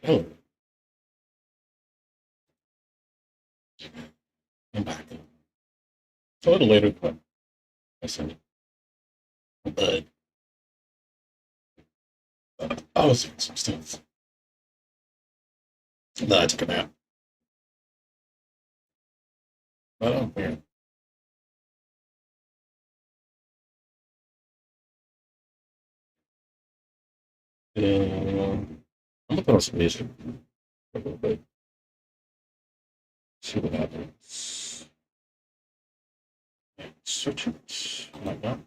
Oh, I'm back. It's a little later than I said, but I was doing some stuff. Then I took a nap. But I'm here. I'm gonna put on some music for a little bit. See what happens. Switch it like that.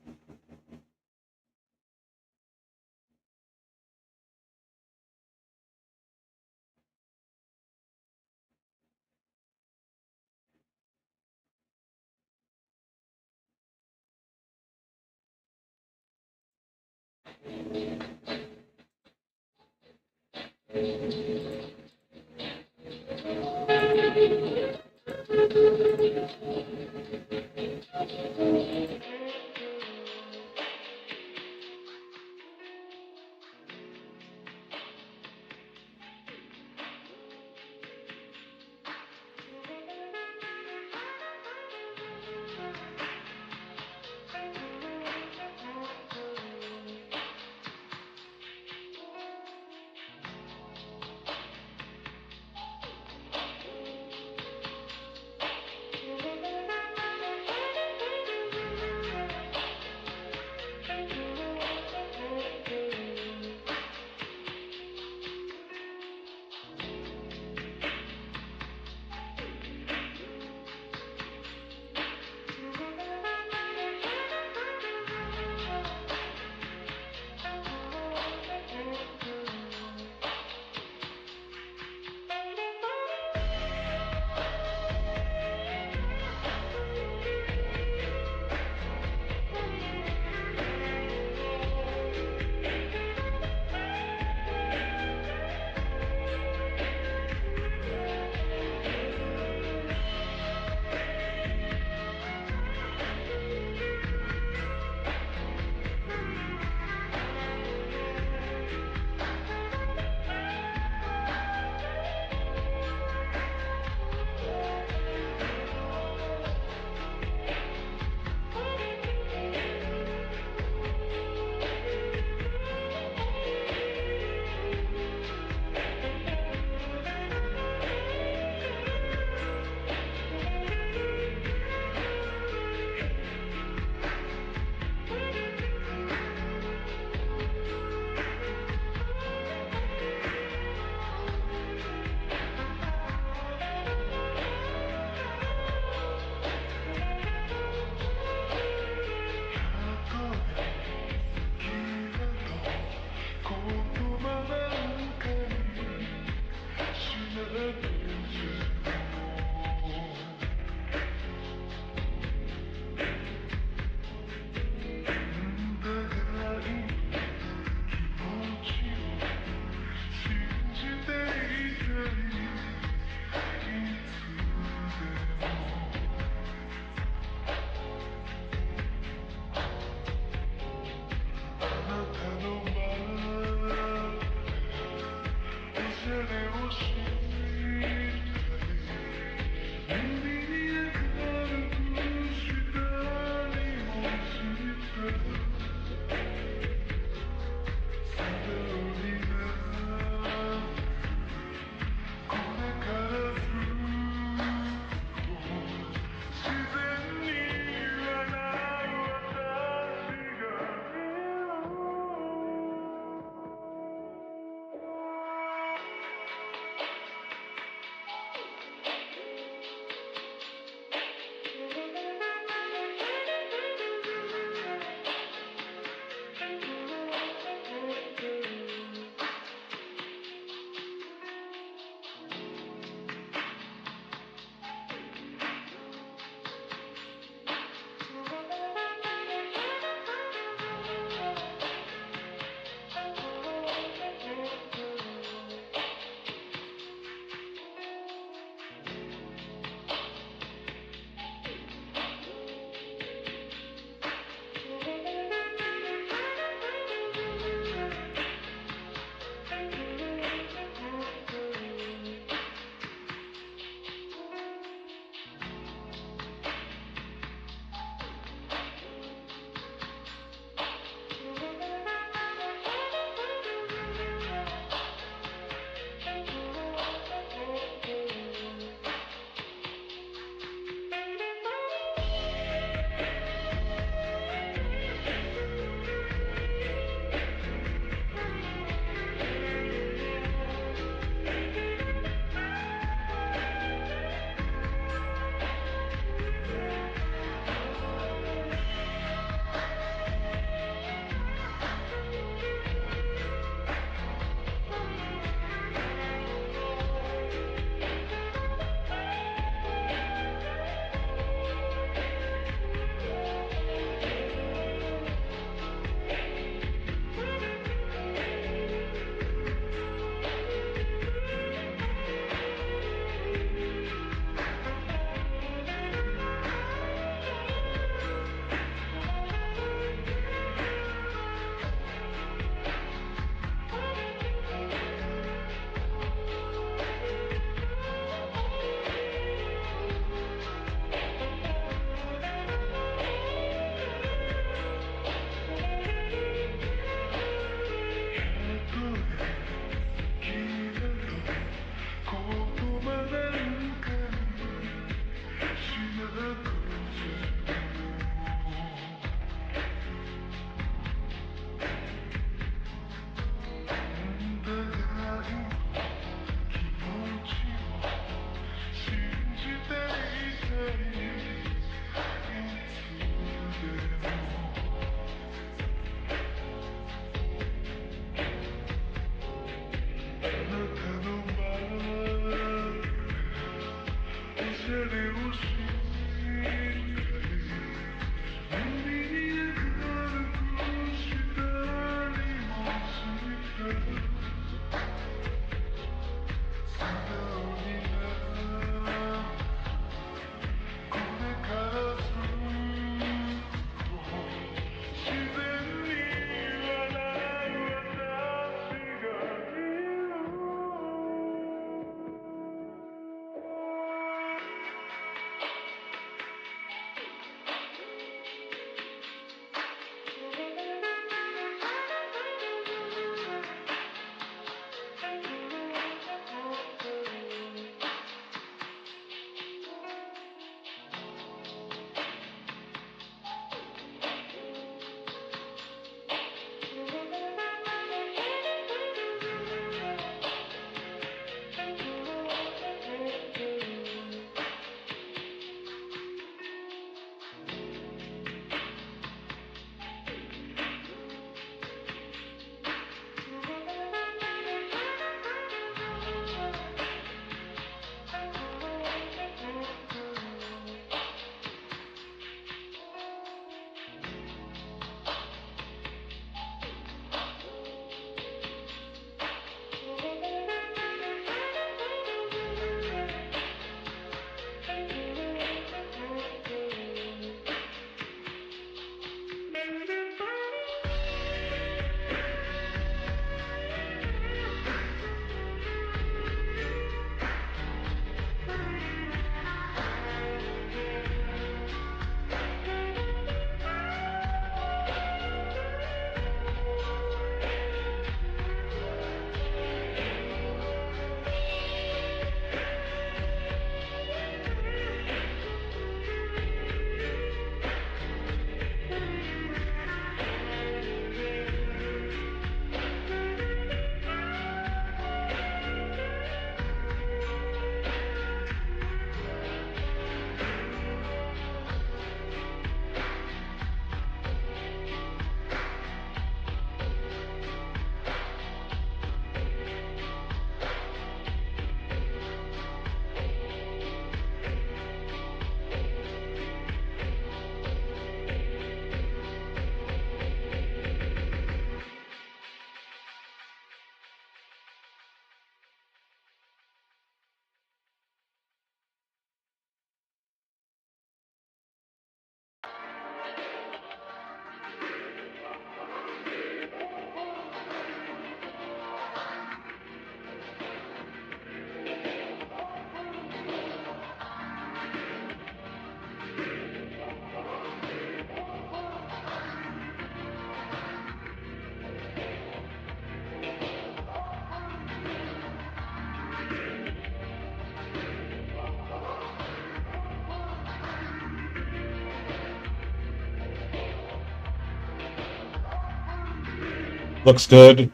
Looks good.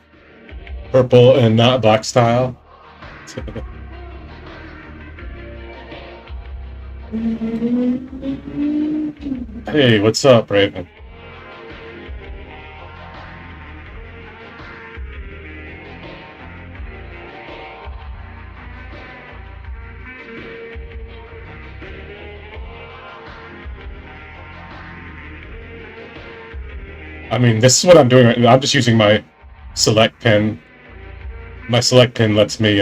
Purple and not black style. Hey, what's up, Raven? I mean, this is what I'm doing right now. I'm just using my select pin. My select pin lets me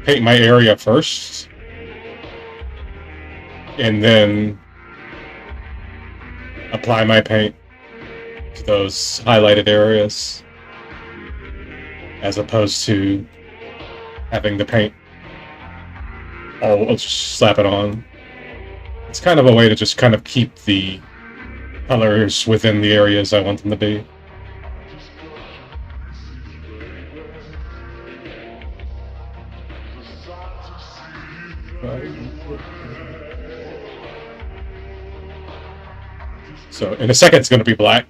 paint my area first, and then apply my paint to those highlighted areas, as opposed to having the paint all just slap it on. It's kind of a way to just kind of keep the colors within the areas I want them to be. So in a second it's going to be black.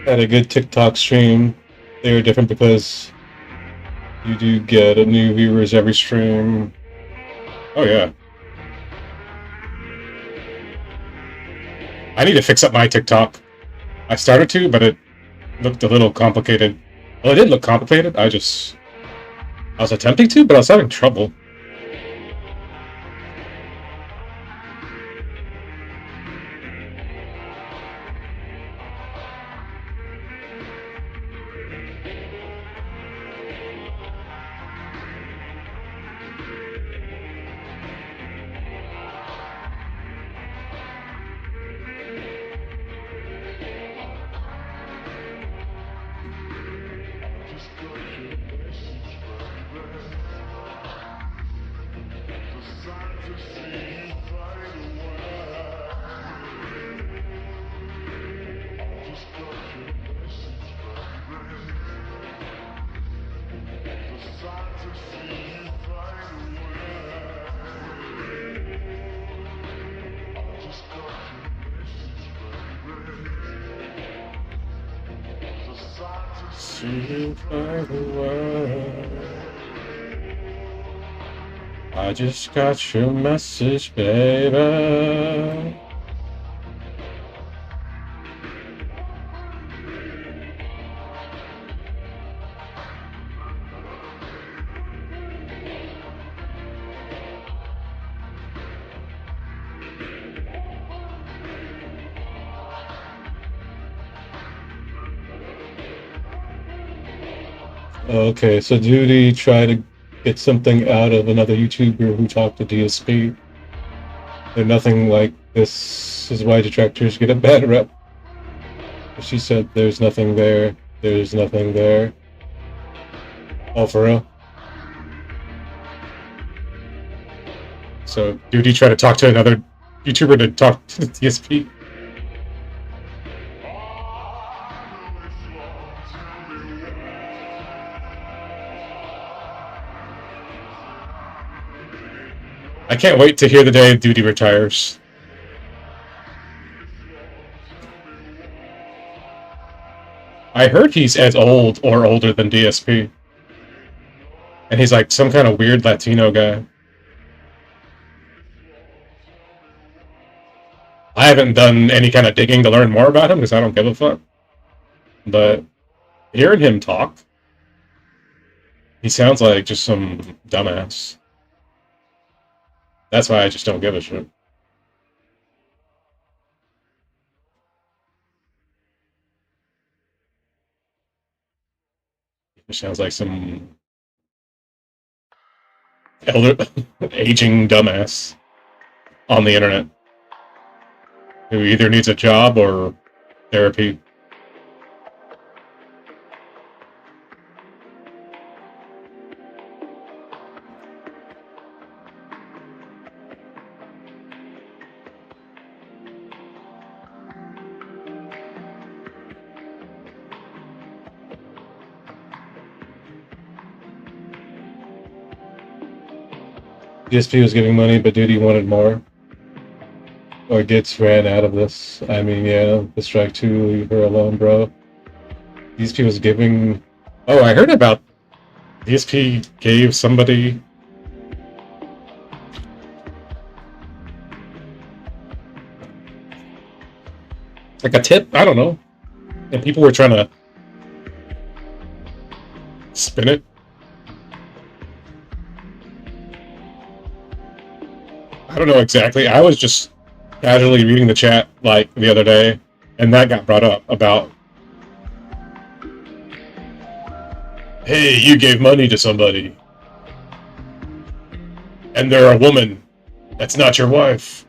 Had a good TikTok stream. They were different because you do get a new viewers every stream. Oh yeah. I need to fix up my TikTok. I started to, but it looked a little complicated. Well, it didn't look complicated. I was attempting to, but I was having trouble. I just got your message, baby. Okay, so Duty tried to get something out of another YouTuber who talked to DSP. They're nothing like this is why detractors get a bad rep. She said there's nothing there. There's nothing there. Oh, for real? So Duty tried to talk to another YouTuber to talk to the DSP? I can't wait to hear the day Duty retires. I heard he's as old or older than DSP. And he's like some kind of weird Latino guy. I haven't done any kind of digging to learn more about him because I don't give a fuck. But hearing him talk, he sounds like just some dumbass. That's why I just don't give a shit. He sounds like some elder, aging dumbass on the internet who either needs a job or therapy. DSP was giving money, but Duty wanted more. Or Gits ran out of this. I mean, yeah, the strike 2, leave her alone, bro. DSP was giving... Oh, I heard about... DSP gave somebody... like a tip? I don't know. And people were trying to... spin it. I don't know exactly. I was just casually reading the chat, like, the other day, and that got brought up about... Hey, you gave money to somebody. And they're a woman. That's not your wife.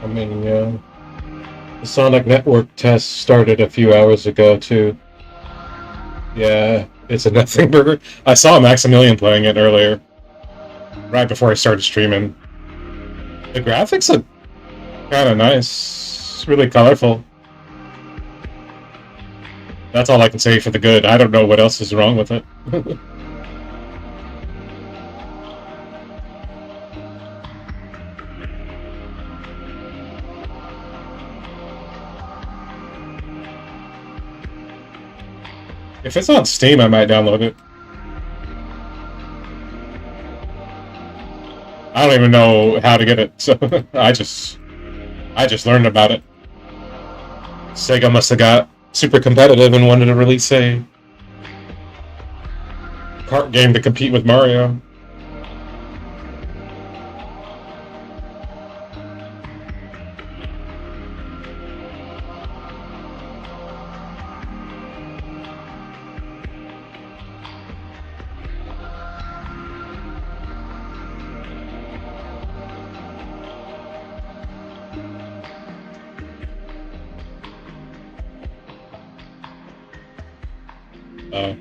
I mean, yeah. The Sonic Network test started a few hours ago, too. Yeah, it's a nothing burger. I saw Maximilian playing it earlier, right before I started streaming. The graphics look kind of nice. It's really colorful. That's all I can say for the good. I don't know what else is wrong with it. If it's on Steam, I might download it. I don't even know how to get it, so I just learned about it. Sega must have got super competitive and wanted to release a kart game to compete with Mario. Yeah.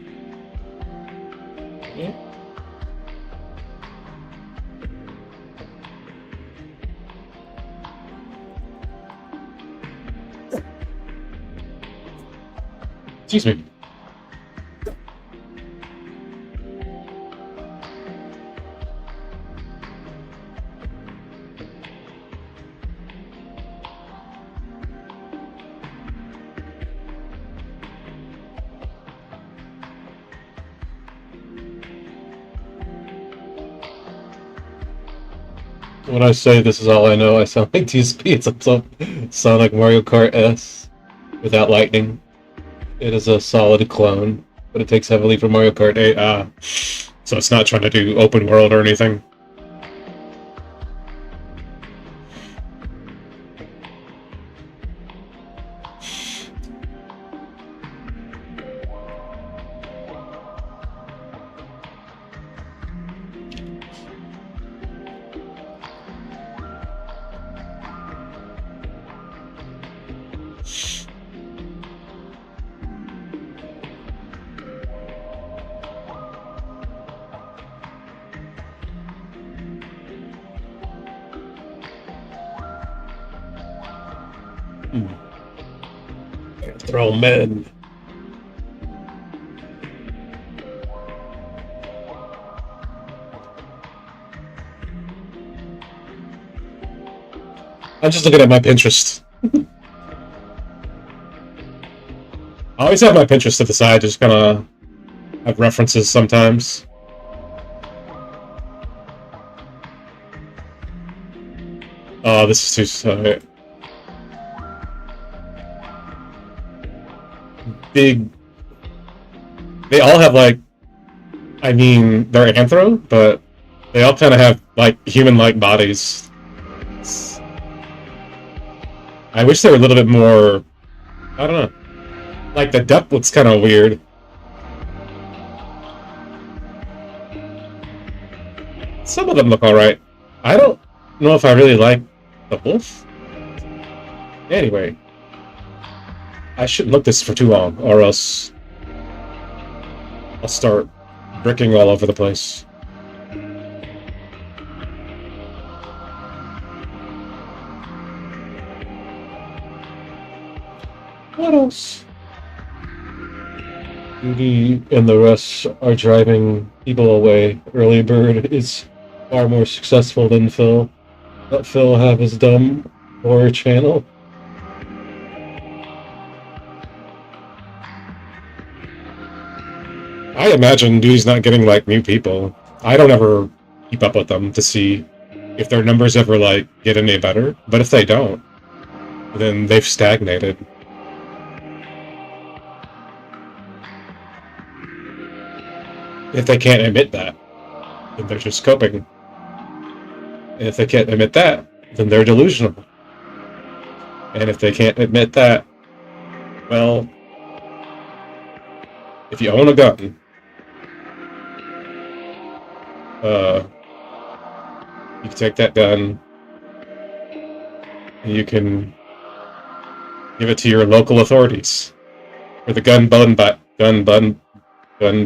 Excuse me. When I say this is all I know, I sound like TSP. It's a Sonic Mario Kart S without lightning. It is a solid clone. but it takes heavily from Mario Kart 8. So it's not trying to do open world or anything. Throw men. I'm just looking at my Pinterest. I always have my Pinterest to the side, just kind of have references sometimes. Oh, this is too big. They all have like, I mean, they're anthro, but they all kind of have like human-like bodies. I wish they were a little bit more. I don't know. Like the depth looks kind of weird. Some of them look alright. I don't know if I really like the wolf. Anyway, I shouldn't look this for too long, or else I'll start bricking all over the place. What else? Judy and the rest are driving people away. Early Bird is far more successful than Phil. Let Phil have his dumb horror channel. I imagine Duty's not getting like new people. I don't ever keep up with them to see if their numbers ever like get any better. But if they don't, then they've stagnated. If they can't admit that, then they're just coping. And if they can't admit that, then they're delusional. And if they can't admit that, well, if you own a gun, you can take that gun and you can give it to your local authorities for the gun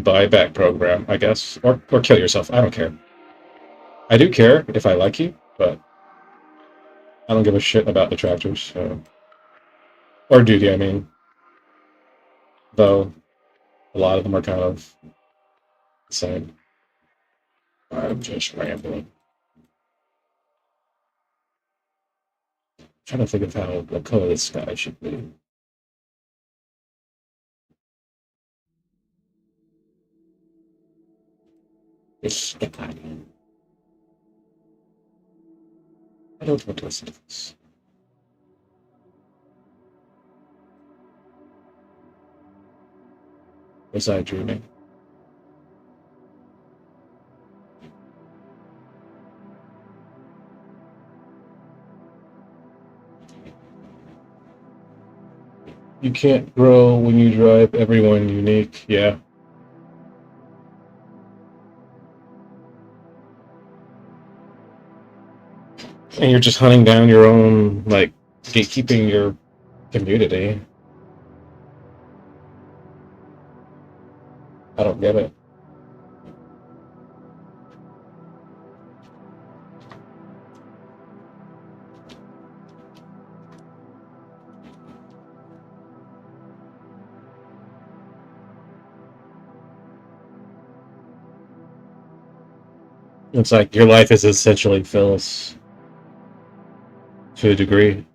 buyback program, I guess, or kill yourself. I don't care. I do care if I like you, but I don't give a shit about detractors. So. Or Duty, I mean. Though a lot of them are kind of the same. I'm just rambling. I'm trying to think of what color the sky should be. The sky. I don't want to listen to this. Was I dreaming? You can't grow when you drive everyone unique, yeah. And you're just hunting down your own, like, gatekeeping your community. I don't get it. It's like your life is essentially Phil's to a degree.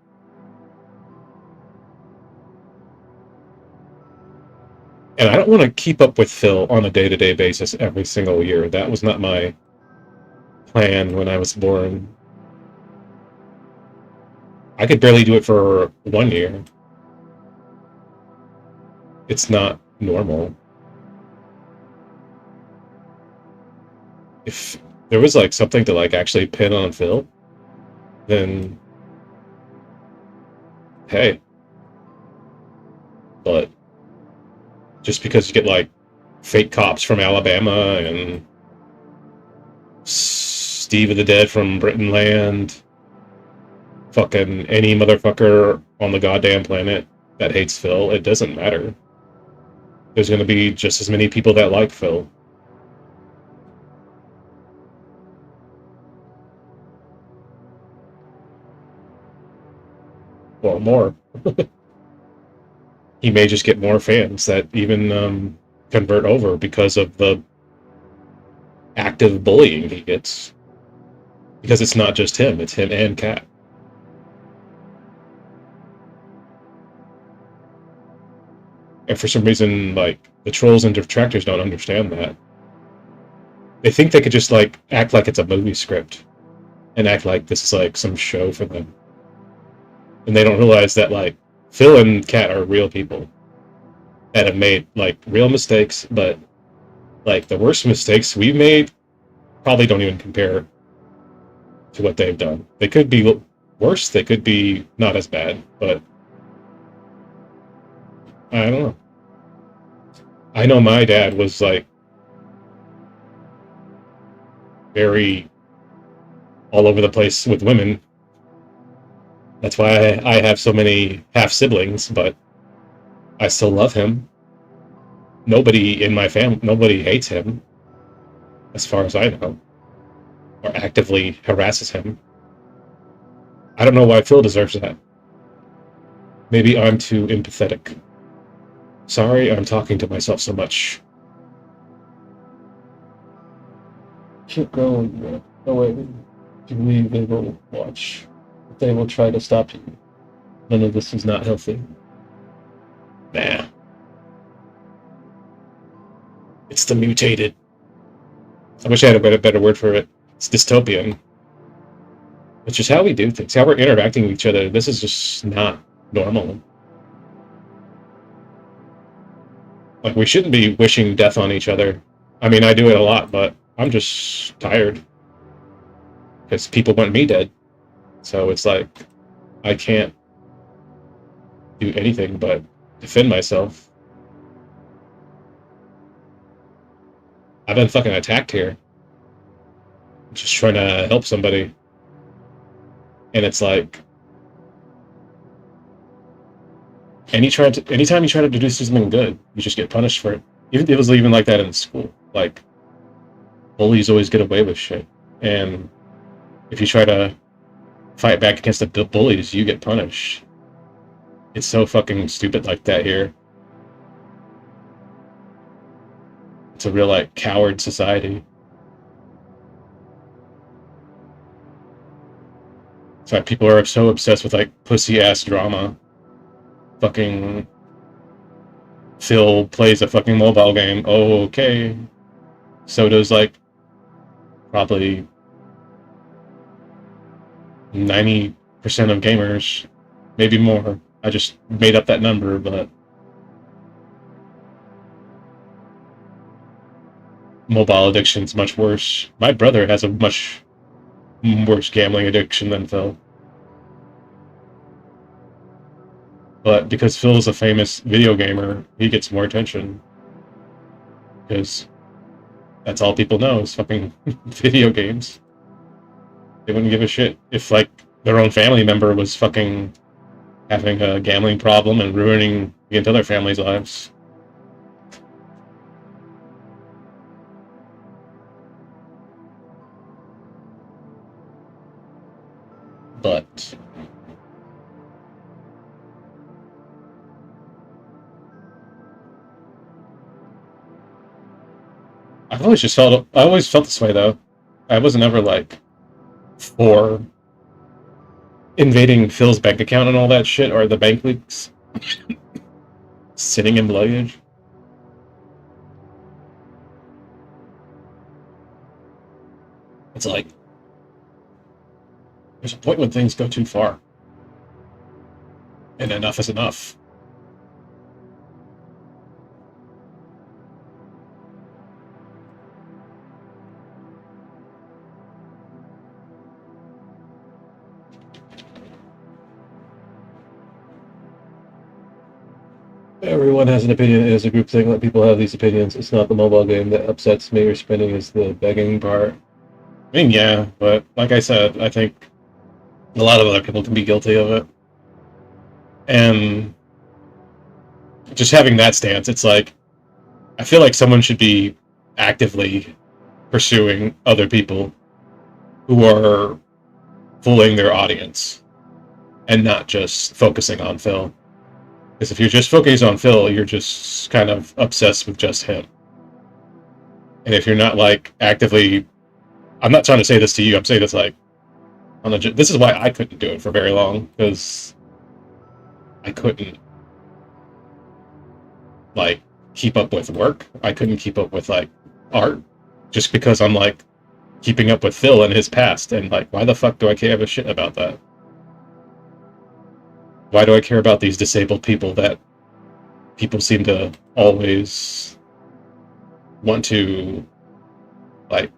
And I don't want to keep up with Phil on a day-to-day basis every single year. That was not my plan when I was born. I could barely do it for 1 year. It's not normal. if there was like something to like actually pin on Phil, then hey. But just because you get like fake cops from Alabama and Steve of the Dead from Britain Land, fucking any motherfucker on the goddamn planet that hates Phil, it doesn't matter. There's going to be just as many people that like Phil. Well, more. He may just get more fans that even convert over because of the active bullying he gets. Because it's not just him, it's him and Kat. And for some reason, like, the trolls and detractors don't understand that. They think they could just, like, act like it's a movie script and act like this is, like, some show for them. And they don't realize that, like, Phil and Kat are real people that have made, like, real mistakes, but, like, the worst mistakes we've made probably don't even compare to what they've done. They could be worse, they could be not as bad, but I don't know. I know my dad was, like, very all over the place with women. That's why I have so many half siblings, but I still love him. Nobody in my family, nobody hates him, as far as I know, or actively harasses him. I don't know why Phil deserves that. Maybe I'm too empathetic. Sorry, I'm talking to myself so much. Keep going away. Believe they will watch. They will try to stop you. None of this is not healthy. Nah. It's the mutated. I wish I had a better word for it. It's dystopian. It's just how we do things, how we're interacting with each other. This is just not normal. Like, we shouldn't be wishing death on each other. I mean, I do it a lot, but I'm just tired. Because people want me dead. So it's like, I can't do anything but defend myself. I've been fucking attacked here. Just trying to help somebody. And it's like, anytime you try to do something good, you just get punished for it. It was even like that in school. Like, bullies always get away with shit. And if you try to fight back against the bullies, you get punished. It's so fucking stupid like that here. It's a real, like, coward society. That's why people are so obsessed with, like, pussy-ass drama. Fucking Phil plays a fucking mobile game. Oh, okay. So does, like, probably 90% of gamers. Maybe more. I just made up that number, but mobile addiction's much worse. My brother has a much worse gambling addiction than Phil. But because Phil's a famous video gamer, he gets more attention. Because that's all people know is fucking video games. They wouldn't give a shit if, like, their own family member was fucking having a gambling problem and ruining the other families' lives. But I always felt this way though. I wasn't ever like for invading Phil's bank account and all that shit, or the bank leaks sitting in luggage. It's like there's a point when things go too far, and enough is enough. Everyone has an opinion. It is a group thing. Let people have these opinions. It's not the mobile game that upsets me or spinning is the begging part. I mean, yeah, but like I said, I think a lot of other people can be guilty of it. And just having that stance, it's like, I feel like someone should be actively pursuing other people who are fooling their audience and not just focusing on Phil. Because if you're just focusing on Phil, you're just kind of obsessed with just him. And if you're not like actively, I'm not trying to say this to you. I'm saying this like, this is why I couldn't do it for very long because I couldn't like keep up with work. I couldn't keep up with like art just because I'm like keeping up with Phil and his past and like why the fuck do I care a shit about that? Why do I care about these disabled people that people seem to always want to like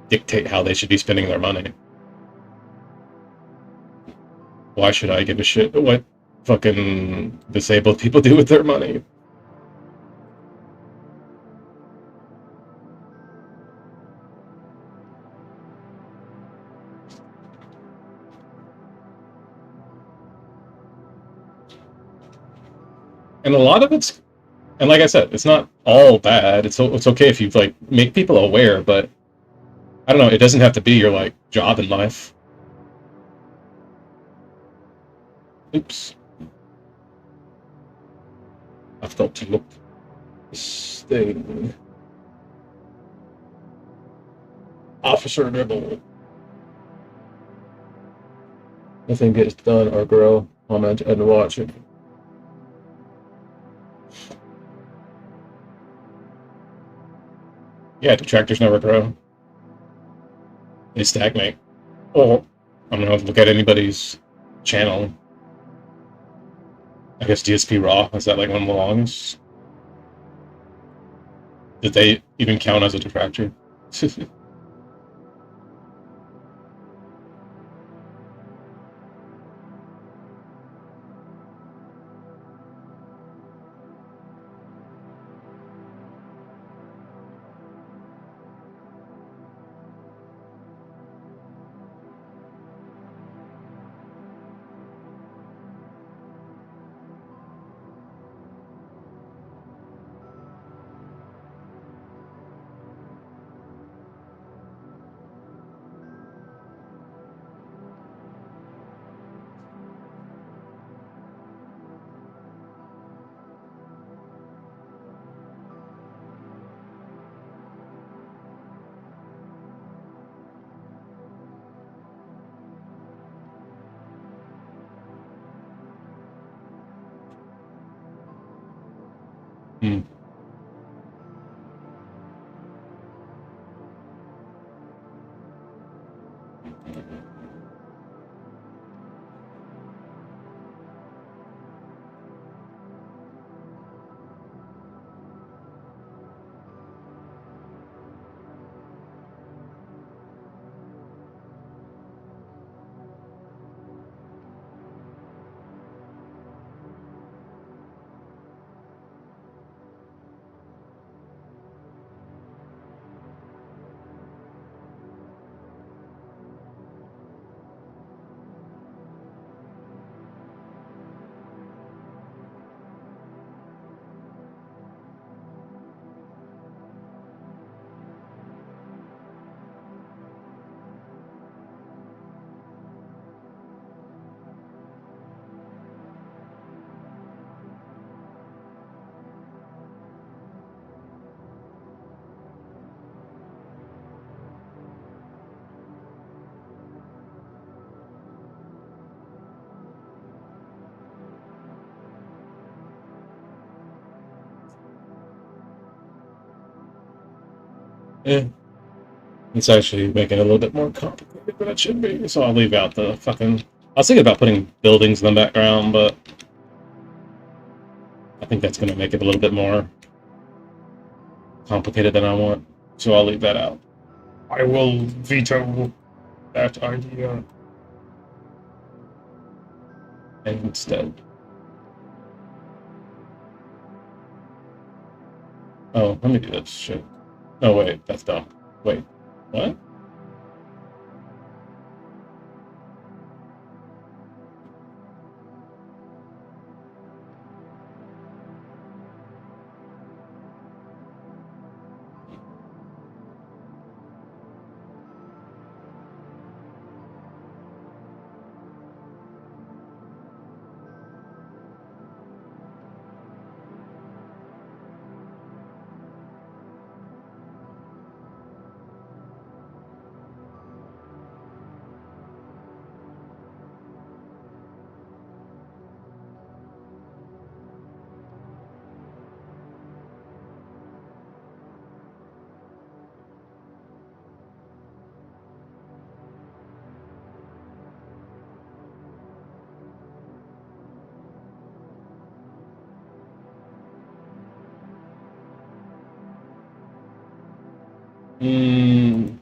dictate how they should be spending their money? Why should I give a shit what fucking disabled people do with their money? And a lot of it's, and like I said, it's not all bad. It's okay if you like make people aware, but I don't know. It doesn't have to be your like job in life. Oops, I forgot to look this thing. Officer Nibble. Nothing gets done or grow. Comment and watch it. Yeah, detractors never grow. They stagnate. Or I don't know. Look at anybody's channel. I guess DSP Raw is that like one of the longest? Did they even count as a detractor? Hmm. Yeah. It's actually making it a little bit more complicated than it should be, so I'll leave out the fucking... I was thinking about putting buildings in the background, but I think that's going to make it a little bit more complicated than I want, so I'll leave that out. I will veto that idea. And instead... Oh, let me do this shit. Oh, wait, that's dumb. Wait, what? Hmm.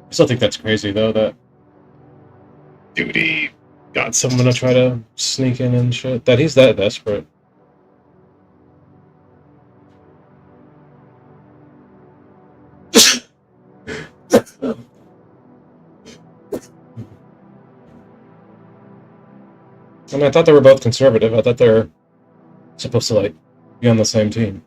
I still think that's crazy, though, that Duty got someone to try to sneak in and shit. That he's that desperate. I mean, I thought they were both conservative. I thought they were supposed to, like, be on the same team.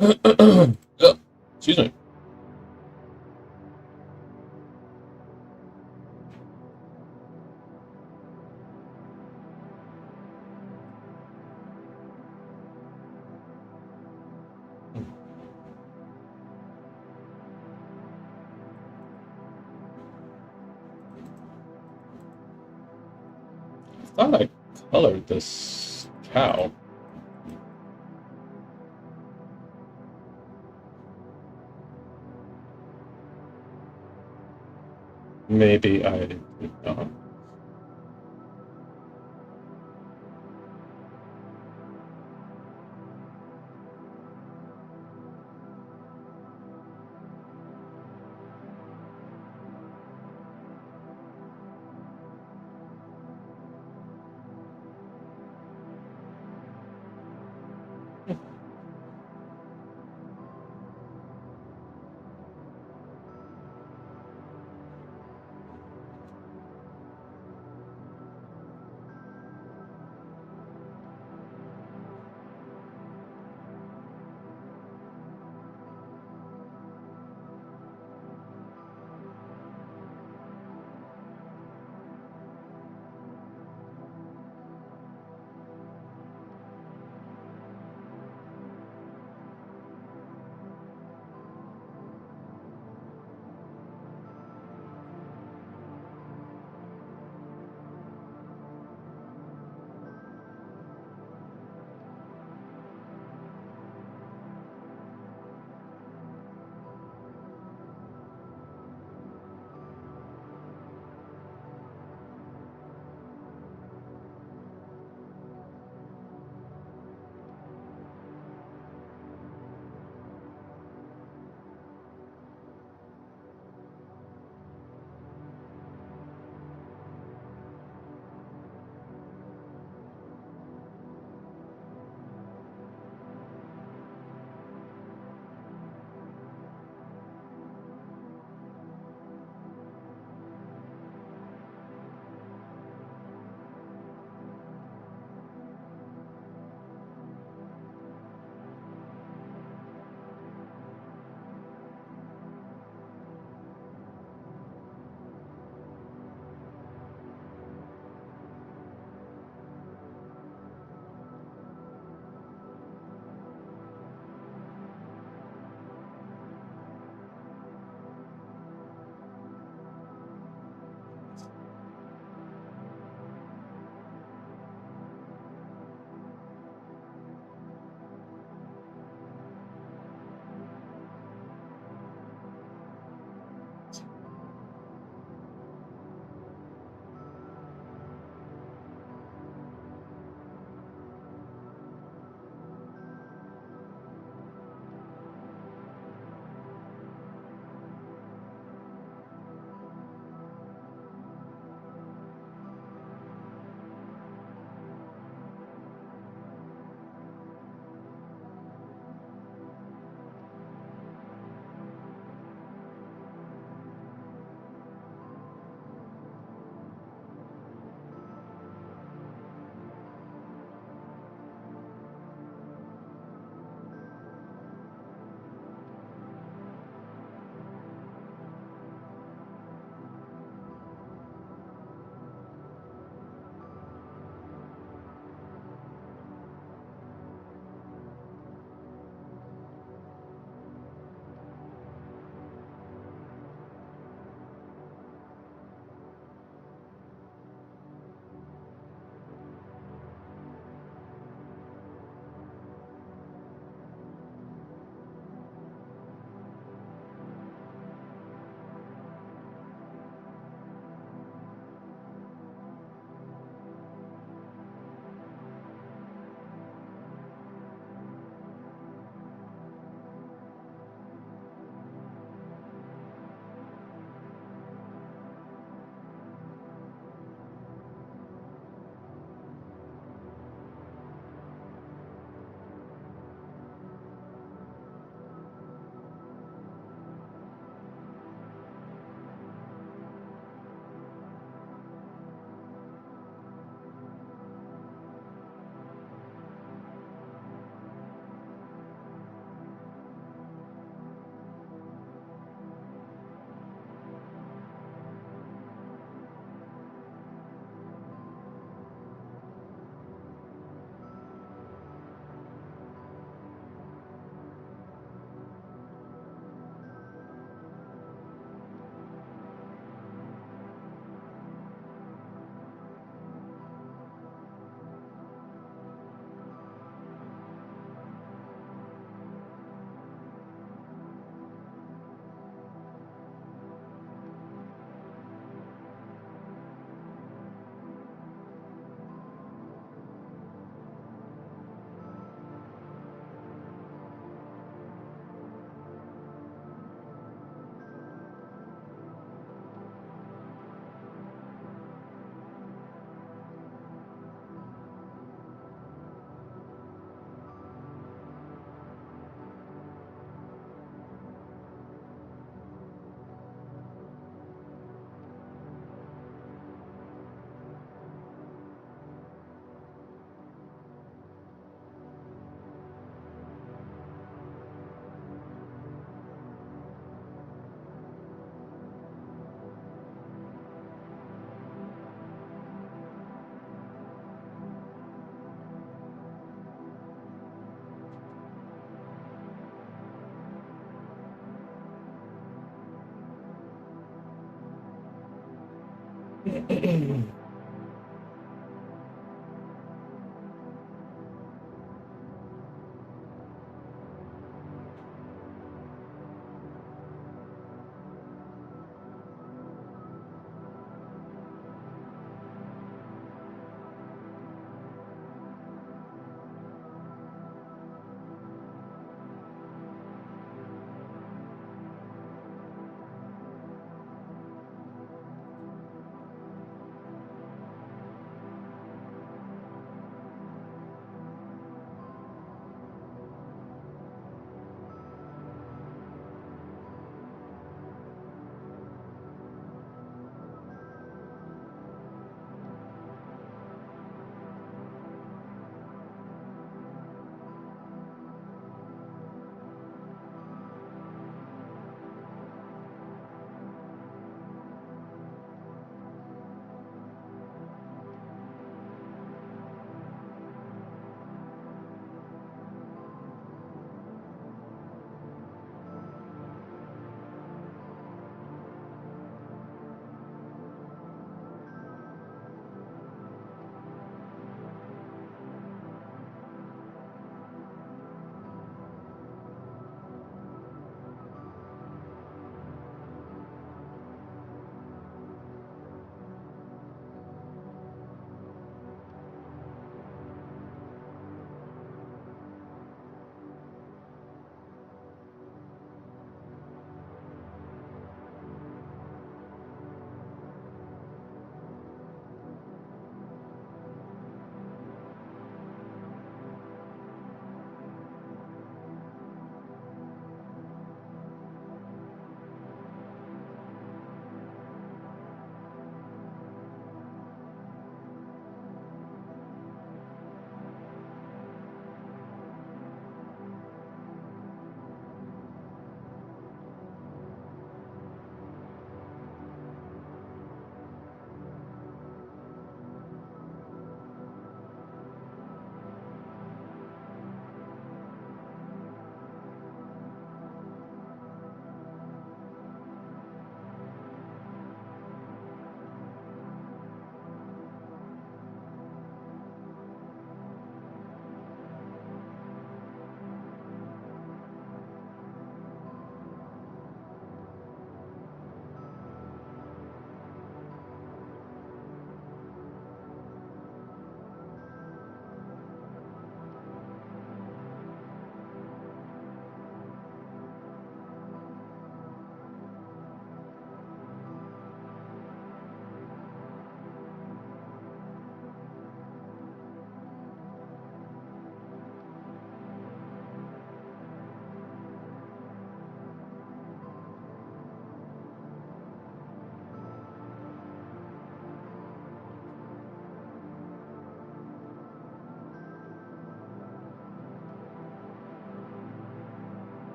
Oh, excuse me. thought I colored this cow. Maybe I did not.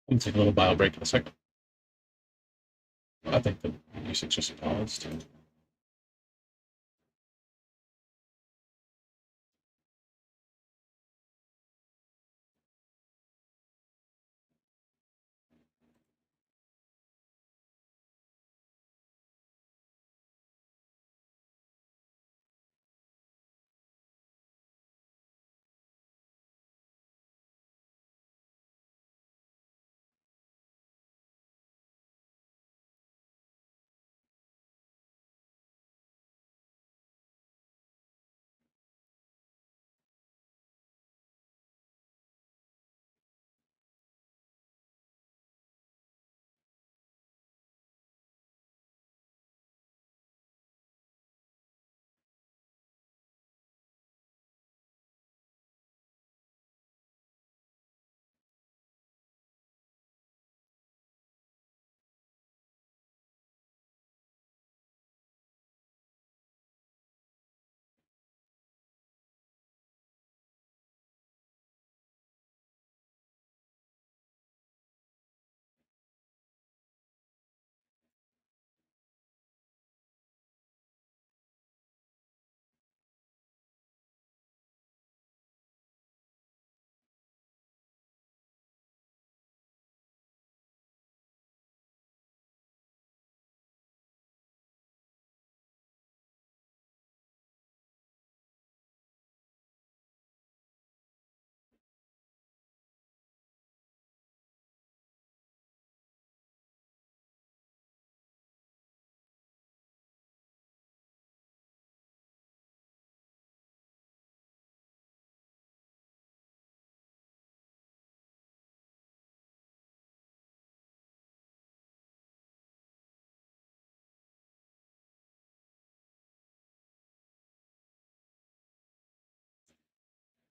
I'm gonna take a little bio break in a second. I think the music just paused.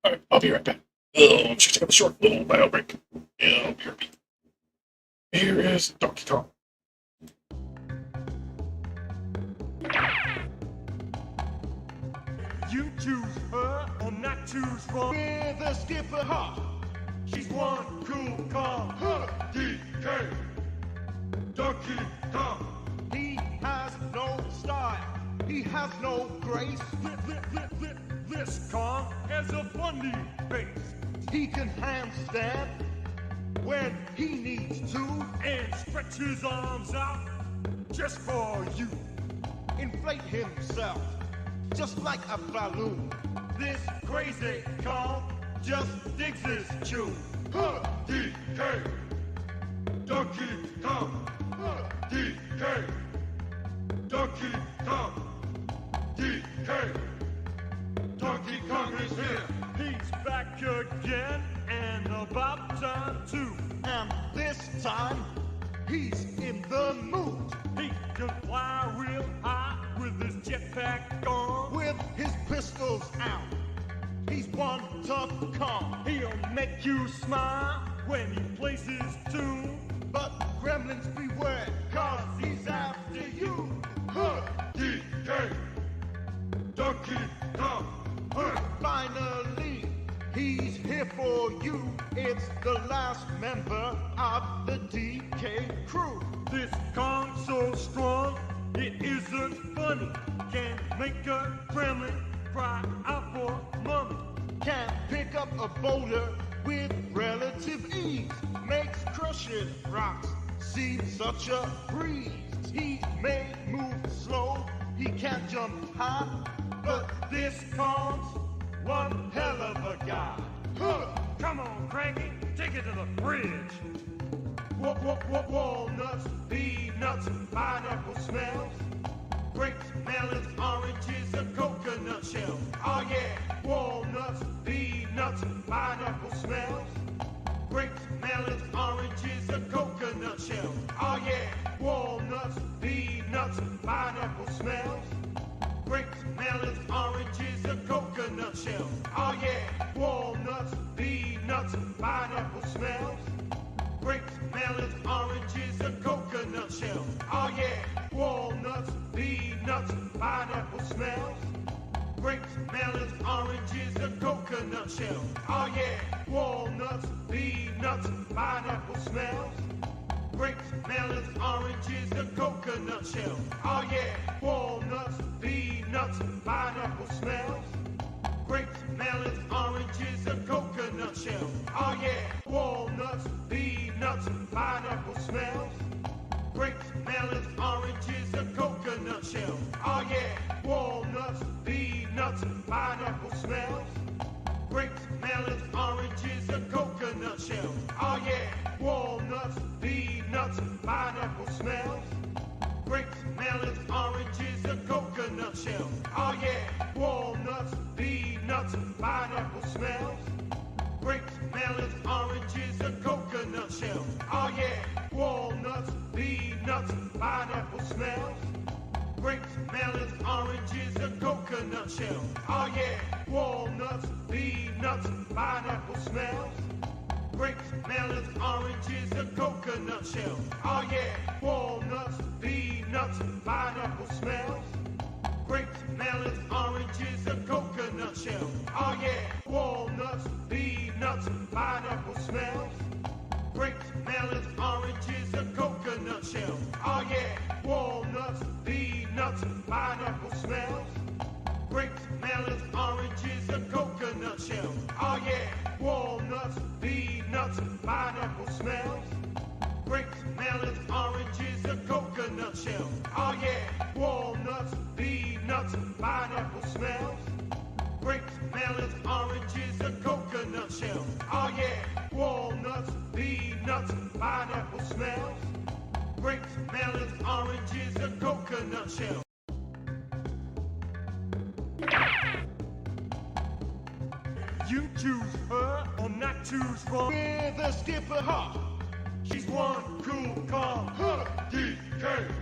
All right, I'll be right back. Oh, I'm just taking a short little bio break. Yeah, I'll be right back. Here is Donkey Kong. You choose her or not choose wrong. With a skipper heart, she's one cool calm. Her DK, Donkey Kong. He has no style, he has no grace. This Kong has a funny face. He can handstand when he needs to and stretch his arms out just for you. Inflate himself just like a balloon. This crazy Kong just digs his tune. DK, Donkey Kong. DK, Donkey Kong. DK, Donkey Kong is here. He's back again and about time too. And this time, he's in the mood. He can fly real high with his jetpack on, with his pistols out. He's one tough Kong. He'll make you smile when he plays his tune. But gremlins beware, cause he's after you. DK, Donkey Kong. Finally, he's here for you. It's the last member of the DK crew. This Kong's so strong, it isn't funny. Can make a gremlin cry out for mommy. Can pick up a boulder with relative ease. Makes crushing rocks seem such a breeze. He may move slow, he can't jump high, but this Kong's one hell of a guy. Come on, Cranky, take it to the bridge. Walnuts, peanuts, pineapple smells. Grapes, melons, oranges, and coconut shells. Oh yeah, walnuts, peanuts, pineapple smells. Grapes, melons, oranges, and coconut shells. Oh yeah, walnuts, peanuts, pineapple smells. Grapes, melons, oranges, and coconut shells. Oh yeah, walnuts, peanuts, pineapple smells. Grapes, melons, oranges, and coconut shells. Oh yeah, walnuts, peanuts, pineapple smells. grapes, melons, oranges, and coconut shells. Oh yeah, walnuts, peanuts, pineapple smells. Grapes, melons, oranges, and coconut shells. Oh yeah, walnuts, peanuts, pineapple smells. Grapes, melons, oranges, and coconut shells. Oh yeah, walnuts, peanuts, pineapple smells. Grapes, melons, oranges, and coconut shells. Oh yeah, walnuts, peanuts, pineapple smells. Grapes, melons, oranges, and coconut shells. Oh yeah, walnuts, peanuts, pineapple smells. Grapes, melons, oranges, and coconut shells. Oh yeah, walnuts, peanuts, pineapple smells. Grapes, melons, oranges, and coconut shells. Oh yeah, walnuts, peanuts, pineapple smells. Grapes, melons, oranges, and coconut shells. Oh yeah, walnuts, peanuts, pineapple smells. Grapes, melons, oranges, and coconut shells. Oh yeah, walnuts, peanuts, pineapple smells. Grapes, melons, oranges, and coconut shells. Oh yeah, walnuts, peanuts, pineapple smells. Grapes, melons, oranges, and coconut shells. Oh yeah, walnuts, peanuts, pineapple smells. Grapes, melons, oranges, and coconut shells. Oh yeah, walnuts, peanuts, pineapple smells. Grapes, melons, oranges, and coconut shells. Oh yeah, walnuts, peanuts, pineapple smells. Grapes, melons, oranges, and coconut shells. Oh yeah, walnuts, peanuts, pineapple smells. Grapes, melons, oranges, and coconut shells. You choose her or not choose wrong. With a skipper hop. She's one cool, calm, DK.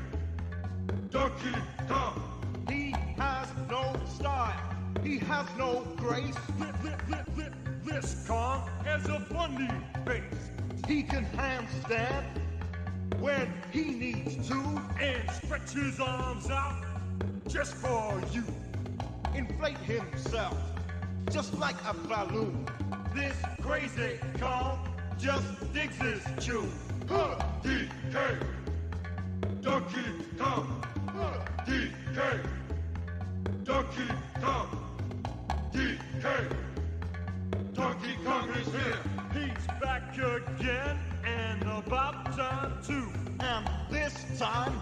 Donkey Kong. He has no style. He has no grace. This Kong has a funny face. He can handstand when he needs to and stretch his arms out just for you. Inflate himself just like a balloon. This crazy Kong just digs his tune. DK. Donkey Kong. DK. Donkey Kong. DK. Donkey Kong is here. He's back again and about time too. And this time,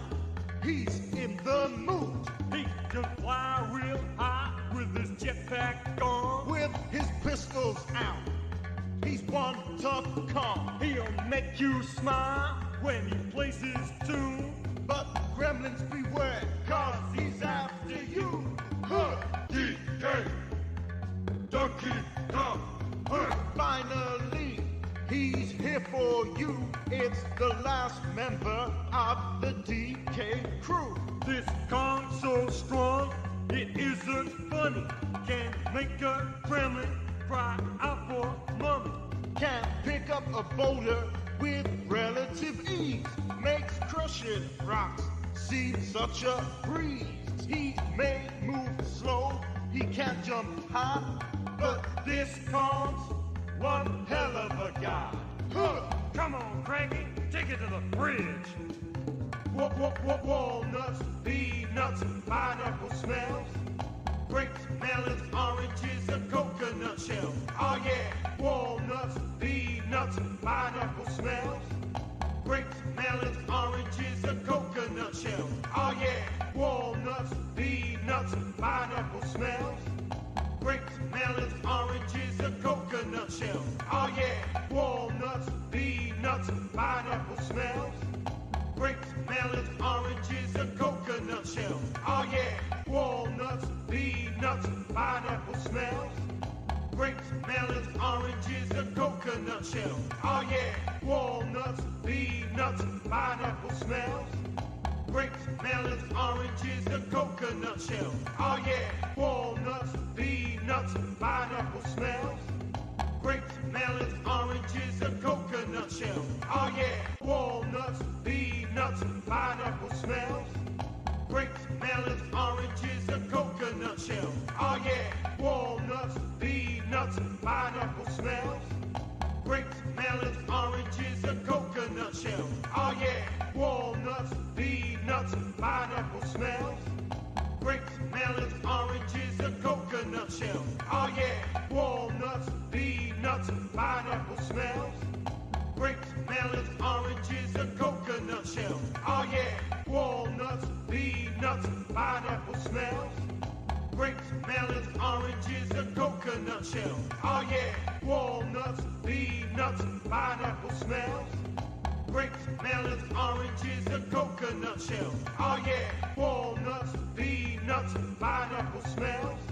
he's in the mood. He can fly real high with his jetpack on. With his pistols out. He's one tough Kong. He'll make you smile when he plays his tune. But gremlins beware, cause he's after you. DK. Donkey Kong. Finally, he's here for you. It's the last member of the DK crew. This Kong's so strong, it isn't funny. Can make a gremlin cry out for mommy. Can pick up a boulder with relative ease. Makes crushing rocks seem such a breeze. He may move slow, he can't jump high, but this Kong's one hell of a guy. Come on, Cranky, take it to the bridge. Walnuts, peanuts, pineapple smells. Grapes, melons, oranges, and coconut shells. Oh yeah, walnuts, peanuts, pineapple smells. Grapes, melons, oranges, and coconut shells. Oh yeah, walnuts, peanuts, pineapple smells. Grapes, melons, oranges, and coconut shells. Oh yeah, walnuts, peanuts, pineapple smells. Grapes, melons, oranges, and coconut shells. Oh yeah, walnuts, peanuts, pineapple smells. Grapes, melons, oranges, and coconut shells. Oh yeah, walnuts, peanuts, pineapple smells. Grapes, melons, oranges, and coconut shells. Oh yeah, walnuts, peanuts, pineapple smells. Grapes, melons, oranges, and coconut shells. Oh yeah, walnuts, peanuts, pineapple smells. Grapes, melons, oranges, and coconut shells. Oh yeah. grapes, melons, oranges, and coconut shells. Oh yeah, walnuts, peanuts, pineapple smells. Grapes, melons, oranges, and coconut shells. Oh yeah, walnuts, peanuts, pineapple smells.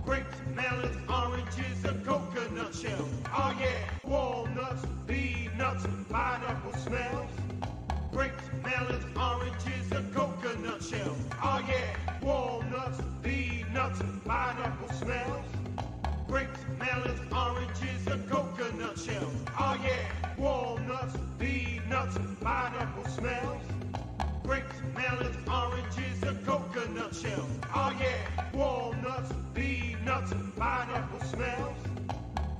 Grapes, melons, oranges, and coconut shells. Oh yeah, walnuts, peanuts, pineapple smells. Grapes, melons, oranges, and coconut shells. Oh yeah, walnuts, peanuts, pineapple smells. Grapes, melons, oranges, and coconut shells. Oh yeah, walnuts, peanuts, pineapple smells. Grapes, melons, oranges, and coconut shells. Oh yeah, walnuts, peanuts, pineapple smells.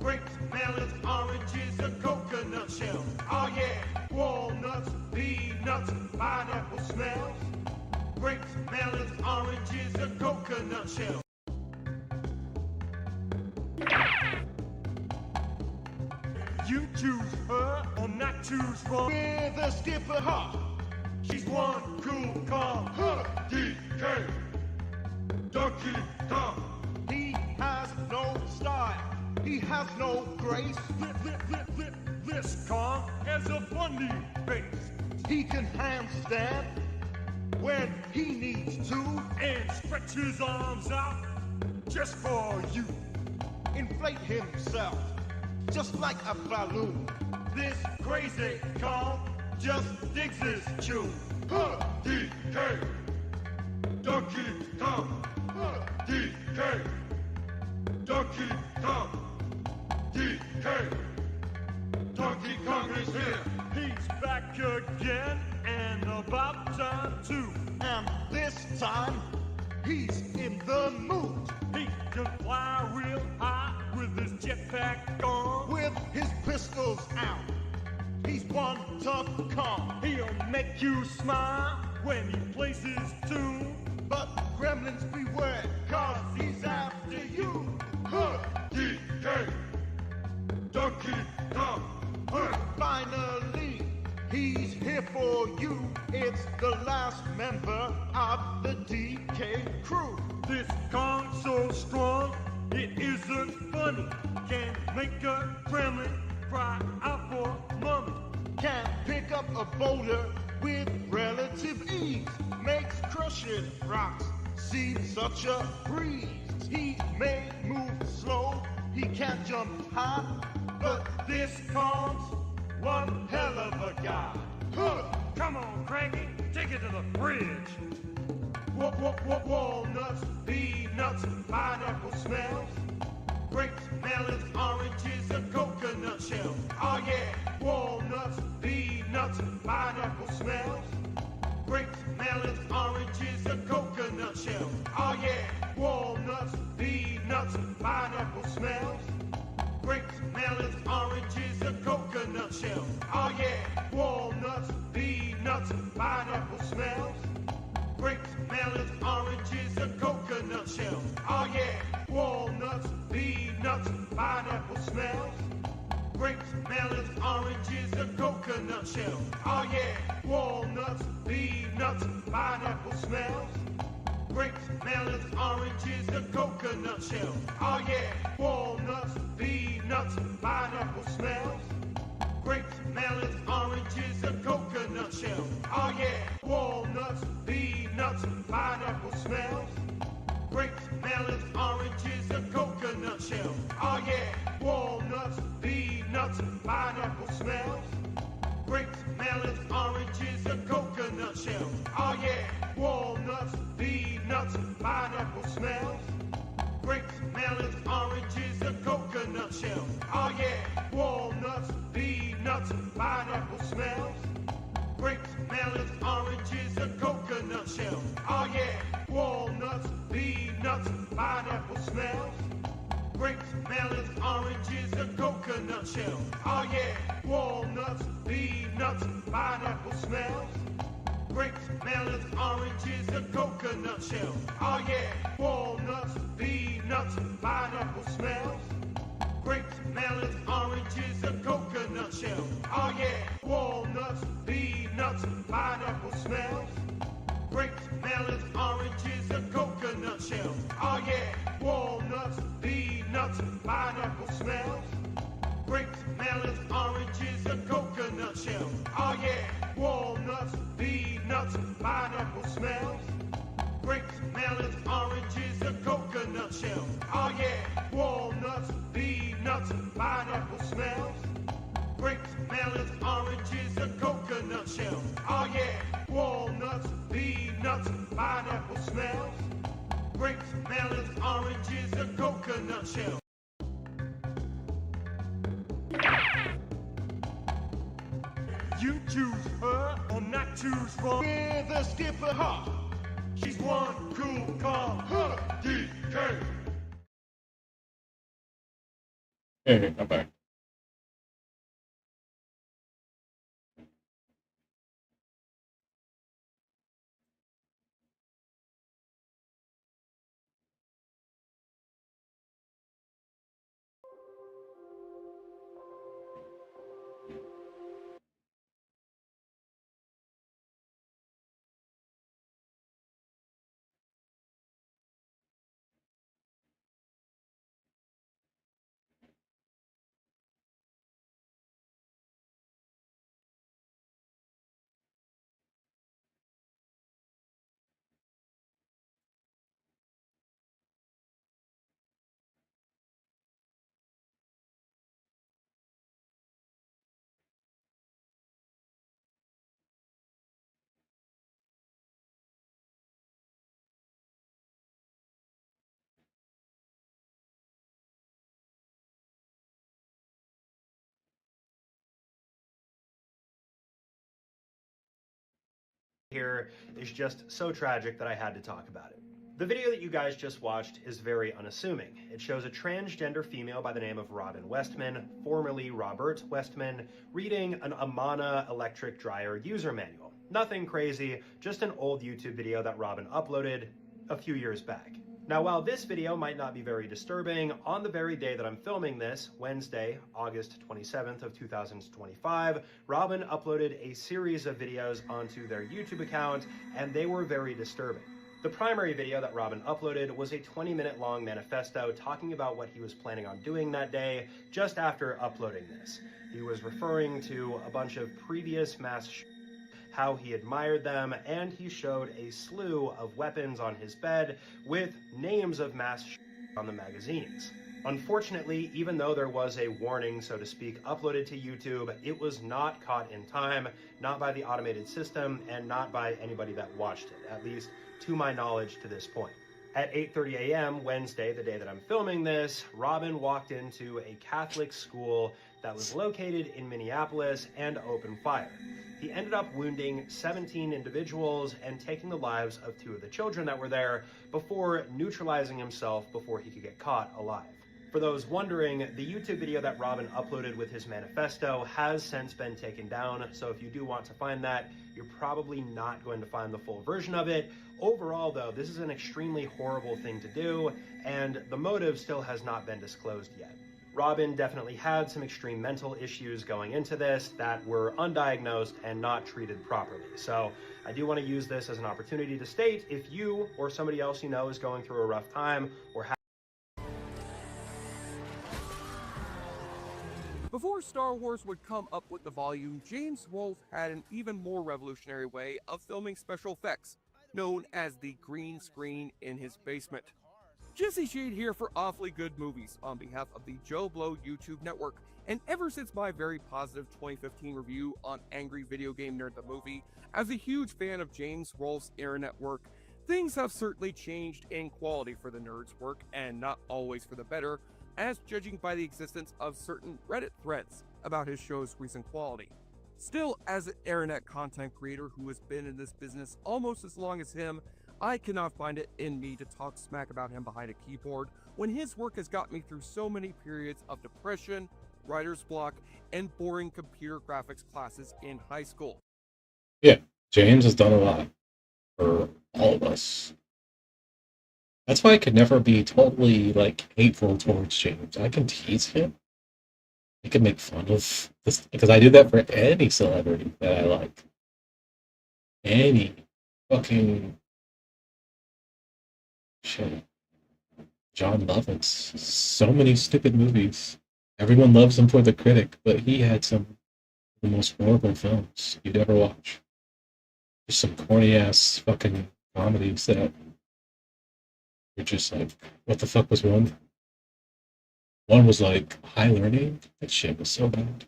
Grapes, melons, oranges, and coconut shells. Oh yeah, walnuts, peanuts, pineapple smells. Grapes, melons, oranges, and coconut shells. You choose her or not choose wrong. With a skipper heart. She's one cool, calm, her DK. Donkey Kong. He has no style. He has no grace. This Kong has a funny face. He can handstand when he needs to and stretch his arms out just for you. Inflate himself just like a balloon. This crazy Kong just digs his tune. DK, Donkey Kong. DK, Donkey Kong. DK, Donkey Kong is here. He's back again and about time too. And this time, he's in the mood. He can fly real high with his jetpack on, with his pistols out. He's one tough Kong. He'll make you smile when he plays his tune. But gremlins beware, cause he's after you. DK, Donkey Kong. Finally, he's here for you. It's the last member of the DK crew. This Kong's so strong, it isn't funny. Can make a gremlin cry out for mommy. Can pick up a boulder with relative ease. Makes crushing rocks seem such a breeze. He may move slow, he can't jump high, but this Kong's one hell of a guy. Come on, Cranky, take it to the fridge. Walnuts, peanuts, pineapple smells. Grapes, melons, oranges, and coconut shells. Oh yeah, walnuts, peanuts, pineapple smells. Grapes, melons, oranges, and coconut shells. Oh yeah, walnuts, peanuts, pineapple smells. Grapes, melons, oranges, and coconut shells. Oh yeah, walnuts, peanuts, pineapple smells. Grapes, melons, oranges, and coconut shells. Oh yeah, walnuts, peanuts, pineapple smells. Grapes, melons, oranges, and coconut shells. Oh yeah, walnuts, peanuts, pineapple smells. Grapes, melons, oranges, and coconut shells. Oh yeah, walnuts, peanuts, pineapple smells. Grapes, melons, oranges, and coconut shells. Oh yeah, walnuts, peanuts, pineapple smells. Grapes, melons, oranges, and coconut shells. Oh yeah, walnuts, peanuts, pineapple smells. Grapes, melons, oranges, and coconut shells. Oh yeah, walnuts, peanuts, pineapple smells. Grapes, melons, oranges, and coconut shells. Oh yeah, walnuts, peanuts, pineapple smells. Grapes, melons, oranges, and coconut shells. Oh yeah, walnuts, peanuts, pineapple smells. Grapes, melons, oranges, and coconut shells. Oh yeah, walnuts, peanuts, pineapple smells. Grapes, melons, oranges, and coconut shells. Oh yeah, walnuts, peanuts, pineapple smells. Grapes, melons, oranges, and coconut shells. Oh yeah, walnuts, peanuts, pineapple smells. Grapes, melons, oranges, and coconut shells. Oh yeah, walnuts, peanuts, pineapple smells. Grapes, melons, oranges, and coconut shells. Oh yeah, walnuts, peanuts, pineapple smells. Grapes, melons, oranges, and coconut shells. Oh yeah, walnuts, peanuts, pineapple smells. Grapes, melons, oranges, and coconut shells. Oh yeah, walnuts, peanuts, pineapple smells. Grapes, melons, oranges, and coconut shells. You choose her or not choose wrong. With a skipper hop. She's one cool, calm, her DK. Hey, I'm back. Here is just so tragic that I had to talk about it. The video that you guys just watched is very unassuming. It shows a transgender female by the name of Robin Westman, formerly Robert Westman, reading an Amana electric dryer user manual. Nothing crazy, just an old YouTube video that Robin uploaded a few years back. Now, while this video might not be very disturbing, on the very day that I'm filming this, Wednesday, August 27th of 2025, Robin uploaded a series of videos onto their YouTube account, and they were very disturbing. The primary video that Robin uploaded was a 20-minute long manifesto talking about what he was planning on doing that day just after uploading this. He was referring to a bunch of previous mass how he admired them, and he showed a slew of weapons on his bed with names of mass on the magazines. Unfortunately, even though there was a warning, so to speak, uploaded to YouTube, it was not caught in time, not by the automated system, and not by anybody that watched it, at least to my knowledge to this point. At 8:30 a.m. Wednesday, the day that I'm filming this, Robin walked into a Catholic school that was located in Minneapolis and opened fire. He ended up wounding 17 individuals and taking the lives of 2 of the children that were there before neutralizing himself before he could get caught alive. For those wondering, the YouTube video that Robin uploaded with his manifesto has since been taken down, so if you do want to find that, you're probably not going to find the full version of it. Overall, though, this is an extremely horrible thing to do, and the motive still has not been disclosed yet. Robin definitely had some extreme mental issues going into this that were undiagnosed and not treated properly. So I do want to use this as an opportunity to state, if you or somebody else you know is going through a rough time or Before Star Wars would come up with the volume, James Wolfe had an even more revolutionary way of filming special effects, known as the green screen in his basement. Jesse Shade here for Awfully Good Movies on behalf of the Joe Blow YouTube network, and ever since my very positive 2015 review on Angry Video Game Nerd the Movie, as a huge fan of James Wolfe's internet work, things have certainly changed in quality for the nerd's work, and not always for the better, as judging by the existence of certain Reddit threads about his show's recent quality. Still, as an internet content creator who has been in this business almost as long as him, I cannot find it in me to talk smack about him behind a keyboard when his work has got me through so many periods of depression, writer's block, and boring computer graphics classes in high school. Yeah, James has done a lot for all of us. That's why I could never be totally, hateful towards James. I can tease him. I can make fun of this, because I do that for any celebrity that I like. Any fucking shit. John Lovitz. So many stupid movies. Everyone loves him for the critic, but he had some of the most horrible films you'd ever watch. Just some corny ass fucking comedies that you're just like, what the fuck was one? One was like High Learning. That shit was so bad.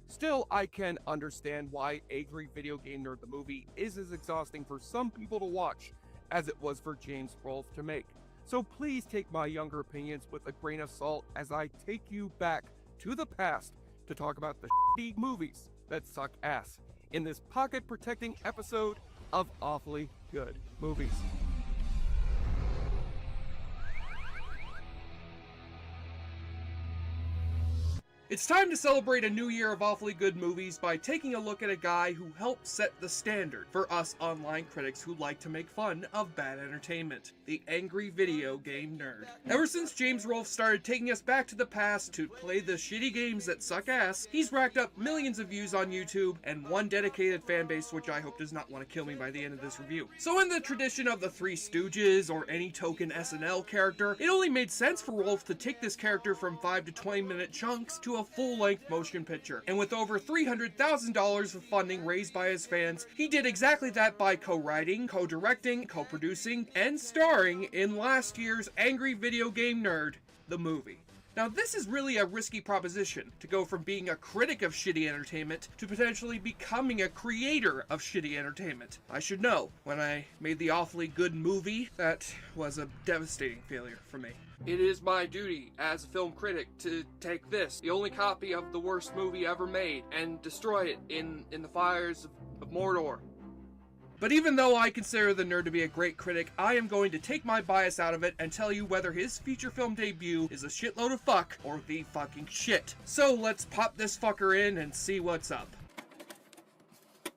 Still, I can understand why Angry Video Game Nerd the movie is as exhausting for some people to watch as it was for James Rolfe to make. So please take my younger opinions with a grain of salt as I take you back to the past to talk about the shitty movies that suck ass in this pocket protecting episode of Awfully Good Movies. It's time to celebrate a new year of awfully good movies by taking a look at a guy who helped set the standard for us online critics who like to make fun of bad entertainment, the Angry Video Game Nerd. Ever since James Rolfe started taking us back to the past to play the shitty games that suck ass, he's racked up millions of views on YouTube and one dedicated fan base which I hope does not want to kill me by the end of this review. So in the tradition of the Three Stooges or any token SNL character, it only made sense for Rolfe to take this character from 5 to 20 minute chunks to a full-length motion picture. And with over $300,000 of funding raised by his fans, he did exactly that by co-writing, co-directing, co-producing, and starring in last year's Angry Video Game Nerd, the movie. Now this is really a risky proposition, to go from being a critic of shitty entertainment to potentially becoming a creator of shitty entertainment. I should know, when I made the Awfully Good Movie, that was a devastating failure for me. It is my duty as a film critic to take this, the only copy of the worst movie ever made, and destroy it in the fires of Mordor. But even though I consider the nerd to be a great critic, I am going to take my bias out of it and tell you whether his feature film debut is a shitload of fuck or the fucking shit. So let's pop this fucker in and see what's up.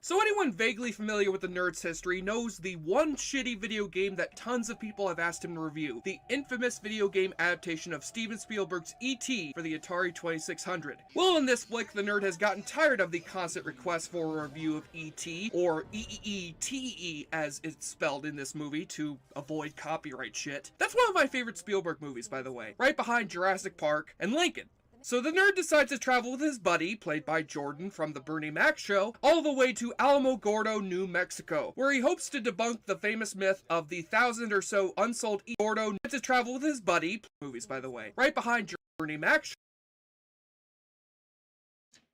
So anyone vaguely familiar with the nerd's history knows the one shitty video game that tons of people have asked him to review, the infamous video game adaptation of Steven Spielberg's E.T. for the Atari 2600. Well, in this flick, the nerd has gotten tired of the constant requests for a review of E.T., or E-E-E-T-E as it's spelled in this movie to avoid copyright shit. That's one of my favorite Spielberg movies, by the way, right behind Jurassic Park and Lincoln. So the nerd decides to travel with his buddy, played by Jordan from the Bernie Mac show, all the way to Alamogordo, New Mexico, where he hopes to debunk the famous myth of the 1,000 or so unsold Gordo to travel with his buddy, movies by the way, right behind Bernie Mac show.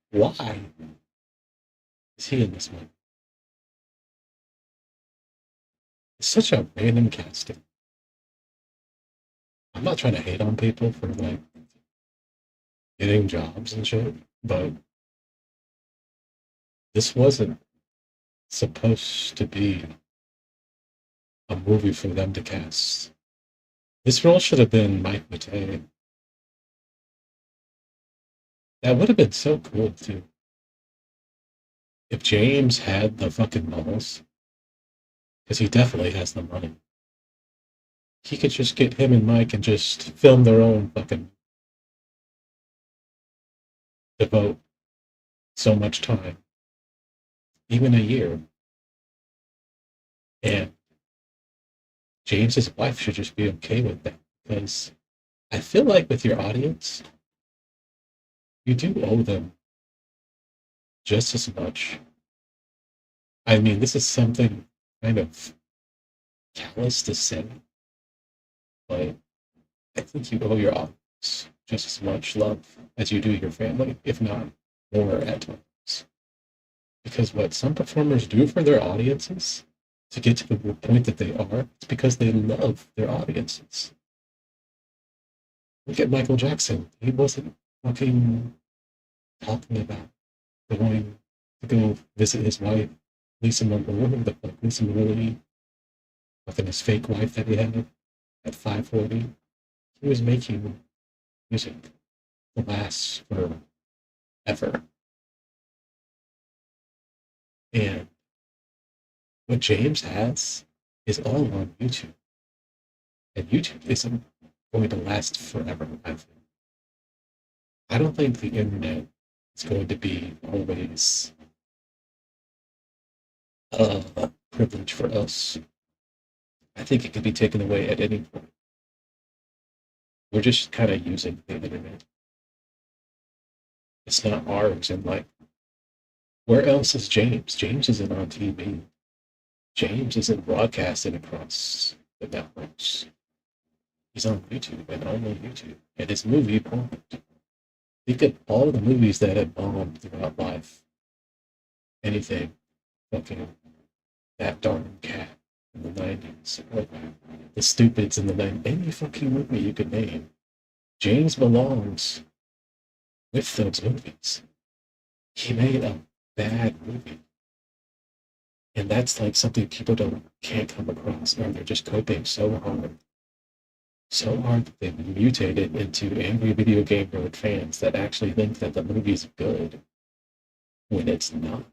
Why is he in this one? It's such a random casting. I'm not trying to hate on people for like getting jobs and shit, but this wasn't supposed to be a movie for them to cast. This role should have been Mike Matei. That would have been so cool too. If James had the fucking balls, because he definitely has the money, he could just get him and Mike and just film their own fucking, devote so much time, even a year. And James's wife should just be okay with that, because I feel like with your audience, you do owe them just as much. I mean, this is something kind of callous to say, but I think you owe your audience just as much love as you do your family, if not more at times. Because what some performers do for their audiences to get to the point that they are, it's because they love their audiences. Look at Michael Jackson. He wasn't fucking talking about going to go visit his wife, Lisa Maroney, the fuck, Lisa Maroney, fucking his fake wife that he had at 540. He was making music to last forever. And what James has is all on YouTube. And YouTube isn't going to last forever, I think. I don't think the internet is going to be always a privilege for us. I think it can be taken away at any point. We're just kind of using the internet. It's not ours. And like, where else is James? James isn't on TV. James isn't broadcasted across the networks. He's on YouTube and only YouTube. And his movie bombed. Think of all the movies that have bombed throughout life. Anything. Fucking That Darn Cat in the 90s. Or The Stupids in the 90s. Any fucking movie you could name. James belongs with those movies. He made a bad movie. And that's like something people can't come across, or they're just coping so hard. So hard that they've mutated into angry video game nerd fans that actually think that the movie's good when it's not.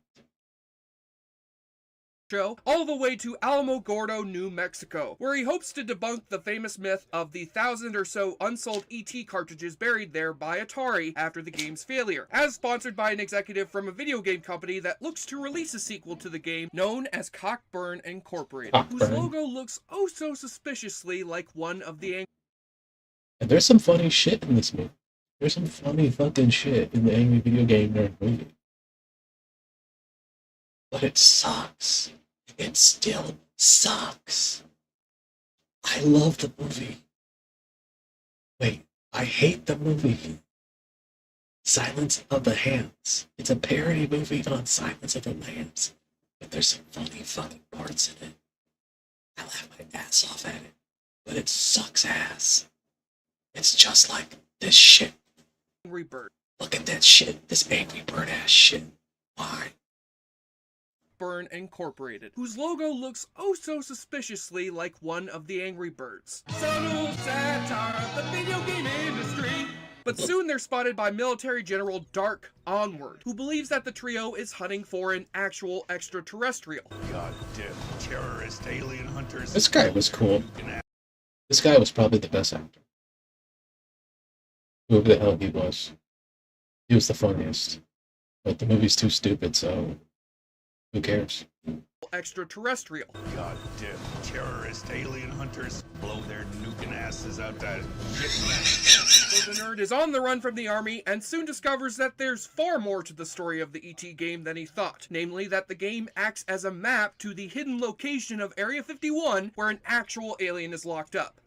Show all the way to Alamogordo, New Mexico, where he hopes to debunk the famous myth of the 1,000 or so unsold ET cartridges buried there by Atari after the game's failure, as sponsored by an executive from a video game company that looks to release a sequel to the game known as Cockburn Incorporated, whose logo looks oh so suspiciously like one of the And there's some funny shit in this movie. There's some funny fucking shit in the angry video game nerd movie. But it sucks. It still sucks. I love the movie. Wait, I hate the movie. Silence of the Lambs. It's a parody movie on Silence of the Lambs. But there's some funny fucking parts in it. I laugh my ass off at it. But it sucks ass. It's just like this shit. Angry Bird. Look at that shit. This Angry Bird ass shit. Why? Burn Incorporated, whose logo looks oh so suspiciously like one of the Angry Birds. Subtle satire of the video game industry. But soon they're spotted by military general Dark Onward, who believes that the trio is hunting for an actual extraterrestrial. Goddamn terrorist alien hunters. This guy was cool. This guy was probably the best actor. Whoever the hell he was. He was the funniest. But the movie's too stupid, so who cares? Extraterrestrial. Goddamn terrorist alien hunters blow their nuking asses out that shit. So the nerd is on the run from the army and soon discovers that there's far more to the story of the ET game than he thought. Namely that the game acts as a map to the hidden location of Area 51 where an actual alien is locked up.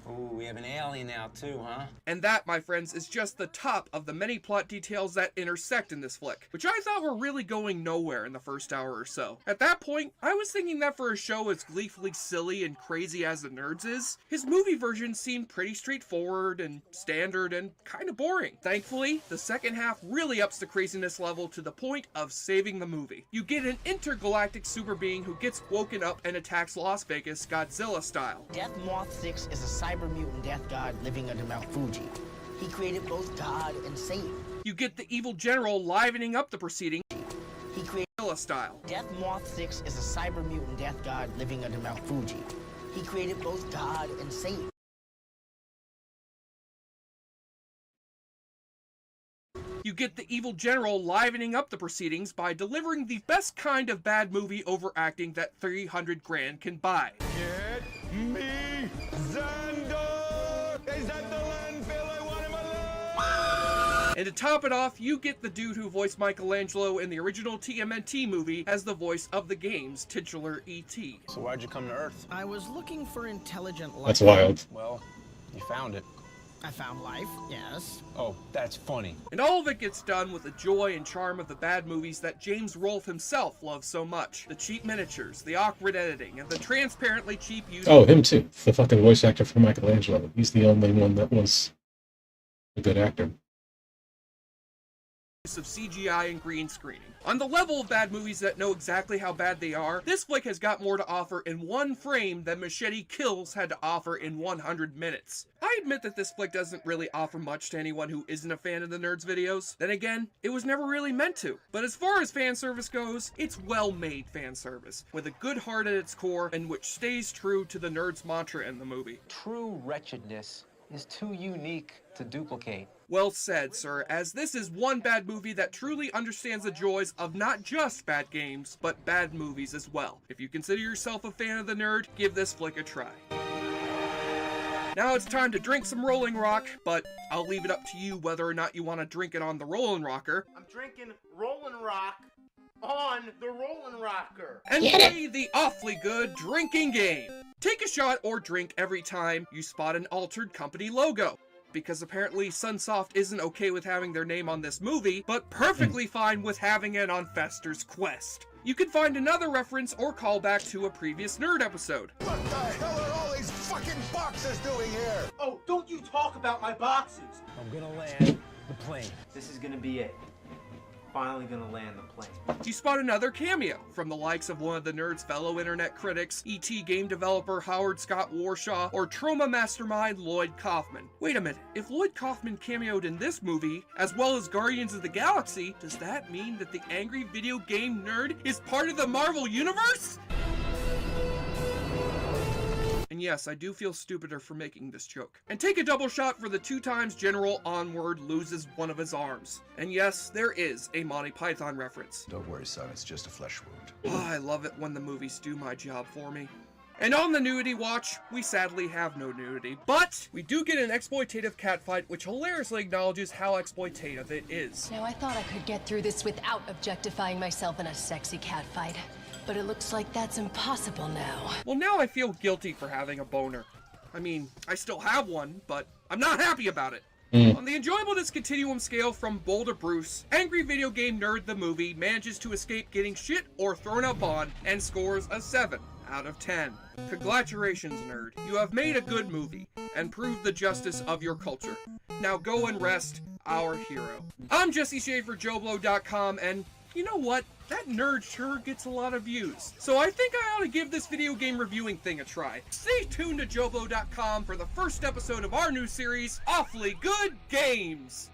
Ooh, we have an alien now too, huh? And that, my friends, is just the top of the many plot details that intersect in this flick, which I thought were really going nowhere in the first hour or so. At that point, I was thinking that for a show as gleefully silly and crazy as The Nerds is, his movie version seemed pretty straightforward and standard and kind of boring. Thankfully, the second half really ups the craziness level to the point of saving the movie. You get an intergalactic super being who gets woken up and attacks Las Vegas Godzilla style. Death Moth 6 is a cyber mutant death god living under Mount Fuji. He created both God and Satan. You get the evil general livening up the proceeding. He created Godzilla style. Death Moth 6 is a cyber mutant death god living under Mount Fuji. He created both God and Satan. You get the evil general livening up the proceedings by delivering the best kind of bad movie overacting that 300 grand can buy. Get me Xander! Is that the landfill I want him alive? And to top it off, you get the dude who voiced Michelangelo in the original TMNT movie as the voice of the game's titular E.T. So why'd you come to Earth? I was looking for intelligent life. That's wild. Well, you found it. I found life, yes. Oh, that's funny. And all of it gets done with the joy and charm of the bad movies that James Rolfe himself loves so much. The cheap miniatures, the awkward editing, and the transparently cheap use Oh, him too. The fucking voice actor for Michelangelo. He's the only one that was a good actor. of CGI and green screening. On the level of bad movies that know exactly how bad they are, this flick has got more to offer in one frame than Machete Kills had to offer in 100 minutes. I admit that this flick doesn't really offer much to anyone who isn't a fan of the Nerds videos. Then again, it was never really meant to. But as far as fan service goes, it's well-made fan service, with a good heart at its core and which stays true to the Nerds mantra in the movie. True wretchedness is too unique to duplicate. Well said, sir, as this is one bad movie that truly understands the joys of not just bad games, but bad movies as well. If you consider yourself a fan of the Nerd, give this flick a try. Now it's time to drink some Rolling Rock, but I'll leave it up to you whether or not you want to drink it on the Rolling Rocker. I'm drinking Rollin' Rock on the Rollin' Rocker. And play the awfully good drinking game. Take a shot or drink every time you spot an Altered Company logo. Because apparently Sunsoft isn't okay with having their name on this movie, but perfectly fine with having it on Fester's Quest. You can find another reference or callback to a previous Nerd episode. What the hell are all these fucking boxes doing here? Oh, don't you talk about my boxes. I'm gonna land the plane. This is gonna be it. Finally gonna land the plane. You spot another cameo from the likes of one of the Nerd's fellow internet critics, E.T. game developer Howard Scott Warshaw, or Troma mastermind Lloyd Kaufman. Wait a minute, if Lloyd Kaufman cameoed in this movie, as well as Guardians of the Galaxy, does that mean that the angry video game nerd is part of the Marvel Universe? And yes, I do feel stupider for making this joke. And take a double shot for the 2 times General Onward loses one of his arms. And yes, there is a Monty Python reference. Don't worry, son. It's just a flesh wound. Oh, I love it when the movies do my job for me. And on the nudity watch, we sadly have no nudity, but we do get an exploitative catfight which hilariously acknowledges how exploitative it is. Now, I thought I could get through this without objectifying myself in a sexy catfight. But it looks like that's impossible now. Well, now I feel guilty for having a boner. I mean, I still have one, but I'm not happy about it. On the enjoyableness continuum scale from Bull to Bruce, Angry Video Game Nerd the movie manages to escape getting shit or thrown up on and scores a 7 out of 10. Congratulations, nerd. You have made a good movie and proved the justice of your culture. Now go and rest, our hero. I'm Jesse Schaefer, JoBlo.com, and you know what? That nerd sure gets a lot of views. So I think I ought to give this video game reviewing thing a try. Stay tuned to JoBlo.com for the first episode of our new series, Awfully Good Games.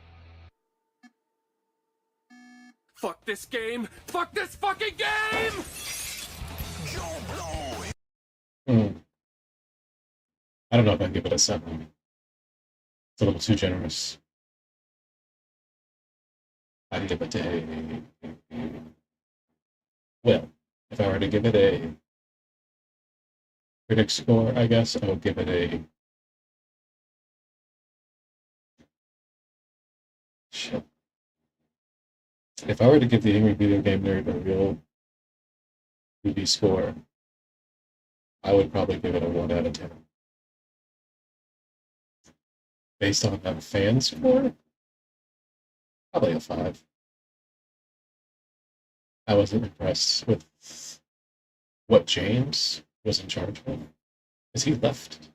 Fuck this game! Fuck this fucking game! I don't know if I'd give it a 7. It's a little too generous. I'd give it a... Well, if I were to give it a critic score, I guess I would give it a... Shit. If I were to give the Angry Video Game Nerd a real movie score, I would probably give it a 1 out of 10. Based on a fan score, probably a 5. I wasn't impressed with what James was in charge of, because he left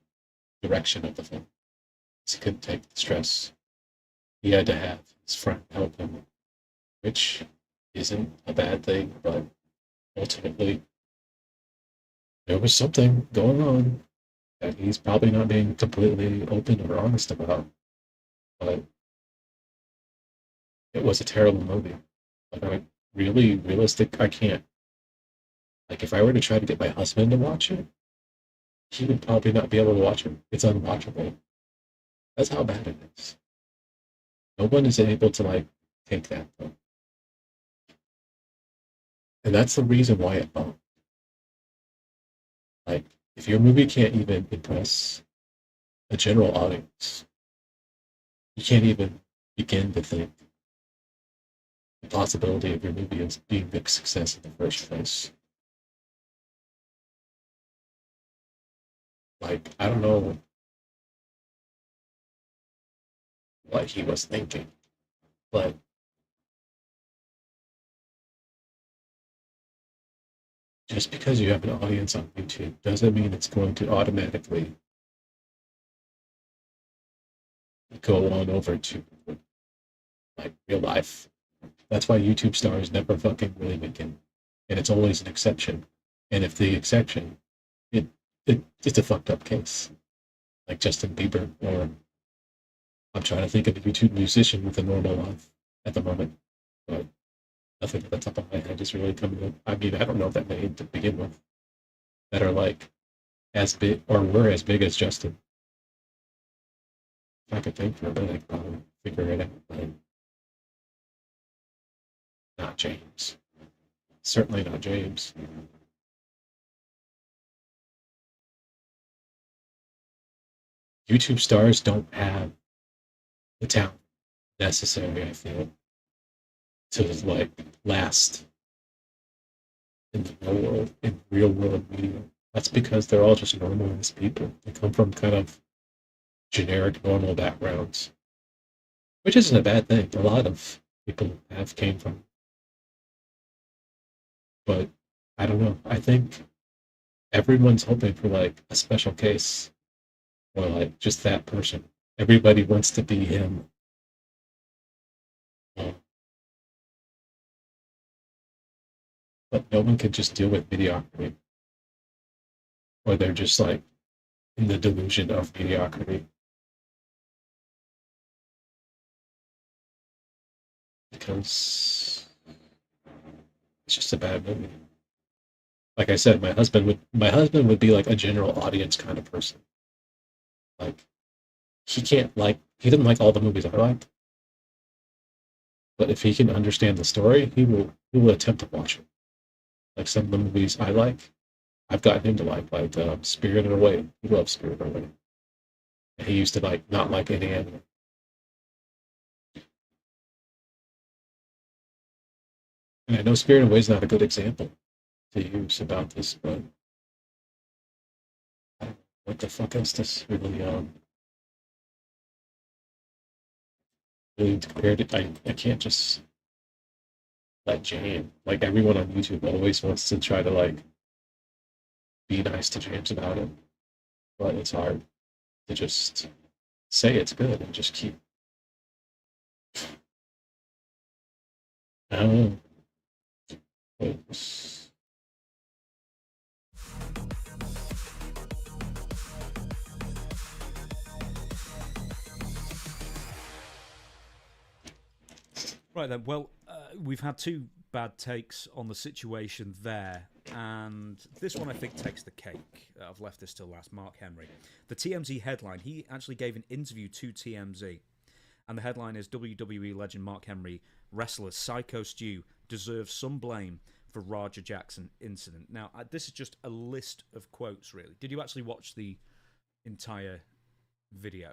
direction of the film. He couldn't take the stress. He had to have his friend help him, which isn't a bad thing, but ultimately there was something going on that he's probably not being completely open or honest about. But it was a terrible movie. Like, I really realistic, I can't. Like, if I were to try to get my husband to watch it, he would probably not be able to watch it. It's unwatchable. That's how bad it is. No one is able to, like, take that, though. And that's the reason why it bombed. Like, if your movie can't even impress a general audience, you can't even begin to think the possibility of your movie as being a success in the first place. Like, I don't know what he was thinking, but just because you have an audience on YouTube doesn't mean it's going to automatically go on over to, like, real life. That's why YouTube stars never fucking really make it. And it's always an exception. And if the exception, it's a fucked up case. Like Justin Bieber, or I'm trying to think of a YouTube musician with a normal life at the moment. But nothing at the top of my head is really coming up. I mean, I don't know that many to begin with that are like as big or were as big as Justin. If I could think for a bit, I could probably figure it out. But not James. Certainly not James. YouTube stars don't have the talent necessary, I feel, to like last in the real world, in real world media. That's because they're all just normalized people. They come from kind of generic, normal backgrounds, which isn't a bad thing. A lot of people have came from, but I don't know. I think everyone's hoping for like a special case or like just that person. Everybody wants to be him. Uh, but no one can just deal with mediocrity, or they're just like in the delusion of mediocrity because it's just a bad movie. Like I said, my husband would be like a general audience kind of person. Like he doesn't like all the movies I like, but if he can understand the story, he will attempt to watch it. Like some of the movies I like, I've gotten him to like Spirited Away. He loves Spirited Away. And he used to like not like any anime. And I know Spirited Away is not a good example to use about this, but I don't know what the fuck else this really compared it. I can't just let Jane, like everyone on YouTube always wants to try to like be nice to James about it, but it's hard to just say it's good and just keep. I don't know. It's, Right then, well, we've had two bad takes on the situation there, and this one I think takes the cake. I've left this till last. Mark Henry. The TMZ headline, he actually gave an interview to TMZ, and the headline is WWE legend Mark Henry, wrestler Psycho Stu, deserves some blame for Raja Jackson incident. Now, this is just a list of quotes, really. Did you actually watch the entire video?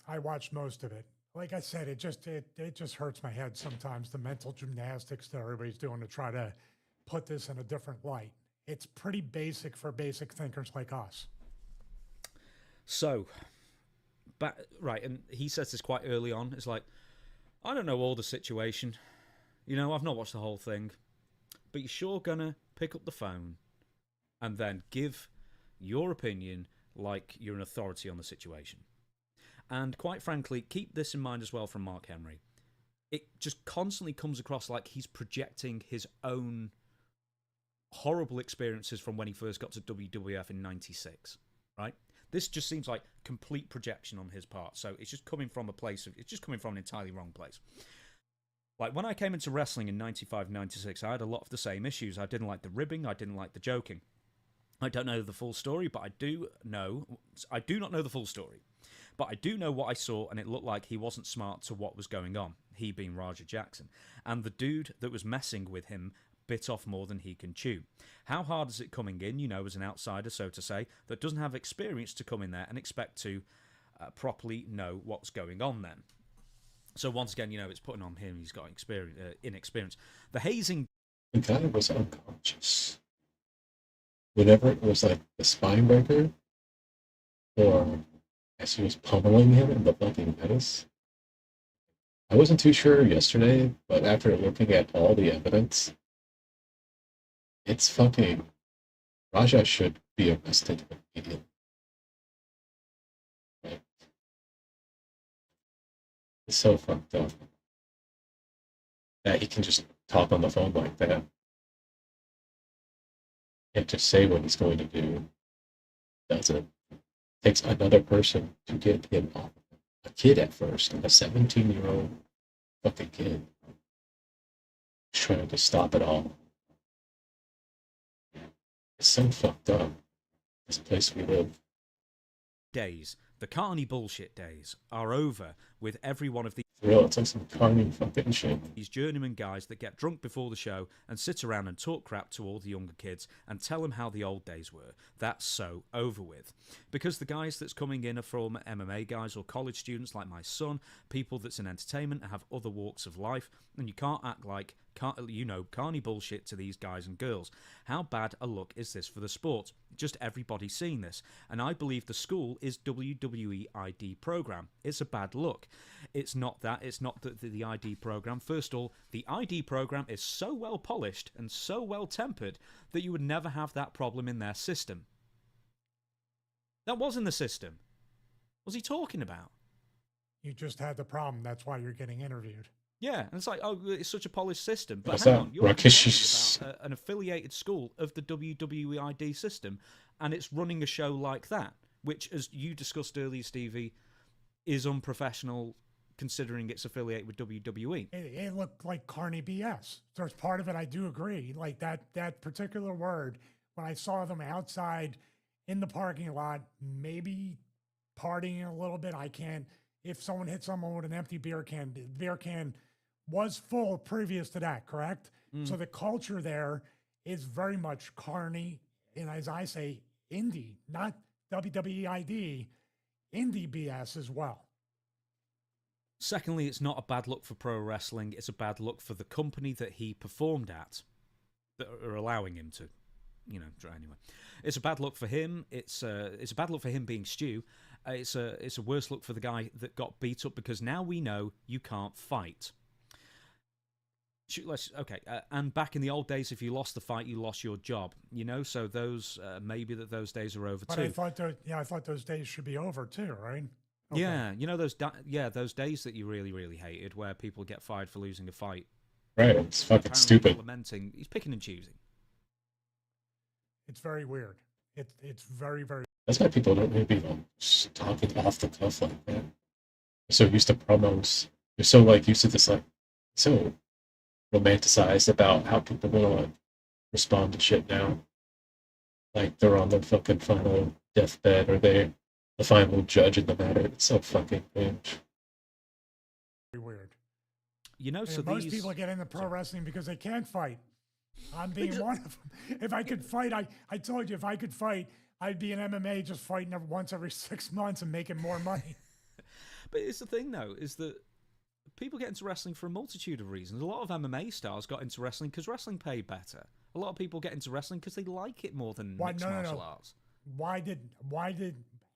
I watched most of it. Like I said, it just hurts my head sometimes, the mental gymnastics that everybody's doing to try to put this in a different light. It's pretty basic for basic thinkers like us. So, right, and he says this quite early on. It's like, I don't know all the situation. You know, I've not watched the whole thing. But you're sure gonna pick up the phone and then give your opinion like you're an authority on the situation. And quite frankly, keep this in mind as well from Mark Henry. It just constantly comes across like he's projecting his own horrible experiences from when he first got to WWF in '96, right? This just seems like complete projection on his part. So it's just coming from an entirely wrong place. Like when I came into wrestling in '95, '96, I had a lot of the same issues. I didn't like the ribbing, I didn't like the joking. I don't know the full story, but I do not know the full story. But I do know what I saw, and it looked like he wasn't smart to what was going on, he being Raja Jackson. And the dude that was messing with him bit off more than he can chew. How hard is it coming in, you know, as an outsider, so to say, that doesn't have experience to come in there and expect to properly know what's going on then? So once again, you know, it's putting on him, he's got inexperience. The hazing... The guy was unconscious. Whenever it was like the spine breaker, or as he was pummeling him in the fucking Venice. I wasn't too sure yesterday, but after looking at all the evidence, it's fucking... Raja should be arrested immediately. Like, it's so fucked up that he can just talk on the phone like that and just say what he's going to do. Doesn't. Takes another person to get him off. A kid at first, a 17-year-old fucking kid, trying to stop it all. It's so fucked up, this place we live. Days, the carny bullshit days, are over with every one of the... real. It's like some carny fucking shit. These journeyman guys that get drunk before the show and sit around and talk crap to all the younger kids and tell them how the old days were. That's so over with. Because the guys that's coming in are from MMA guys or college students like my son, people that's in entertainment and have other walks of life, and you can't act like, carny bullshit to these guys and girls. How bad a look is this for the sport? Just everybody seeing this. And I believe the school is WWE ID program. It's a bad look. It's not that. It's not the ID program. First of all, the ID program is so well polished and so well tempered that you would never have that problem in their system. That was in the system. What's he talking about? You just had the problem. That's why you're getting interviewed. Yeah, and it's like, oh, it's such a polished system. But What's hang that? on, you're Rakish's... talking about an affiliated school of the WWE ID system, and it's running a show like that, which, as you discussed earlier, Stevie, is unprofessional considering it's affiliated with WWE. It looked like carny BS. There's part of it I do agree. Like that particular word, when I saw them outside in the parking lot, maybe partying a little bit, I can't. If someone hit someone with an empty beer can, the beer can was full previous to that, correct? So the culture there is very much carny, and as I say, indie, not WWE ID, indie BS as well. Secondly, it's not a bad look for pro wrestling. It's a bad look for the company that he performed at, that are allowing him to, anyway. It's a bad look for him. It's a bad look for him being Stu. It's a worse look for the guy that got beat up, because now we know you can't fight. And back in the old days, if you lost the fight, you lost your job. So those maybe those days are over but too. I thought those days should be over too, right? Okay. Yeah, those days that you really, really hated, where people get fired for losing a fight. Right, it's fucking stupid. He's picking and choosing. It's very weird. It's very, very. That's why people don't really be just talking off the cuff like that. They're so used to promos. They're so used to this so romanticized about how people will respond to shit now. Like they're on their fucking final deathbed, or they're the final judge in the matter. It's so fucking cringe. Very weird. So most people get into pro wrestling because they can't fight. I'm being one of them. If I could fight, I told you, if I could fight, I'd be in MMA just fighting once every 6 months and making more money. But it's the thing, though, is that people get into wrestling for a multitude of reasons. A lot of MMA stars got into wrestling because wrestling paid better. A lot of people get into wrestling because they like it more than mixed martial arts. Why did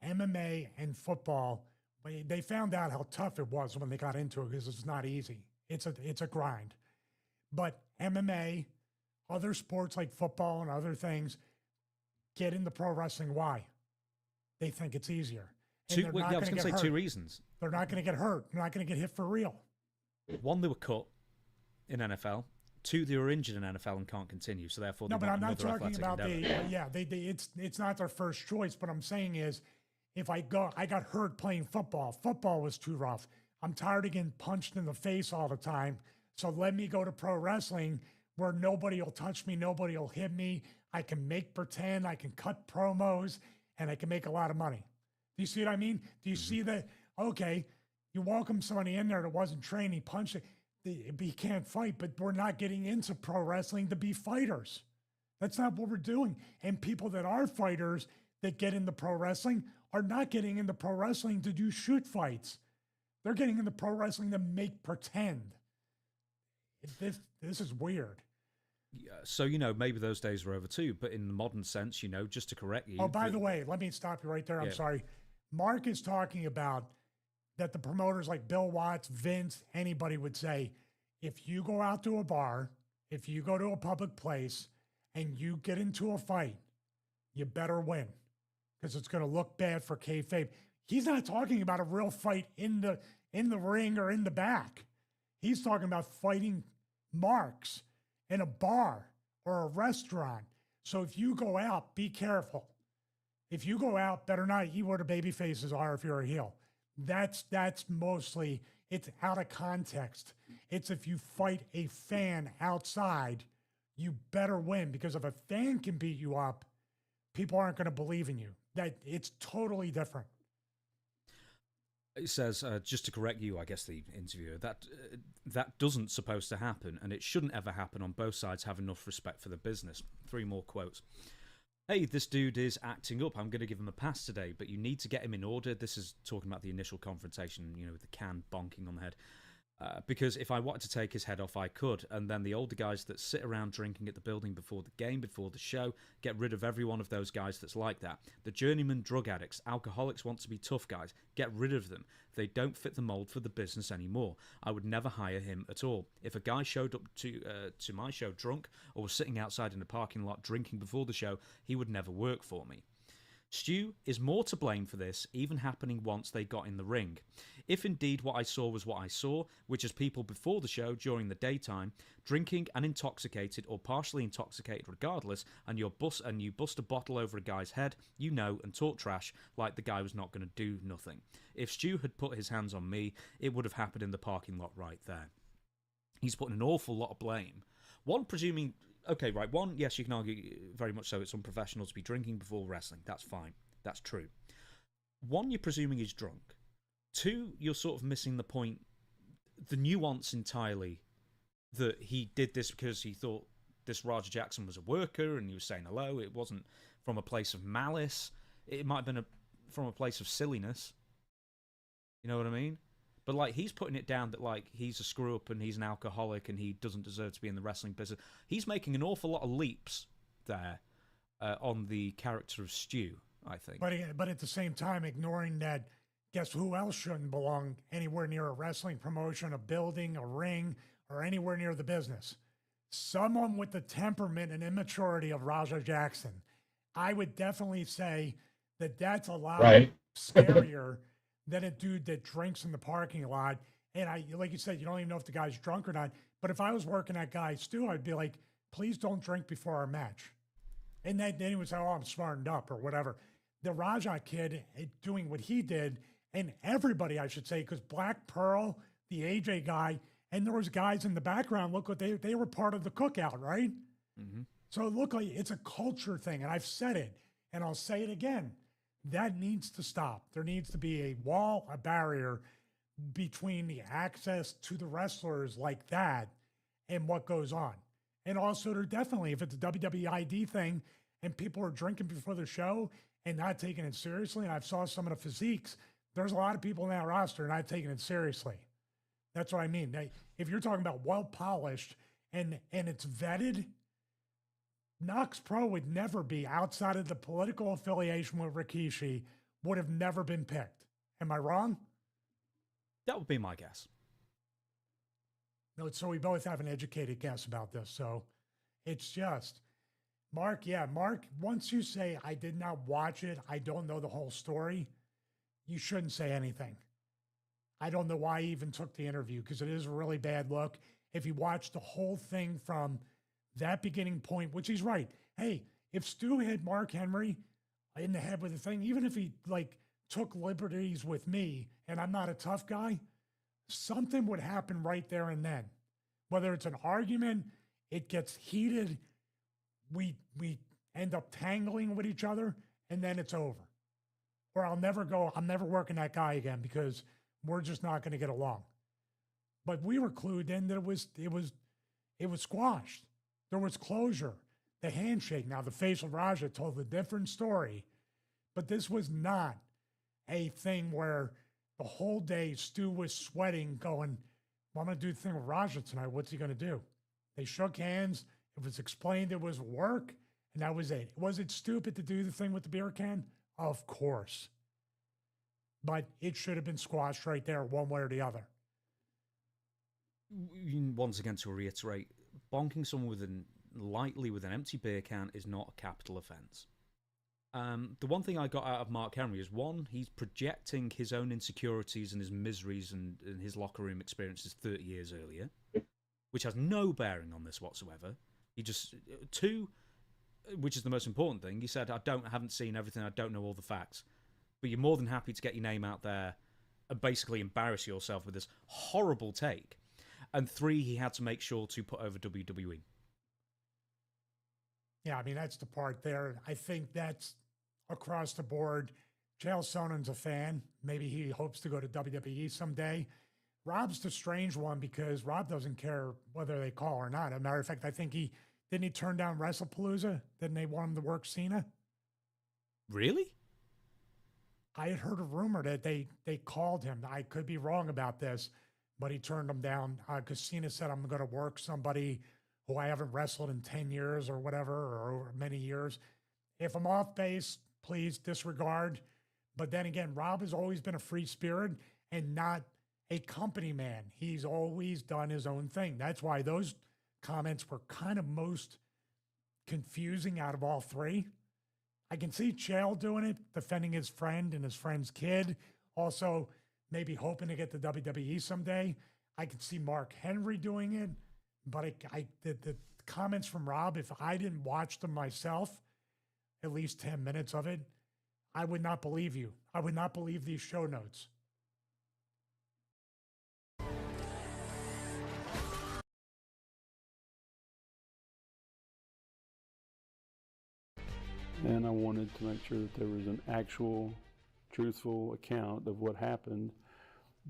MMA and football? They found out how tough it was when they got into it, because it's not easy. It's a grind. But MMA, other sports like football and other things, get into pro wrestling. Why? They think it's easier. I was going to say 2 reasons. They're not going to get hurt. They're not going to get hit for real. 1, they were cut in NFL. 2, they were injured in NFL and can't continue. So therefore, no. But I'm not talking about it's not their first choice. But I'm saying is, if I got hurt playing football. Football was too rough. I'm tired of getting punched in the face all the time. So let me go to pro wrestling, where nobody will touch me, nobody will hit me. I can make pretend, I can cut promos, and I can make a lot of money. Do you see what I mean? Do you see that? Okay, you welcome somebody in there that wasn't trained, he punched it. He can't fight, but we're not getting into pro wrestling to be fighters. That's not what we're doing. And people that are fighters that get into pro wrestling are not getting into pro wrestling to do shoot fights. They're getting into pro wrestling to make pretend. This is weird. Yeah, so, maybe those days are over too, but in the modern sense, just to correct you. Oh, by the way, let me stop you right there. I'm sorry. Mark is talking about that the promoters like Bill Watts, Vince, anybody would say, if you go out to a bar, if you go to a public place and you get into a fight, you better win, because it's going to look bad for kayfabe. He's not talking about a real fight in the ring or in the back. He's talking about fighting marks in a bar or a restaurant. So if you go out, be careful. If you go out, better not eat where the baby faces are if you're a heel. That's mostly, it's out of context. It's if you fight a fan outside, you better win, because if a fan can beat you up, people aren't going to believe in you. That it's totally different. It says, just to correct you, I guess the interviewer, that doesn't supposed to happen, and it shouldn't ever happen on both sides have enough respect for the business. 3 more quotes. Hey, this dude is acting up. I'm going to give him a pass today, but you need to get him in order. This is talking about the initial confrontation, with the can bonking on the head. Because if I wanted to take his head off, I could. And then the older guys that sit around drinking at the building before the game, before the show, get rid of every one of those guys that's like that. The journeyman drug addicts, alcoholics want to be tough guys. Get rid of them. They don't fit the mold for the business anymore. I would never hire him at all. If a guy showed up to my show drunk or was sitting outside in a parking lot drinking before the show, he would never work for me. Stu is more to blame for this, even happening once they got in the ring. If indeed what I saw was what I saw, which is people before the show during the daytime, drinking and intoxicated or partially intoxicated regardless, and you bust a bottle over a guy's head, and talk trash like the guy was not going to do nothing. If Stu had put his hands on me, it would have happened in the parking lot right there. He's putting an awful lot of blame. One, presuming... Okay, right. One, yes, you can argue very much so it's unprofessional to be drinking before wrestling. That's fine. That's true. One, you're presuming he's drunk. Two, you're sort of missing the point, the nuance entirely, that he did this because he thought this Raja Jackson was a worker and he was saying hello. It wasn't from a place of malice. It might have been from a place of silliness. You know what I mean? But, he's putting it down that, he's a screw-up and he's an alcoholic and he doesn't deserve to be in the wrestling business. He's making an awful lot of leaps there on the character of Stu, I think. But at the same time, ignoring that, guess who else shouldn't belong anywhere near a wrestling promotion, a building, a ring, or anywhere near the business? Someone with the temperament and immaturity of Raja Jackson. I would definitely say that's a lot scarier than a dude that drinks in the parking lot. And like you said, you don't even know if the guy's drunk or not. But if I was working that guy, Stu, I'd be like, please don't drink before our match. And then he would say, oh, I'm smartened up or whatever. The Raja kid doing what he did, and everybody, I should say, because Black Pearl, the AJ guy, and there was guys in the background, look what they were part of the cookout, right? Mm-hmm. So it looked like it's a culture thing. And I've said it, and I'll say it again. That needs to stop. There needs to be a wall, a barrier between the access to the wrestlers like that and what goes on. And also, there definitely, if it's a WWE ID thing and people are drinking before the show and not taking it seriously, and I've saw some of the physiques, there's a lot of people in that roster not taking it seriously. That's what I mean. If you're talking about well-polished and it's vetted, Knox Pro would never be, outside of the political affiliation with Rikishi, would have never been picked. Am I wrong? That would be my guess. No, so we both have an educated guess about this. So it's just, Mark, once you say, I did not watch it, I don't know the whole story, you shouldn't say anything. I don't know why he even took the interview, because it is a really bad look. If he watched the whole thing from that beginning point, which he's right. Hey, if Stu hit Mark Henry in the head with the thing, even if he took liberties with me and I'm not a tough guy, something would happen right there and then. Whether it's an argument, it gets heated, we end up tangling with each other, and then it's over. Or I'm never working that guy again because we're just not going to get along. But we were clued in that it was squashed. There was closure, the handshake. Now, the facial Raja told a different story, but this was not a thing where the whole day Stu was sweating, going, well, I'm going to do the thing with Raja tonight. What's he going to do? They shook hands. It was explained it was work, and that was it. Was it stupid to do the thing with the beer can? Of course. But it should have been squashed right there, one way or the other. Once again, to reiterate, bonking someone lightly with an empty beer can is not a capital offence. The one thing I got out of Mark Henry is, one, he's projecting his own insecurities and his miseries and his locker room experiences 30 years earlier, which has no bearing on this whatsoever. Two, which is the most important thing, he said, I haven't seen everything, I don't know all the facts. But you're more than happy to get your name out there and basically embarrass yourself with this horrible take. And three, he had to make sure to put over WWE. Yeah, I mean, that's the part there. I think that's across the board. Chael Sonnen's a fan. Maybe he hopes to go to WWE someday. Rob's the strange one because Rob doesn't care whether they call or not. As a matter of fact, I think didn't he turn down WrestlePalooza? Didn't they want him to work Cena? Really? I had heard a rumor that they called him. I could be wrong about this, but he turned them down because Cena said, I'm going to work somebody who I haven't wrestled in 10 years or whatever, or over many years. If I'm off base, please disregard. But then again, Rob has always been a free spirit and not a company man. He's always done his own thing. That's why those comments were kind of most confusing out of all three. I can see Chael doing it, defending his friend and his friend's kid. Also, maybe hoping to get to WWE someday. I can see Mark Henry doing it. But the comments from Rob, if I didn't watch them myself, at least 10 minutes of it, I would not believe you. I would not believe these show notes. And I wanted to make sure that there was an actual, truthful account of what happened,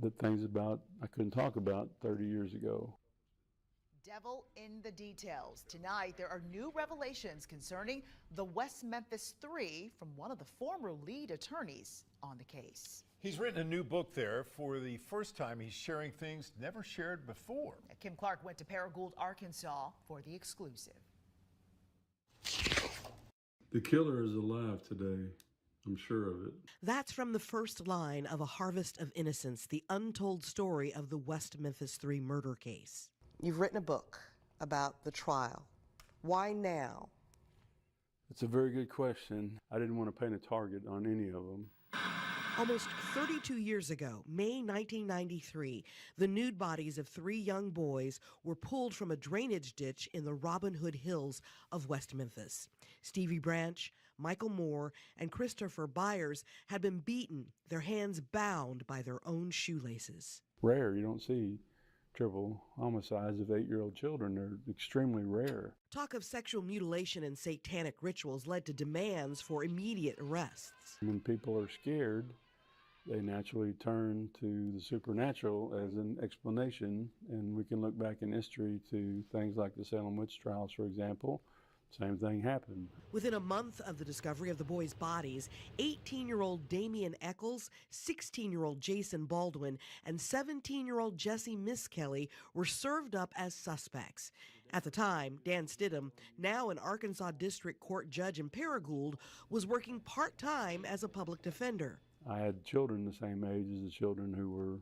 that things about I couldn't talk about 30 years ago. Devil in the details. Tonight, there are new revelations concerning the West Memphis Three from one of the former lead attorneys on the case. He's written a new book there. For the first time, he's sharing things never shared before. Kim Clark went to Paragould, Arkansas for the exclusive. The killer is alive today. I'm sure of it. That's from the first line of A Harvest of Innocence, the untold story of the West Memphis 3 murder case. You've written a book about the trial. Why now? It's a very good question. I didn't want to paint a target on any of them. Almost 32 years ago, May 1993, the nude bodies of 3 young boys were pulled from a drainage ditch in the Robin Hood Hills of West Memphis. Stevie Branch, Michael Moore, and Christopher Byers had been beaten, their hands bound by their own shoelaces. Rare, you don't see triple homicides of 8-year-old children. They're extremely rare. Talk of sexual mutilation and satanic rituals led to demands for immediate arrests. When people are scared, they naturally turn to the supernatural as an explanation, and we can look back in history to things like the Salem witch trials, for example. Same thing happened. Within a month of the discovery of the boys' bodies, 18-year-old Damian Eccles, 16-year-old Jason Baldwin, and 17-year-old Jesse Miskelly were served up as suspects. At the time, Dan Stidham, now an Arkansas District Court judge in Paragould, was working part-time as a public defender. I had children the same age as the children who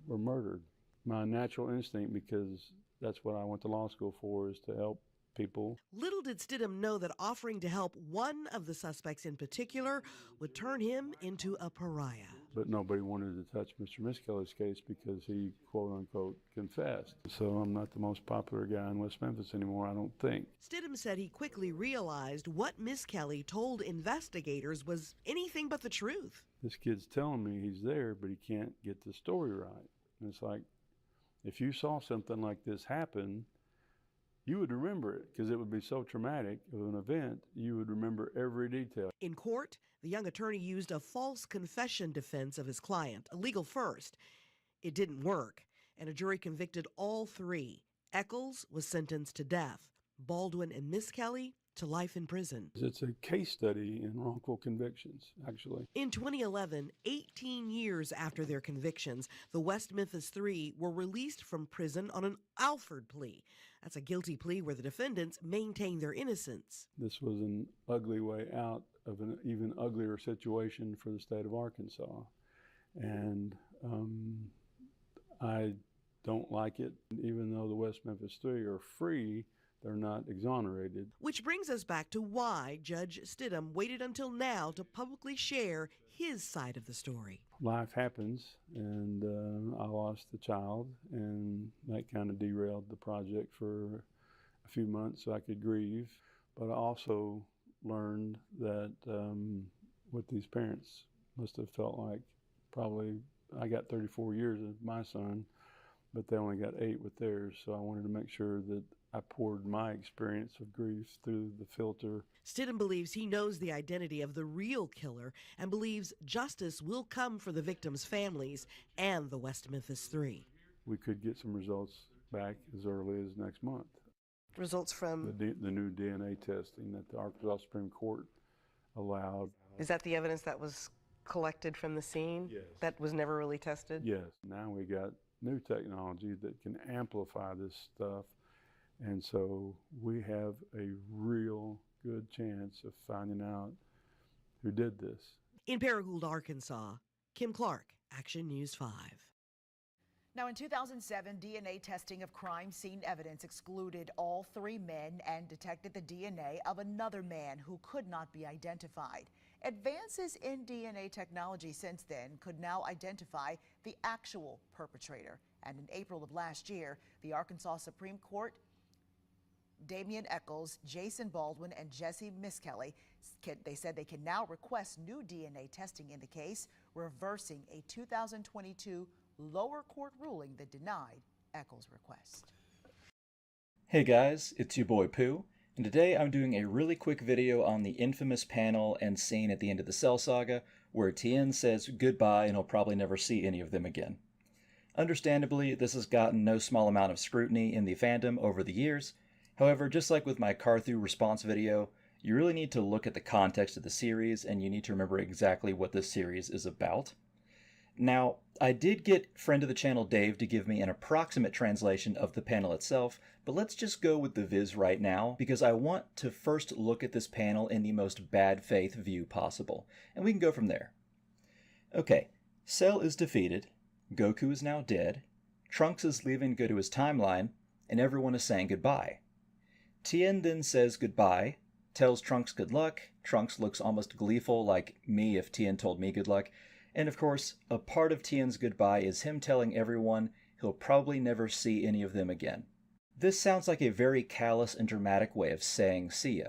were murdered. My natural instinct, because that's what I went to law school for, is to help people. Little did Stidham know that offering to help one of the suspects in particular would turn him into a pariah. But nobody wanted to touch Mr. Miskelly's case because he, quote unquote, confessed. So I'm not the most popular guy in West Memphis anymore, I don't think. Stidham said he quickly realized what Miskelly told investigators was anything but the truth. This kid's telling me he's there, but he can't get the story right. And it's like, if you saw something like this happen, you would remember it because it would be so traumatic of an event, you would remember every detail. In court, the young attorney used a false confession defense of his client, a legal first. It didn't work, and a jury convicted all 3. Eccles was sentenced to death, Baldwin and Miskelly to life in prison. It's a case study in wrongful convictions, actually. In 2011, 18 years after their convictions, the West Memphis 3 were released from prison on an Alford plea. That's a guilty plea where the defendants maintain their innocence. This was an ugly way out of an even uglier situation for the state of Arkansas. And I don't like it. Even though the West Memphis 3 are free, they're not exonerated. Which brings us back to why Judge Stidham waited until now to publicly share his side of the story. Life happens, and I lost a child, and that kind of derailed the project for a few months so I could grieve. But I also learned that what these parents must have felt like, probably I got 34 years of my son, but they only got 8 with theirs. So I wanted to make sure that I poured my experience of grief through the filter. Stidham believes he knows the identity of the real killer and believes justice will come for the victims' families and the West Memphis Three. We could get some results back as early as next month. Results from? The new DNA testing that the Arkansas Supreme Court allowed. Is that the evidence that was collected from the scene? Yes. That was never really tested? Yes. Now we got new technology that can amplify this stuff. And so we have a real good chance of finding out who did this. In Paragould, Arkansas, Kim Clark, Action News 5. Now, in 2007, DNA testing of crime scene evidence excluded all 3 men and detected the DNA of another man who could not be identified. Advances in DNA technology since then could now identify the actual perpetrator. And in April of last year, the Arkansas Supreme Court, Damian Eccles, Jason Baldwin, and Jesse Miskelly, they said they can now request new DNA testing in the case, reversing a 2022 lower court ruling that denied Eccles' request. Hey guys, it's your boy Pooh, and today I'm doing a really quick video on the infamous panel and scene at the end of the Cell Saga where Tien says goodbye and he'll probably never see any of them again. Understandably, this has gotten no small amount of scrutiny in the fandom over the years. However, just like with my Carthew response video, you really need to look at the context of the series and you need to remember exactly what this series is about. Now, I did get friend of the channel Dave to give me an approximate translation of the panel itself, but let's just go with the viz right now because I want to first look at this panel in the most bad faith view possible, and we can go from there. Okay, Cell is defeated, Goku is now dead, Trunks is leaving to go to his timeline, and everyone is saying goodbye. Tien then says goodbye, tells Trunks good luck, Trunks looks almost gleeful like me if Tien told me good luck, and of course, a part of Tien's goodbye is him telling everyone he'll probably never see any of them again. This sounds like a very callous and dramatic way of saying see ya,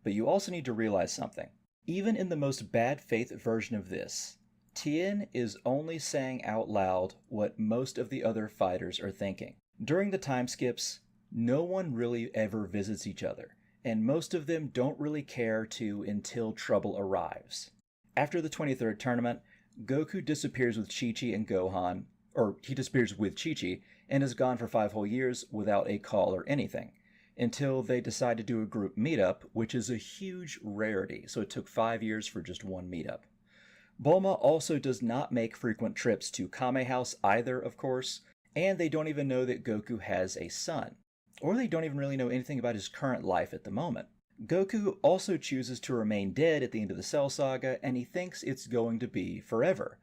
but you also need to realize something. Even in the most bad faith version of this, Tien is only saying out loud what most of the other fighters are thinking. During the time skips, no one really ever visits each other, and most of them don't really care to until trouble arrives. After the 23rd tournament, Goku disappears with Chi-Chi and Gohan, or he disappears with Chi-Chi, and is gone for 5 whole years without a call or anything, until they decide to do a group meetup, which is a huge rarity, so it took 5 years for just one meetup. Bulma also does not make frequent trips to Kame House either, of course, and they don't even know that Goku has a son, or they don't even really know anything about his current life at the moment. Goku also chooses to remain dead at the end of the Cell Saga, and he thinks it's going to be forever.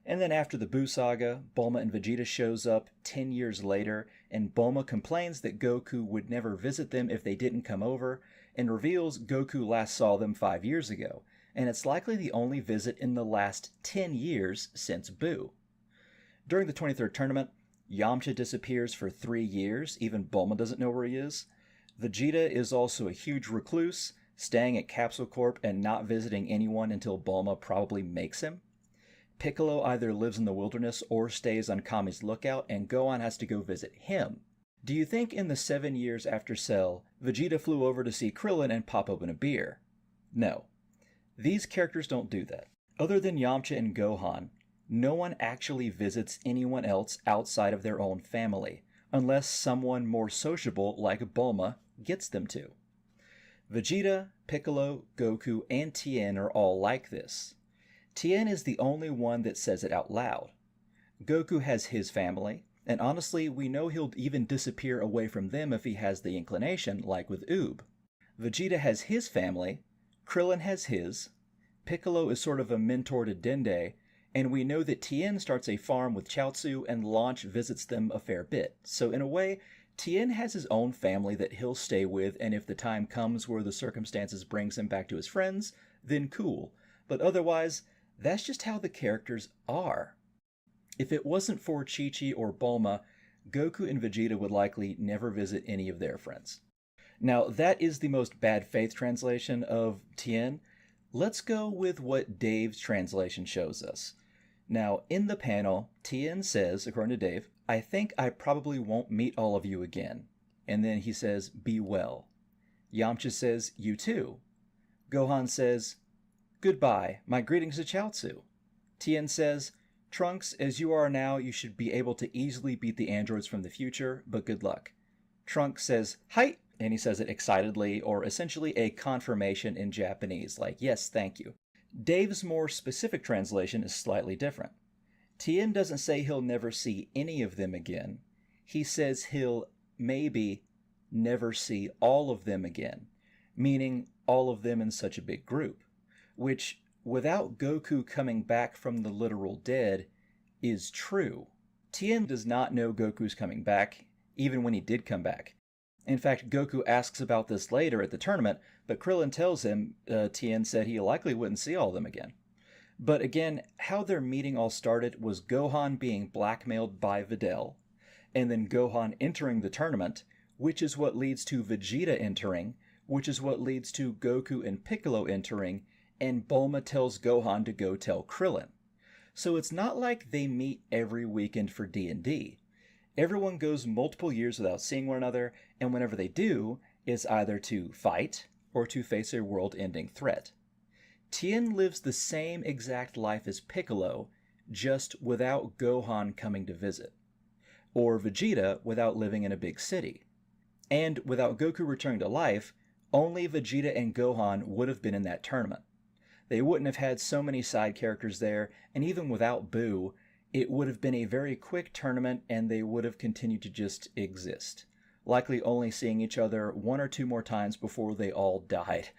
And then after the Buu Saga, Bulma and Vegeta shows up 10 years later, and Bulma complains that Goku would never visit them if they didn't come over, and reveals Goku last saw them 5 years ago, and it's likely the only visit in the last 10 years since Buu. During the 23rd tournament, Yamcha disappears for 3 years, even Bulma doesn't know where he is. Vegeta is also a huge recluse, staying at Capsule Corp and not visiting anyone until Bulma probably makes him. Piccolo either lives in the wilderness or stays on Kami's lookout, and Gohan has to go visit him. Do you think in the 7 years after Cell, Vegeta flew over to see Krillin and pop open a beer? No. These characters don't do that. Other than Yamcha and Gohan, no one actually visits anyone else outside of their own family, unless someone more sociable like Bulma gets them to. Vegeta, Piccolo, Goku, and Tien are all like this. Tien is the only one that says it out loud. Goku has his family, and honestly, we know he'll even disappear away from them if he has the inclination, like with Oob. Vegeta has his family, Krillin has his, Piccolo is sort of a mentor to Dende, and we know that Tien starts a farm with Chaozu and Launch visits them a fair bit. So in a way, Tien has his own family that he'll stay with, and if the time comes where the circumstances brings him back to his friends, then cool. But otherwise, that's just how the characters are. If it wasn't for Chi-Chi or Bulma, Goku and Vegeta would likely never visit any of their friends. Now, that is the most bad faith translation of Tien. Let's go with what Dave's translation shows us. Now, in the panel, Tien says, according to Dave, "I think I probably won't meet all of you again." And then he says, "Be well." Yamcha says, "You too." Gohan says, "Goodbye, my greetings to Chaozu." Tien says, "Trunks, as you are now, you should be able to easily beat the androids from the future, but good luck." Trunks says, "Hi!" and he says it excitedly, or essentially a confirmation in Japanese, like, "Yes, thank you." Dave's more specific translation is slightly different. Tien doesn't say he'll never see any of them again. He says he'll maybe never see all of them again, meaning all of them in such a big group, which, without Goku coming back from the literal dead, is true. Tien does not know Goku's coming back, even when he did come back. In fact, Goku asks about this later at the tournament, but Krillin tells him Tien said he likely wouldn't see all of them again. But again, how their meeting all started was Gohan being blackmailed by Videl, and then Gohan entering the tournament, which is what leads to Vegeta entering, which is what leads to Goku and Piccolo entering, and Bulma tells Gohan to go tell Krillin. So it's not like they meet every weekend for D&D. Everyone goes multiple years without seeing one another, and whenever they do, it's either to fight or to face a world-ending threat. Tien lives the same exact life as Piccolo, just without Gohan coming to visit. Or Vegeta without living in a big city. And without Goku returning to life, only Vegeta and Gohan would have been in that tournament. They wouldn't have had so many side characters there, and even without Boo, it would have been a very quick tournament and they would have continued to just exist, likely only seeing each other one or two more times before they all died,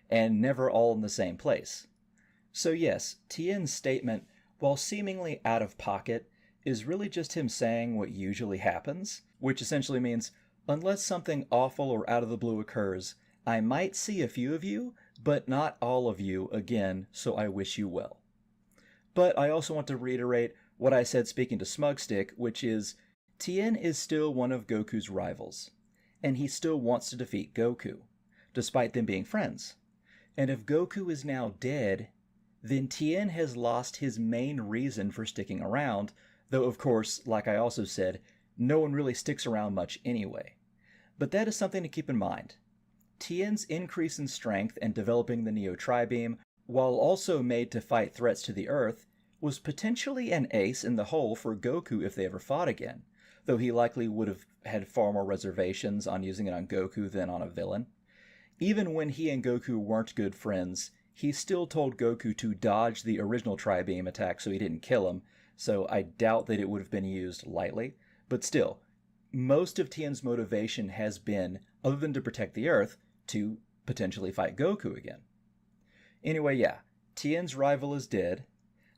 and never all in the same place. So yes, Tien's statement, while seemingly out of pocket, is really just him saying what usually happens, which essentially means, unless something awful or out of the blue occurs, I might see a few of you, but not all of you again, so I wish you well. But I also want to reiterate what I said speaking to Smugstick, which is, Tien is still one of Goku's rivals, and he still wants to defeat Goku, despite them being friends. And if Goku is now dead, then Tien has lost his main reason for sticking around, though of course, like I also said, no one really sticks around much anyway. But that is something to keep in mind. Tien's increase in strength and developing the Neo Tri-Beam, while also made to fight threats to the Earth, was potentially an ace in the hole for Goku if they ever fought again, though he likely would have had far more reservations on using it on Goku than on a villain. Even when he and Goku weren't good friends, he still told Goku to dodge the original Tri-Beam attack so he didn't kill him, so I doubt that it would have been used lightly. But still, most of Tien's motivation has been, other than to protect the Earth, to potentially fight Goku again. Anyway, yeah, Tien's rival is dead.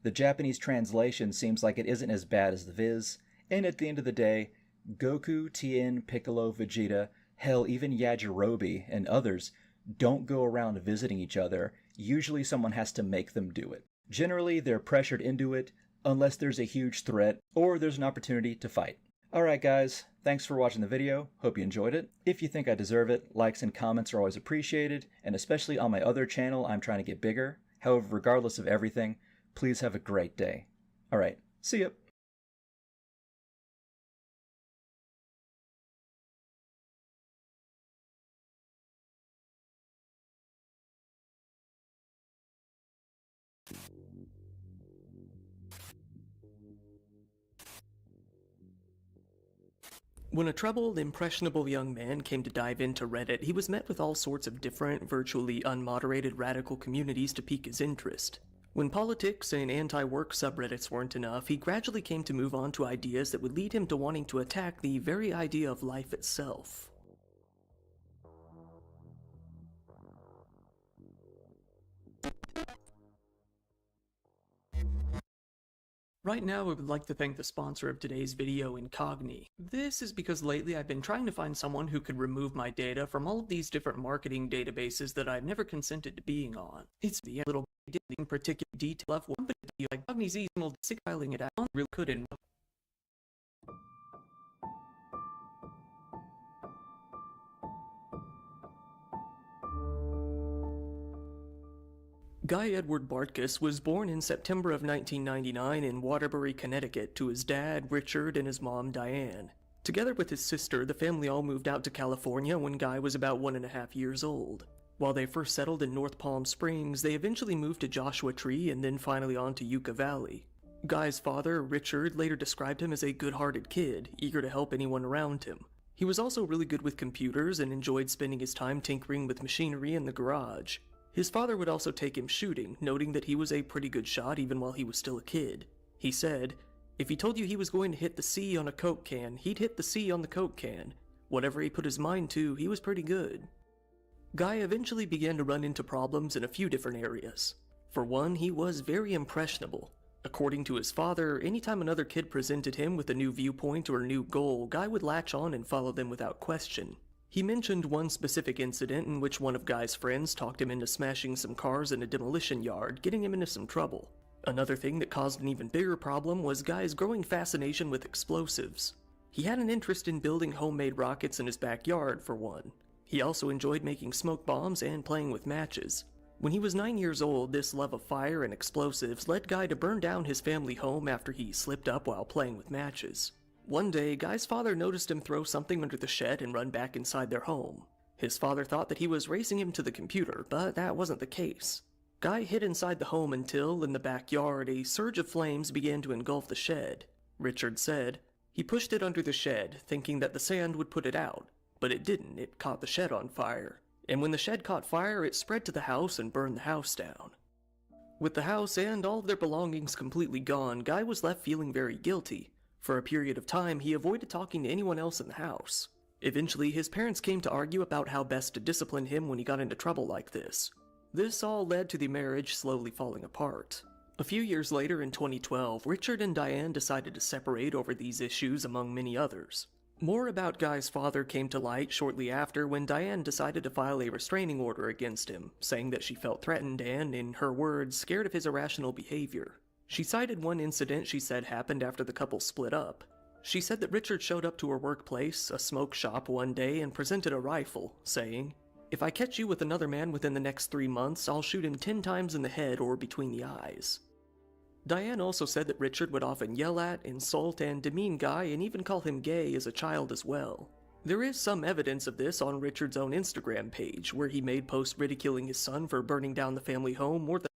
The Japanese translation seems like it isn't as bad as the Viz, and at the end of the day, Goku, Tien, Piccolo, Vegeta, hell, even Yajirobe and others don't go around visiting each other. Usually someone has to make them do it. Generally, they're pressured into it unless there's a huge threat or there's an opportunity to fight. Alright guys, thanks for watching the video, hope you enjoyed it. If you think I deserve it, likes and comments are always appreciated, and especially on my other channel I'm trying to get bigger. However, regardless of everything, please have a great day. Alright, see ya! When a troubled, impressionable young man came to dive into Reddit, he was met with all sorts of different, virtually unmoderated radical communities to pique his interest. When politics and anti-work subreddits weren't enough, he gradually came to move on to ideas that would lead him to wanting to attack the very idea of life itself. Right now, I would like to thank the sponsor of today's video, Incogni. This is because lately I've been trying to find someone who could remove my data from all of these different marketing databases that I've never consented to being on. It's the little in particular detail of one, but Incogni's email filing it out really couldn't. Guy Edward Bartkus was born in September of 1999 in Waterbury, Connecticut, to his dad, Richard, and his mom, Diane. Together with his sister, the family all moved out to California when Guy was about 1.5 years old. While they first settled in North Palm Springs, they eventually moved to Joshua Tree and then finally on to Yucca Valley. Guy's father, Richard, later described him as a good-hearted kid, eager to help anyone around him. He was also really good with computers and enjoyed spending his time tinkering with machinery in the garage. His father would also take him shooting, noting that he was a pretty good shot even while he was still a kid. He said, "If he told you he was going to hit the C on a Coke can, he'd hit the C on the Coke can. Whatever he put his mind to, he was pretty good." Guy eventually began to run into problems in a few different areas. For one, he was very impressionable. According to his father, anytime another kid presented him with a new viewpoint or a new goal, Guy would latch on and follow them without question. He mentioned one specific incident in which one of Guy's friends talked him into smashing some cars in a demolition yard, getting him into some trouble. Another thing that caused an even bigger problem was Guy's growing fascination with explosives. He had an interest in building homemade rockets in his backyard, for one. He also enjoyed making smoke bombs and playing with matches. When he was 9 years old, this love of fire and explosives led Guy to burn down his family home after he slipped up while playing with matches. One day, Guy's father noticed him throw something under the shed and run back inside their home. His father thought that he was racing him to the computer, but that wasn't the case. Guy hid inside the home until, in the backyard, a surge of flames began to engulf the shed. Richard said, "He pushed it under the shed, thinking that the sand would put it out, but it didn't. It caught the shed on fire. And when the shed caught fire, it spread to the house and burned the house down." With the house and all of their belongings completely gone, Guy was left feeling very guilty. For a period of time, he avoided talking to anyone else in the house. Eventually, his parents came to argue about how best to discipline him when he got into trouble like this. This all led to the marriage slowly falling apart. A few years later, in 2012, Richard and Diane decided to separate over these issues, among many others. More about Guy's father came to light shortly after when Diane decided to file a restraining order against him, saying that she felt threatened and, in her words, scared of his irrational behavior. She cited one incident she said happened after the couple split up. She said that Richard showed up to her workplace, a smoke shop, one day and presented a rifle, saying, "If I catch you with another man within the next 3 months, I'll shoot him 10 times in the head or between the eyes." Diane also said that Richard would often yell at, insult, and demean Guy and even call him gay as a child as well. There is some evidence of this on Richard's own Instagram page, where he made posts ridiculing his son for burning down the family home more than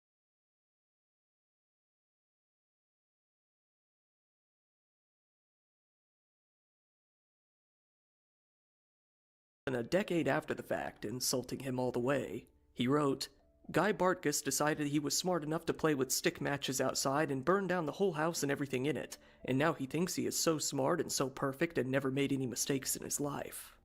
a decade after the fact, insulting him all the way. He wrote, "Guy Bartkus decided he was smart enough to play with stick matches outside and burn down the whole house and everything in it, and now he thinks he is so smart and so perfect and never made any mistakes in his life."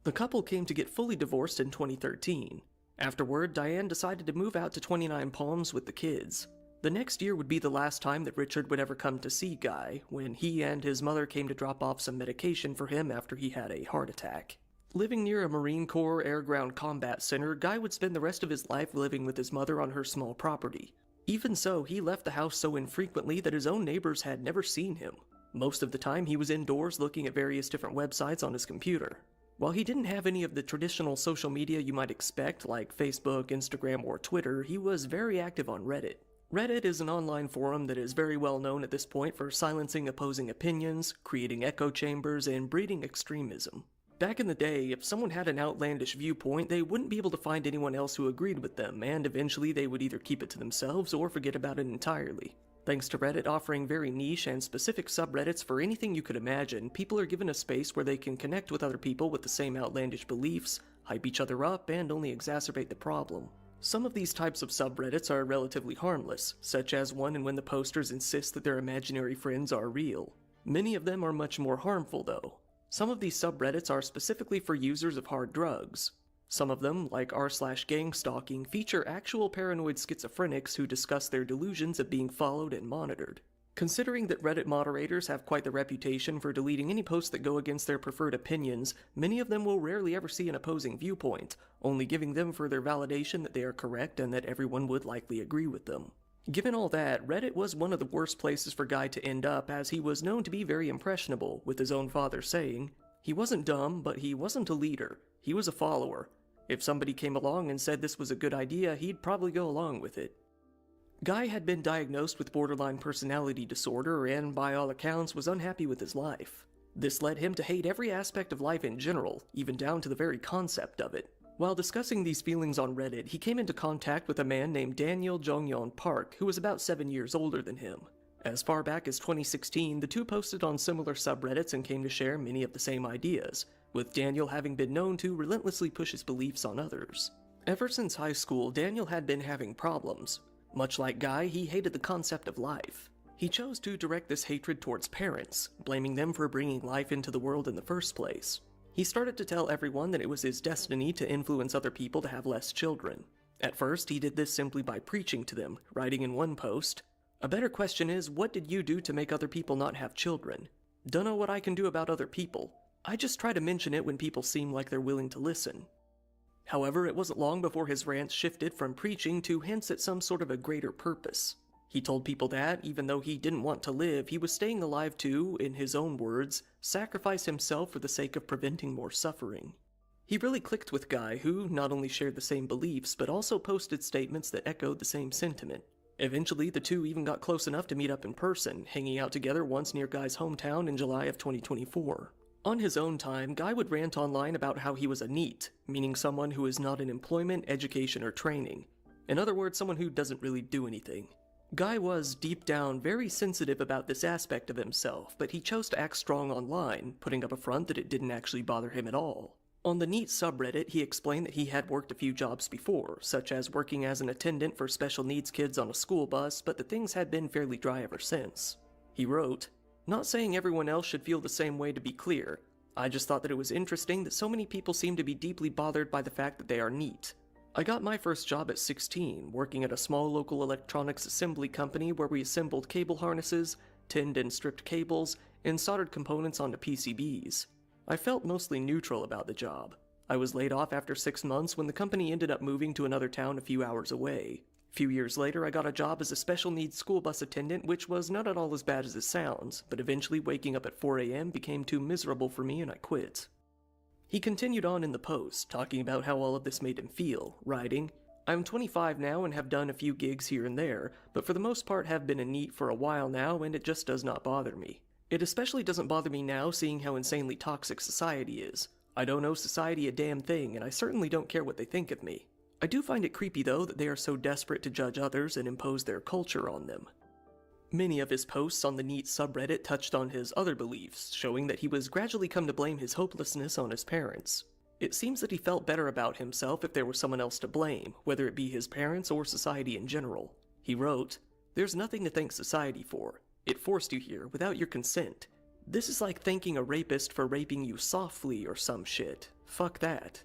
The couple came to get fully divorced in 2013. Afterward, Diane decided to move out to 29 Palms with the kids. The next year would be the last time that Richard would ever come to see Guy, when he and his mother came to drop off some medication for him after he had a heart attack. Living near a Marine Corps Air-Ground Combat Center, Guy would spend the rest of his life living with his mother on her small property. Even so, he left the house so infrequently that his own neighbors had never seen him. Most of the time, he was indoors looking at various different websites on his computer. While he didn't have any of the traditional social media you might expect, like Facebook, Instagram, or Twitter, he was very active on Reddit. Reddit is an online forum that is very well known at this point for silencing opposing opinions, creating echo chambers, and breeding extremism. Back in the day, if someone had an outlandish viewpoint, they wouldn't be able to find anyone else who agreed with them, and eventually they would either keep it to themselves or forget about it entirely. Thanks to Reddit offering very niche and specific subreddits for anything you could imagine, people are given a space where they can connect with other people with the same outlandish beliefs, hype each other up, and only exacerbate the problem. Some of these types of subreddits are relatively harmless, such as one in when the posters insist that their imaginary friends are real. Many of them are much more harmful, though. Some of these subreddits are specifically for users of hard drugs. Some of them, like r/gang stalking, feature actual paranoid schizophrenics who discuss their delusions of being followed and monitored. Considering that Reddit moderators have quite the reputation for deleting any posts that go against their preferred opinions, many of them will rarely ever see an opposing viewpoint, only giving them further validation that they are correct and that everyone would likely agree with them. Given all that, Reddit was one of the worst places for Guy to end up, as he was known to be very impressionable, with his own father saying, "He wasn't dumb, but he wasn't a leader. He was a follower. If somebody came along and said this was a good idea, he'd probably go along with it. Guy had been diagnosed with borderline personality disorder and, by all accounts, was unhappy with his life. This led him to hate every aspect of life in general, even down to the very concept of it. While discussing these feelings on Reddit, he came into contact with a man named Daniel Jongyeon Park, who was about 7 years older than him. As far back as 2016, the two posted on similar subreddits and came to share many of the same ideas, with Daniel having been known to relentlessly push his beliefs on others. Ever since high school, Daniel had been having problems. Much like Guy, he hated the concept of life. He chose to direct this hatred towards parents, blaming them for bringing life into the world in the first place. He started to tell everyone that it was his destiny to influence other people to have less children. At first, he did this simply by preaching to them, writing in one post, "A better question is, what did you do to make other people not have children? Dunno what I can do about other people. I just try to mention it when people seem like they're willing to listen." However, it wasn't long before his rants shifted from preaching to hints at some sort of a greater purpose. He told people that, even though he didn't want to live, he was staying alive to, in his own words, sacrifice himself for the sake of preventing more suffering. He really clicked with Guy, who not only shared the same beliefs, but also posted statements that echoed the same sentiment. Eventually, the two even got close enough to meet up in person, hanging out together once near Guy's hometown in July of 2024. On his own time, Guy would rant online about how he was a NEET, meaning someone who is not in employment, education, or training. In other words, someone who doesn't really do anything. Guy was, deep down, very sensitive about this aspect of himself, but he chose to act strong online, putting up a front that it didn't actually bother him at all. On the NEET subreddit, he explained that he had worked a few jobs before, such as working as an attendant for special needs kids on a school bus, but that things had been fairly dry ever since. He wrote, "Not saying everyone else should feel the same way, to be clear. I just thought that it was interesting that so many people seem to be deeply bothered by the fact that they are NEET. I got my first job at 16, working at a small local electronics assembly company where we assembled cable harnesses, tinned and stripped cables, and soldered components onto PCBs. I felt mostly neutral about the job. I was laid off after 6 months when the company ended up moving to another town a few hours away. A few years later, I got a job as a special needs school bus attendant, which was not at all as bad as it sounds, but eventually waking up at 4 a.m. became too miserable for me and I quit." He continued on in the post, talking about how all of this made him feel, writing, "I'm 25 now and have done a few gigs here and there, but for the most part have been a NEET for a while now and it just does not bother me. It especially doesn't bother me now seeing how insanely toxic society is. I don't owe society a damn thing and I certainly don't care what they think of me. I do find it creepy though that they are so desperate to judge others and impose their culture on them." Many of his posts on the NEET subreddit touched on his other beliefs, showing that he was gradually come to blame his hopelessness on his parents. It seems that he felt better about himself if there was someone else to blame, whether it be his parents or society in general. He wrote, "There's nothing to thank society for. It forced you here without your consent. This is like thanking a rapist for raping you softly or some shit. Fuck that."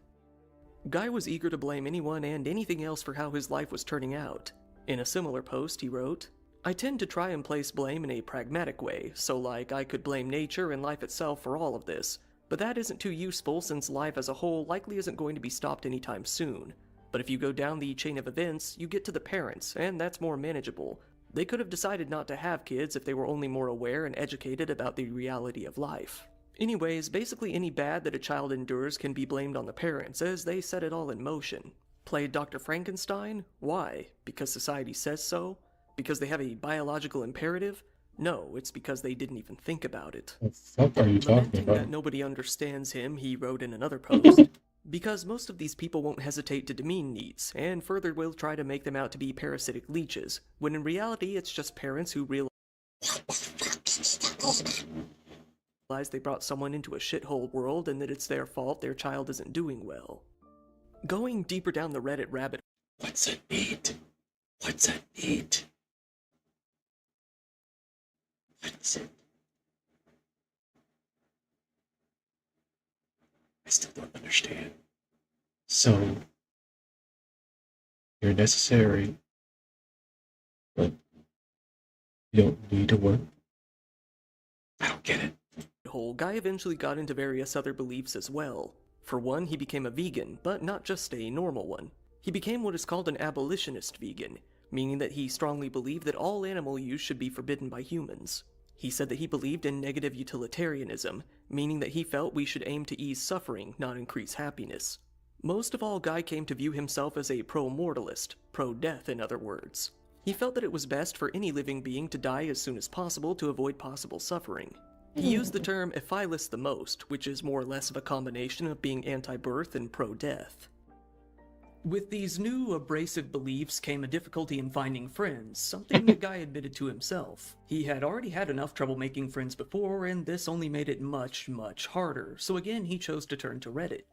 Guy was eager to blame anyone and anything else for how his life was turning out. In a similar post, he wrote, "I tend to try and place blame in a pragmatic way, so like I could blame nature and life itself for all of this, but that isn't too useful since life as a whole likely isn't going to be stopped anytime soon. But if you go down the chain of events, you get to the parents, and that's more manageable. They could have decided not to have kids if they were only more aware and educated about the reality of life. Anyways, basically any bad that a child endures can be blamed on the parents, as they set it all in motion. Played Dr. Frankenstein? Why? Because society says so? Because they have a biological imperative? No, it's because they didn't even think about it." What the fuck are you talking Lamenting about? that nobody understands him, he wrote in another post, "Because most of these people won't hesitate to demean NEETs, and further will try to make them out to be parasitic leeches, when in reality it's just parents who realize they brought someone into a shithole world and that it's their fault their child isn't doing well." Going deeper down the Reddit rabbit hole. What's a NEET? What's a NEET? What's it? I still don't understand. So, you're necessary, but you don't need to work? I don't get it. Guy eventually got into various other beliefs as well. For one, he became a vegan, but not just a normal one. He became what is called an abolitionist vegan, meaning that he strongly believed that all animal use should be forbidden by humans. He said that he believed in negative utilitarianism, meaning that he felt we should aim to ease suffering, not increase happiness. Most of all, Guy came to view himself as a pro-mortalist, pro-death in other words. He felt that it was best for any living being to die as soon as possible to avoid possible suffering. He used the term "ephilus" the most, which is more or less of a combination of being anti-birth and pro-death. With these new abrasive beliefs came a difficulty in finding friends, something that Guy admitted to himself. He had already had enough trouble making friends before, and this only made it much, much harder, so again he chose to turn to Reddit.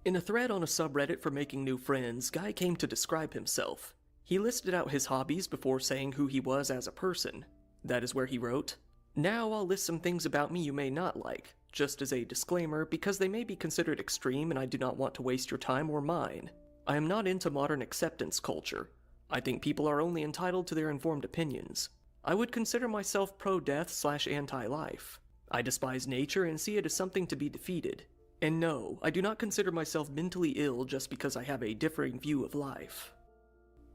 In a thread on a subreddit for making new friends, Guy came to describe himself. He listed out his hobbies before saying who he was as a person. That is where he wrote, "Now I'll list some things about me you may not like, just as a disclaimer because they may be considered extreme and I do not want to waste your time or mine. I am not into modern acceptance culture. I think people are only entitled to their informed opinions. I would consider myself pro-death/anti-life. I despise nature and see it as something to be defeated. And no, I do not consider myself mentally ill just because I have a differing view of life."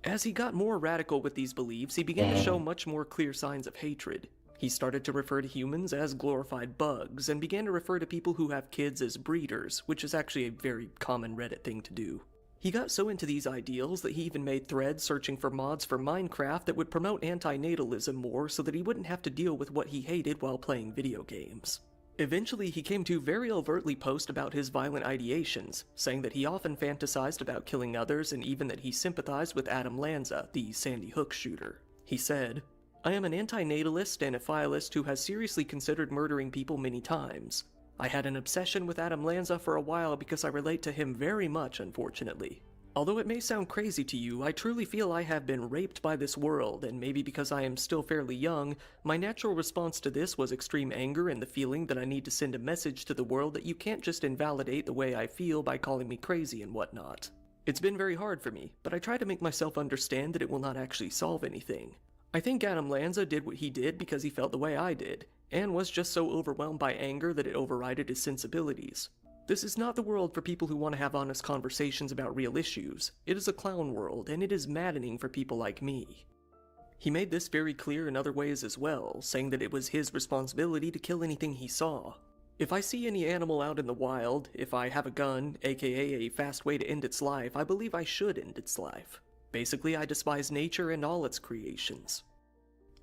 As he got more radical with these beliefs, he began to show much more clear signs of hatred. He started to refer to humans as glorified bugs, and began to refer to people who have kids as breeders, which is actually a very common Reddit thing to do. He got so into these ideals that he even made threads searching for mods for Minecraft that would promote anti-natalism more so that he wouldn't have to deal with what he hated while playing video games. Eventually, he came to very overtly post about his violent ideations, saying that he often fantasized about killing others and even that he sympathized with Adam Lanza, the Sandy Hook shooter. He said, "I am an anti-natalist and a philist who has seriously considered murdering people many times. I had an obsession with Adam Lanza for a while because I relate to him very much, unfortunately. Although it may sound crazy to you, I truly feel I have been raped by this world, and maybe because I am still fairly young, my natural response to this was extreme anger and the feeling that I need to send a message to the world that you can't just invalidate the way I feel by calling me crazy and whatnot. It's been very hard for me, but I try to make myself understand that it will not actually solve anything. I think Adam Lanza did what he did because he felt the way I did, and was just so overwhelmed by anger that it overrided his sensibilities. This is not the world for people who want to have honest conversations about real issues. It is a clown world, and it is maddening for people like me." He made this very clear in other ways as well, saying that it was his responsibility to kill anything he saw. "If I see any animal out in the wild, if I have a gun, aka a fast way to end its life, I believe I should end its life. Basically, I despise nature and all its creations."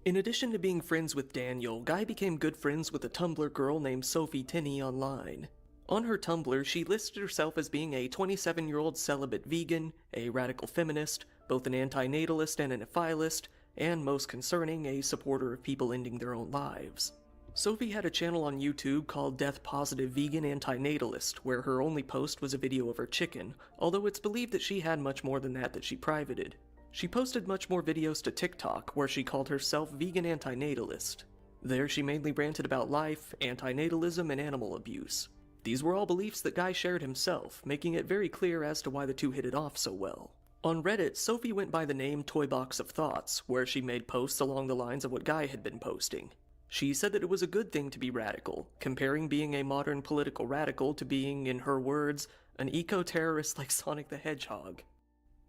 In addition to being friends with Daniel, Guy became good friends with a Tumblr girl named Sophie Tinney online. On her Tumblr, she listed herself as being a 27-year-old celibate vegan, a radical feminist, both an anti-natalist and an ephilist, and most concerning, a supporter of people ending their own lives. Sophie had a channel on YouTube called Death Positive Vegan Anti-Natalist, where her only post was a video of her chicken, although it's believed that she had much more than that she privated. She posted much more videos to TikTok, where she called herself Vegan Anti-Natalist. There she mainly ranted about life, anti-natalism, and animal abuse. These were all beliefs that Guy shared himself, making it very clear as to why the two hit it off so well. On Reddit, Sophie went by the name Toybox of Thoughts, where she made posts along the lines of what Guy had been posting. She said that it was a good thing to be radical, comparing being a modern political radical to being, in her words, an eco-terrorist like Sonic the Hedgehog.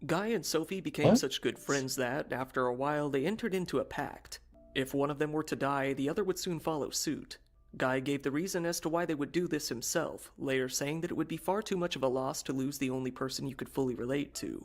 Guy and Sophie became such good friends that, after a while, they entered into a pact. If one of them were to die, the other would soon follow suit. Guy gave the reason as to why they would do this himself, later saying that it would be far too much of a loss to lose the only person you could fully relate to.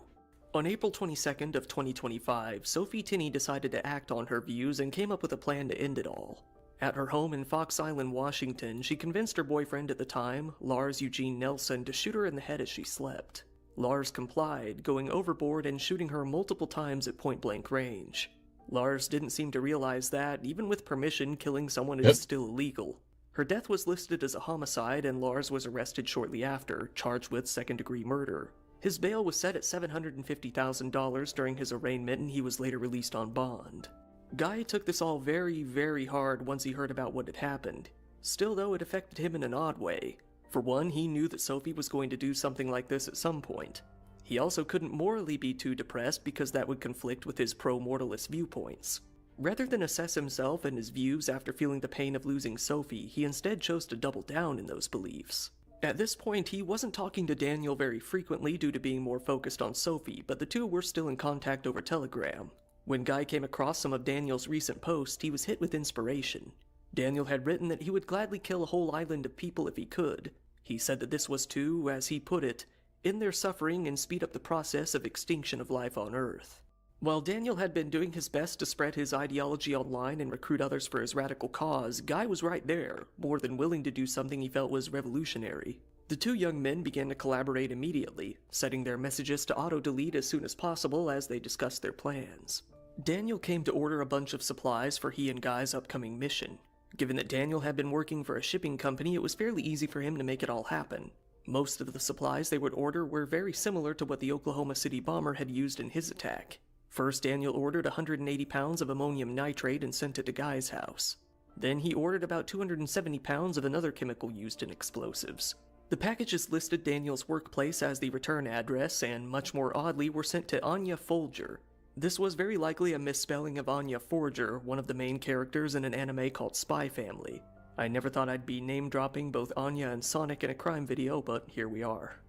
On April 22nd of 2025, Sophie Tinney decided to act on her views and came up with a plan to end it all. At her home in Fox Island, Washington, she convinced her boyfriend at the time, Lars Eugene Nelson, to shoot her in the head as she slept. Lars complied, going overboard and shooting her multiple times at point-blank range. Lars didn't seem to realize that, even with permission, killing someone is still illegal. Her death was listed as a homicide, and Lars was arrested shortly after, charged with second-degree murder. His bail was set at $750,000 during his arraignment, and he was later released on bond. Guy took this all very, very hard once he heard about what had happened. Still, though, it affected him in an odd way. For one, he knew that Sophie was going to do something like this at some point. He also couldn't morally be too depressed because that would conflict with his pro-mortalist viewpoints. Rather than assess himself and his views after feeling the pain of losing Sophie, he instead chose to double down in those beliefs. At this point, he wasn't talking to Daniel very frequently due to being more focused on Sophie, but the two were still in contact over Telegram. When Guy came across some of Daniel's recent posts, he was hit with inspiration. Daniel had written that he would gladly kill a whole island of people if he could. He said that this was to, as he put it, end their suffering, and speed up the process of extinction of life on Earth. While Daniel had been doing his best to spread his ideology online and recruit others for his radical cause, Guy was right there, more than willing to do something he felt was revolutionary. The two young men began to collaborate immediately, setting their messages to auto-delete as soon as possible as they discussed their plans. Daniel came to order a bunch of supplies for he and Guy's upcoming mission. Given that Daniel had been working for a shipping company, it was fairly easy for him to make it all happen. Most of the supplies they would order were very similar to what the Oklahoma City bomber had used in his attack. First, Daniel ordered 180 pounds of ammonium nitrate and sent it to Guy's house. Then he ordered about 270 pounds of another chemical used in explosives. The packages listed Daniel's workplace as the return address, and much more oddly were sent to Anya Folger. This was very likely a misspelling of Anya Forger, one of the main characters in an anime called Spy Family. I never thought I'd be name-dropping both Anya and Sonic in a crime video, but here we are.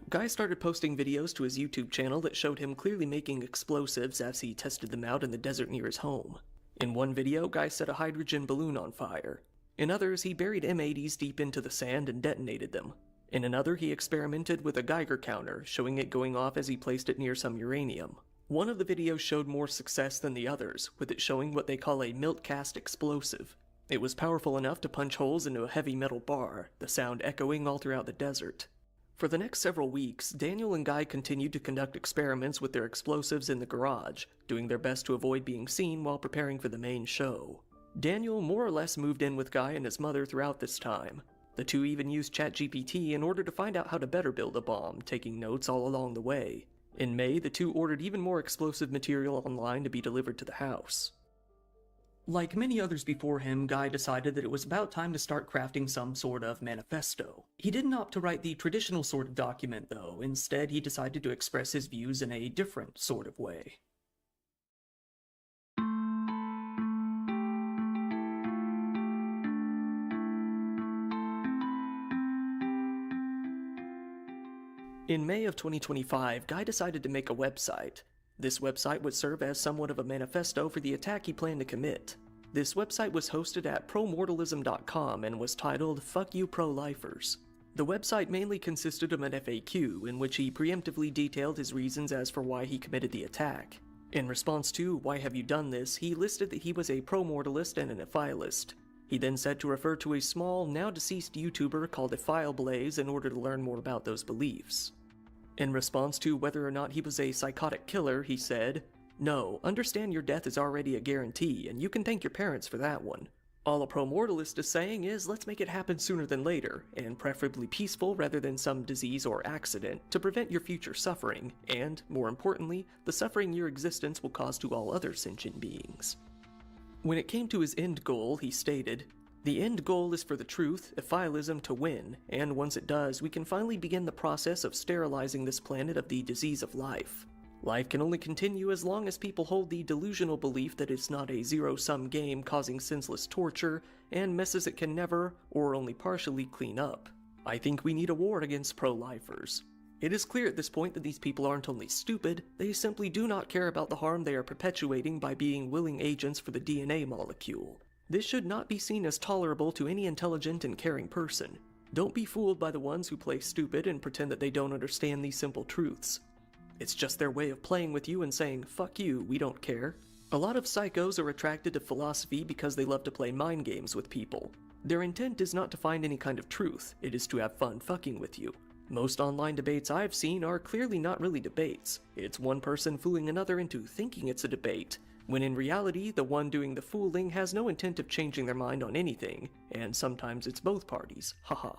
Guy started posting videos to his YouTube channel that showed him clearly making explosives as he tested them out in the desert near his home. In one video, Guy set a hydrogen balloon on fire. In others, he buried M80s deep into the sand and detonated them. In another, he experimented with a Geiger counter, showing it going off as he placed it near some uranium. One of the videos showed more success than the others, with it showing what they call a milk-cast explosive. It was powerful enough to punch holes into a heavy metal bar, the sound echoing all throughout the desert. For the next several weeks, Daniel and Guy continued to conduct experiments with their explosives in the garage, doing their best to avoid being seen while preparing for the main show. Daniel more or less moved in with Guy and his mother throughout this time. The two even used ChatGPT in order to find out how to better build a bomb, taking notes all along the way. In May, the two ordered even more explosive material online to be delivered to the house. Like many others before him, Guy decided that it was about time to start crafting some sort of manifesto. He didn't opt to write the traditional sort of document, though. Instead, he decided to express his views in a different sort of way. In May of 2025, Guy decided to make a website. This website would serve as somewhat of a manifesto for the attack he planned to commit. This website was hosted at promortalism.com and was titled "Fuck You Pro-Lifers." The website mainly consisted of an FAQ in which he preemptively detailed his reasons as for why he committed the attack. In response to "Why have you done this?" he listed that he was a pro-mortalist and an ephilist. He then said to refer to a small, now deceased YouTuber called EphilBlaze in order to learn more about those beliefs. In response to whether or not he was a psychotic killer, he said, "No, understand your death is already a guarantee, and you can thank your parents for that one. All a pro-mortalist is saying is let's make it happen sooner than later, and preferably peaceful rather than some disease or accident, to prevent your future suffering, and, more importantly, the suffering your existence will cause to all other sentient beings." When it came to his end goal, he stated, "The end goal is for the truth, ephilism, to win, and once it does, we can finally begin the process of sterilizing this planet of the disease of life. Life can only continue as long as people hold the delusional belief that it's not a zero-sum game causing senseless torture and messes it can never, or only partially, clean up. I think we need a war against pro-lifers. It is clear at this point that these people aren't only stupid, they simply do not care about the harm they are perpetuating by being willing agents for the DNA molecule. This should not be seen as tolerable to any intelligent and caring person. Don't be fooled by the ones who play stupid and pretend that they don't understand these simple truths. It's just their way of playing with you and saying, 'Fuck you, we don't care.' A lot of psychos are attracted to philosophy because they love to play mind games with people. Their intent is not to find any kind of truth, it is to have fun fucking with you. Most online debates I've seen are clearly not really debates. It's one person fooling another into thinking it's a debate, when in reality, the one doing the fooling has no intent of changing their mind on anything, and sometimes it's both parties, haha."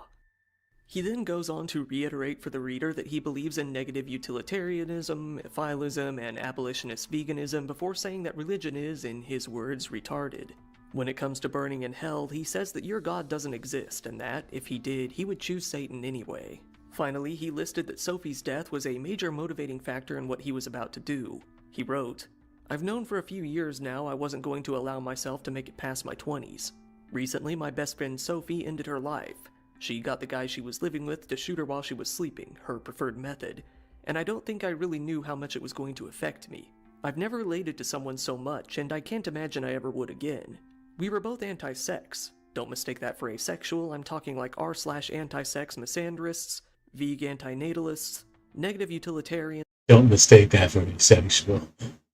He then goes on to reiterate for the reader that he believes in negative utilitarianism, ephilism, and abolitionist veganism before saying that religion is, in his words, retarded. When it comes to burning in hell, he says that your God doesn't exist, and that, if he did, he would choose Satan anyway. Finally, he listed that Sophie's death was a major motivating factor in what he was about to do. He wrote, "I've known for a few years now I wasn't going to allow myself to make it past my 20s. Recently, my best friend Sophie ended her life. She got the guy she was living with to shoot her while she was sleeping, her preferred method, and I don't think I really knew how much it was going to affect me. I've never related to someone so much, and I can't imagine I ever would again. We were both anti-sex. Don't mistake that for asexual, I'm talking like r/anti-sex misandrists, veg antinatalists, negative utilitarians. Don't mistake that for asexual.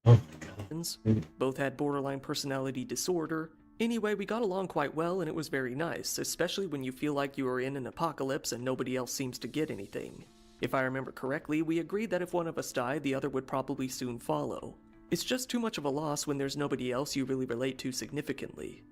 Oh my god. Both had borderline personality disorder. Anyway, we got along quite well and it was very nice, especially when you feel like you are in an apocalypse and nobody else seems to get anything. If I remember correctly, we agreed that if one of us died, the other would probably soon follow. It's just too much of a loss when there's nobody else you really relate to significantly.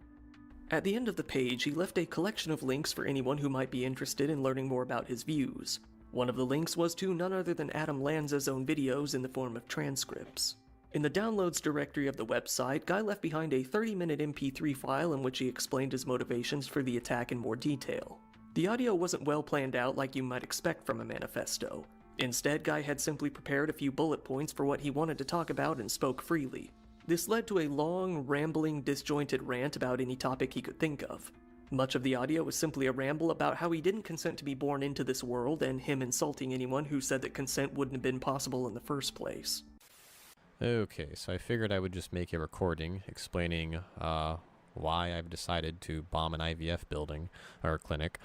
At the end of the page, he left a collection of links for anyone who might be interested in learning more about his views. One of the links was to none other than Adam Lanza's own videos in the form of transcripts. In the downloads directory of the website, Guy left behind a 30-minute MP3 file in which he explained his motivations for the attack in more detail. The audio wasn't well planned out like you might expect from a manifesto. Instead, Guy had simply prepared a few bullet points for what he wanted to talk about and spoke freely. This led to a long, rambling, disjointed rant about any topic he could think of. Much of the audio was simply a ramble about how he didn't consent to be born into this world and him insulting anyone who said that consent wouldn't have been possible in the first place. Okay, so I figured I would just make a recording explaining why I've decided to bomb an IVF building or clinic.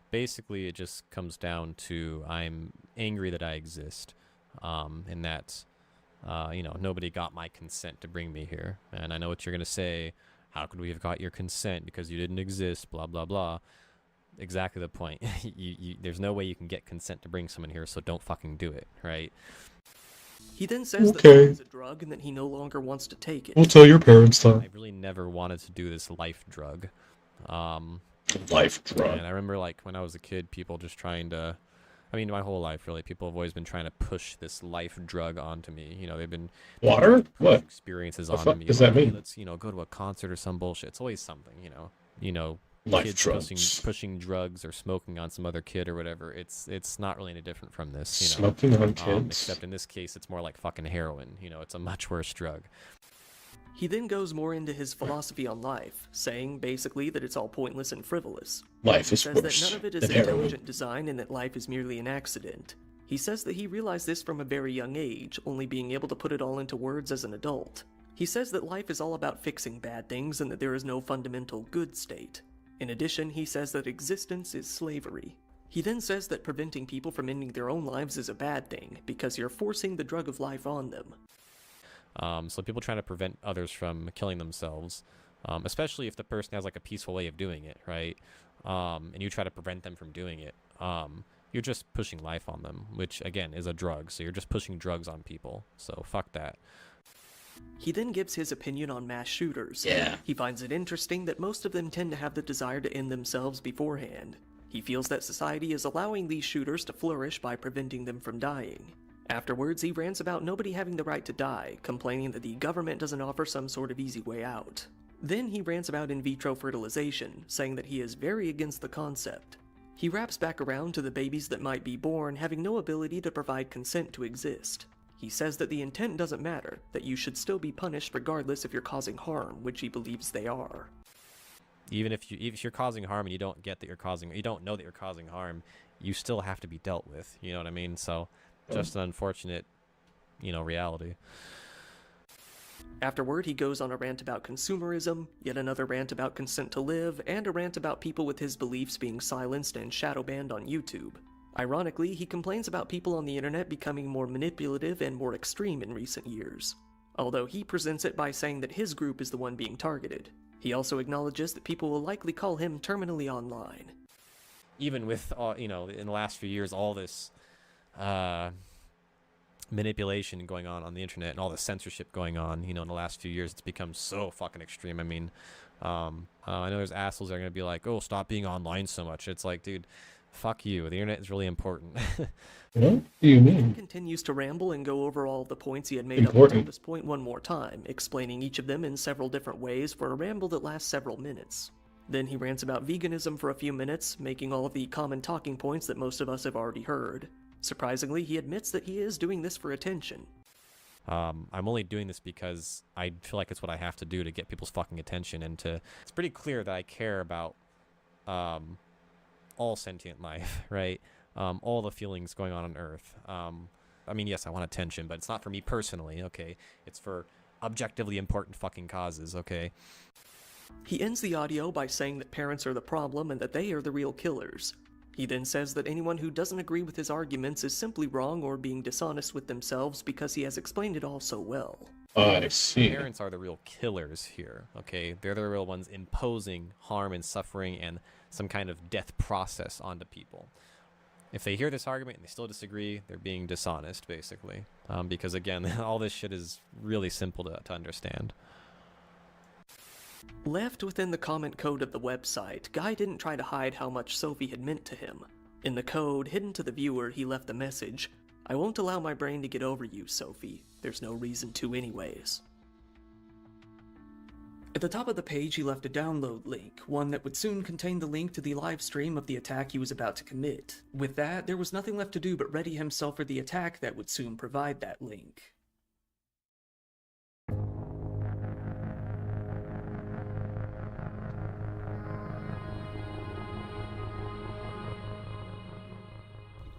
Basically, it just comes down to I'm angry that I exist, and that nobody got my consent to bring me here. And I know what you're gonna say. How could we have got your consent because you didn't exist? Blah blah blah. Exactly the point. There's no way you can get consent to bring someone here, so don't fucking do it, right? He then says that Okay. it's a drug and that he no longer wants to take it. We'll tell your parents that. I really never wanted to do this life drug. Life drug. And I remember, like, when I was a kid, people just trying to... I mean, my whole life, really, people have always been trying to push this life drug onto me. You know, they've been... Water? What? Experiences The onto fuck me. does Like, that mean? "Hey, let's, go to a concert or some bullshit." It's always something, Life kids drugs. pushing drugs or smoking on some other kid or whatever. It's not really any different from this, Smoking on kids? except in this case, it's more like fucking heroin. It's a much worse drug. He then goes more into his philosophy on life, saying basically that it's all pointless and frivolous. Life He is says worse that none of it is than heroin. intelligent design and that life is merely an accident. He says that he realized this from a very young age, only being able to put it all into words as an adult. He says that life is all about fixing bad things and that there is no fundamental good state. In addition, he says that existence is slavery. He then says that preventing people from ending their own lives is a bad thing, because you're forcing the drug of life on them. So people trying to prevent others from killing themselves, especially if the person has like a peaceful way of doing it, right? And you try to prevent them from doing it, you're just pushing life on them, which again is a drug. So you're just pushing drugs on people. So fuck that. He then gives his opinion on mass shooters. Yeah. He finds it interesting that most of them tend to have the desire to end themselves beforehand. He feels that society is allowing these shooters to flourish by preventing them from dying. Afterwards, he rants about nobody having the right to die, complaining that the government doesn't offer some sort of easy way out. Then he rants about in vitro fertilization, saying that he is very against the concept. He wraps back around to the babies that might be born having no ability to provide consent to exist. He says that the intent doesn't matter, that you should still be punished regardless if you're causing harm, which he believes they are. Even if you're causing harm and you don't know that you're causing harm, you still have to be dealt with. You know what I mean? So, just an unfortunate, reality. Afterward, he goes on a rant about consumerism, yet another rant about consent to live, and a rant about people with his beliefs being silenced and shadow banned on YouTube. Ironically, he complains about people on the internet becoming more manipulative and more extreme in recent years. Although he presents it by saying that his group is the one being targeted. He also acknowledges that people will likely call him terminally online. Even with, in the last few years, all this manipulation going on the internet and all the censorship going on, in the last few years, it's become so fucking extreme. I mean, I know there's assholes that are going to be like, oh, stop being online so much. It's like, dude, fuck you. The internet is really important. What do you mean? He continues to ramble and go over all the points he had made up until this point one more time, explaining each of them in several different ways for a ramble that lasts several minutes. Then he rants about veganism for a few minutes, making all of the common talking points that most of us have already heard. Surprisingly, he admits that he is doing this for attention. I'm only doing this because I feel like it's what I have to do to get people's fucking attention, and it's pretty clear that I care about all sentient life, right? All the feelings going on Earth. I mean, yes, I want attention, but it's not for me personally, okay? It's for objectively important fucking causes, okay? He ends the audio by saying that parents are the problem and that they are the real killers. He then says that anyone who doesn't agree with his arguments is simply wrong or being dishonest with themselves because he has explained it all so well. I see. Parents are the real killers here, okay? They're the real ones imposing harm and suffering and some kind of death process onto people. If they hear this argument and they still disagree, they're being dishonest, basically. Because, again, all this shit is really simple to understand. Left within the comment code of the website, Guy didn't try to hide how much Sophie had meant to him. In the code, hidden to the viewer, he left the message, "I won't allow my brain to get over you, Sophie. There's no reason to anyways." At the top of the page, he left a download link, one that would soon contain the link to the live stream of the attack he was about to commit. With that, there was nothing left to do but ready himself for the attack that would soon provide that link.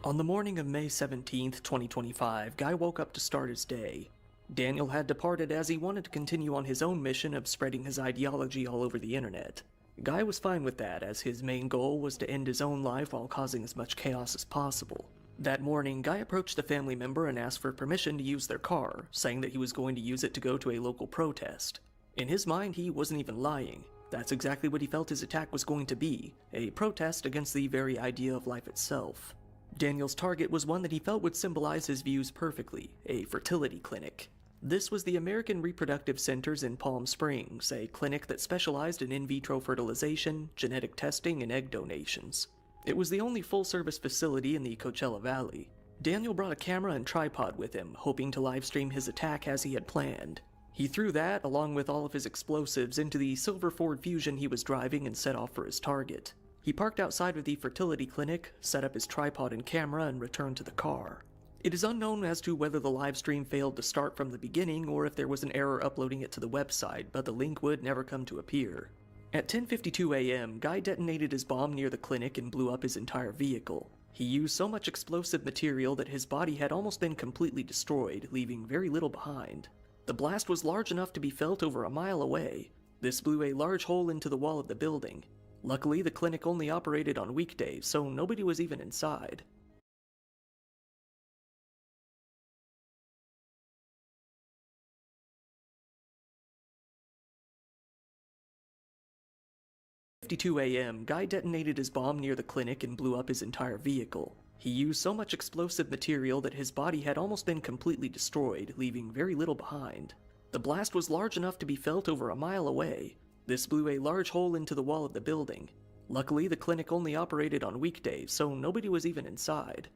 On the morning of May 17th, 2025, Guy woke up to start his day. Daniel had departed as he wanted to continue on his own mission of spreading his ideology all over the internet. Guy was fine with that, as his main goal was to end his own life while causing as much chaos as possible. That morning, Guy approached a family member and asked for permission to use their car, saying that he was going to use it to go to a local protest. In his mind, he wasn't even lying. That's exactly what he felt his attack was going to be, a protest against the very idea of life itself. Daniel's target was one that he felt would symbolize his views perfectly, a fertility clinic. This was the American Reproductive Centers in Palm Springs, a clinic that specialized in vitro fertilization, genetic testing, and egg donations. It was the only full-service facility in the Coachella Valley. Daniel brought a camera and tripod with him, hoping to livestream his attack as he had planned. He threw that, along with all of his explosives, into the silver Ford Fusion he was driving and set off for his target. He parked outside of the fertility clinic, set up his tripod and camera, and returned to the car. It is unknown as to whether the livestream failed to start from the beginning or if there was an error uploading it to the website, but the link would never come to appear. At 10:52 a.m., Guy detonated his bomb near the clinic and blew up his entire vehicle. He used so much explosive material that his body had almost been completely destroyed, leaving very little behind. The blast was large enough to be felt over a mile away. This blew a large hole into the wall of the building. Luckily, the clinic only operated on weekdays, so nobody was even inside. At 10:52 a.m., Guy detonated his bomb near the clinic and blew up his entire vehicle. He used so much explosive material that his body had almost been completely destroyed, leaving very little behind. The blast was large enough to be felt over a mile away. This blew a large hole into the wall of the building. Luckily, the clinic only operated on weekdays, so nobody was even inside.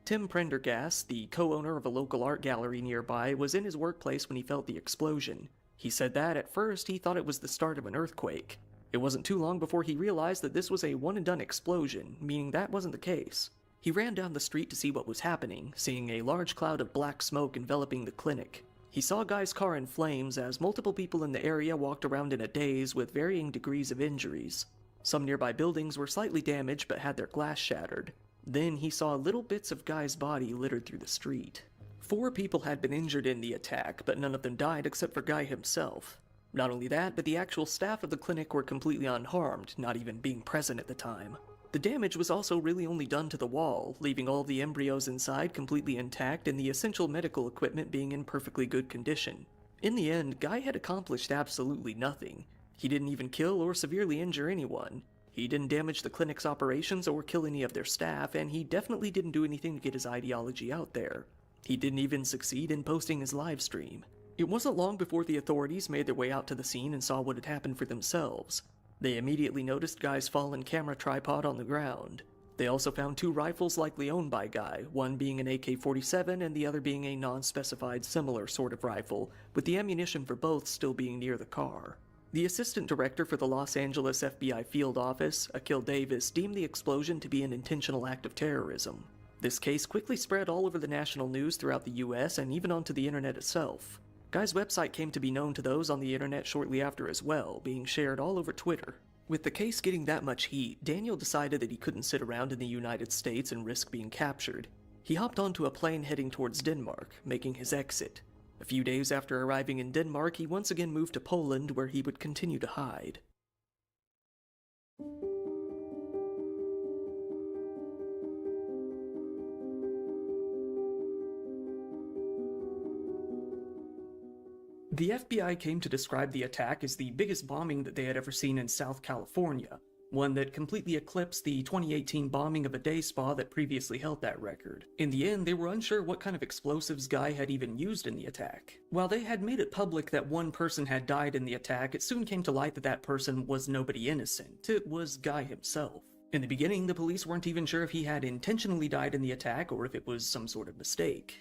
Tim Prendergast, the co-owner of a local art gallery nearby, was in his workplace when he felt the explosion. He said that, at first, he thought it was the start of an earthquake. It wasn't too long before he realized that this was a one-and-done explosion, meaning that wasn't the case. He ran down the street to see what was happening, seeing a large cloud of black smoke enveloping the clinic. He saw Guy's car in flames as multiple people in the area walked around in a daze with varying degrees of injuries. Some nearby buildings were slightly damaged but had their glass shattered. Then he saw little bits of Guy's body littered through the street. 4 people had been injured in the attack, but none of them died except for Guy himself. Not only that, but the actual staff of the clinic were completely unharmed, not even being present at the time. The damage was also really only done to the wall, leaving all the embryos inside completely intact and the essential medical equipment being in perfectly good condition. In the end, Guy had accomplished absolutely nothing. He didn't even kill or severely injure anyone. He didn't damage the clinic's operations or kill any of their staff, and he definitely didn't do anything to get his ideology out there. He didn't even succeed in posting his live stream. It wasn't long before the authorities made their way out to the scene and saw what had happened for themselves. They immediately noticed Guy's fallen camera tripod on the ground. They also found 2 rifles likely owned by Guy, one being an AK-47 and the other being a non-specified similar sort of rifle, with the ammunition for both still being near the car. The assistant director for the Los Angeles FBI field office, Akil Davis, deemed the explosion to be an intentional act of terrorism. This case quickly spread all over the national news throughout the US and even onto the internet itself. Guy's website came to be known to those on the internet shortly after as well, being shared all over Twitter. With the case getting that much heat, Daniel decided that he couldn't sit around in the United States and risk being captured. He hopped onto a plane heading towards Denmark, making his exit. A few days after arriving in Denmark, he once again moved to Poland, where he would continue to hide. The FBI came to describe the attack as the biggest bombing that they had ever seen in South California, one that completely eclipsed the 2018 bombing of a day spa that previously held that record. In the end, they were unsure what kind of explosives Guy had even used in the attack. While they had made it public that one person had died in the attack, it soon came to light that that person was nobody innocent. It was Guy himself. In the beginning, the police weren't even sure if he had intentionally died in the attack or if it was some sort of mistake.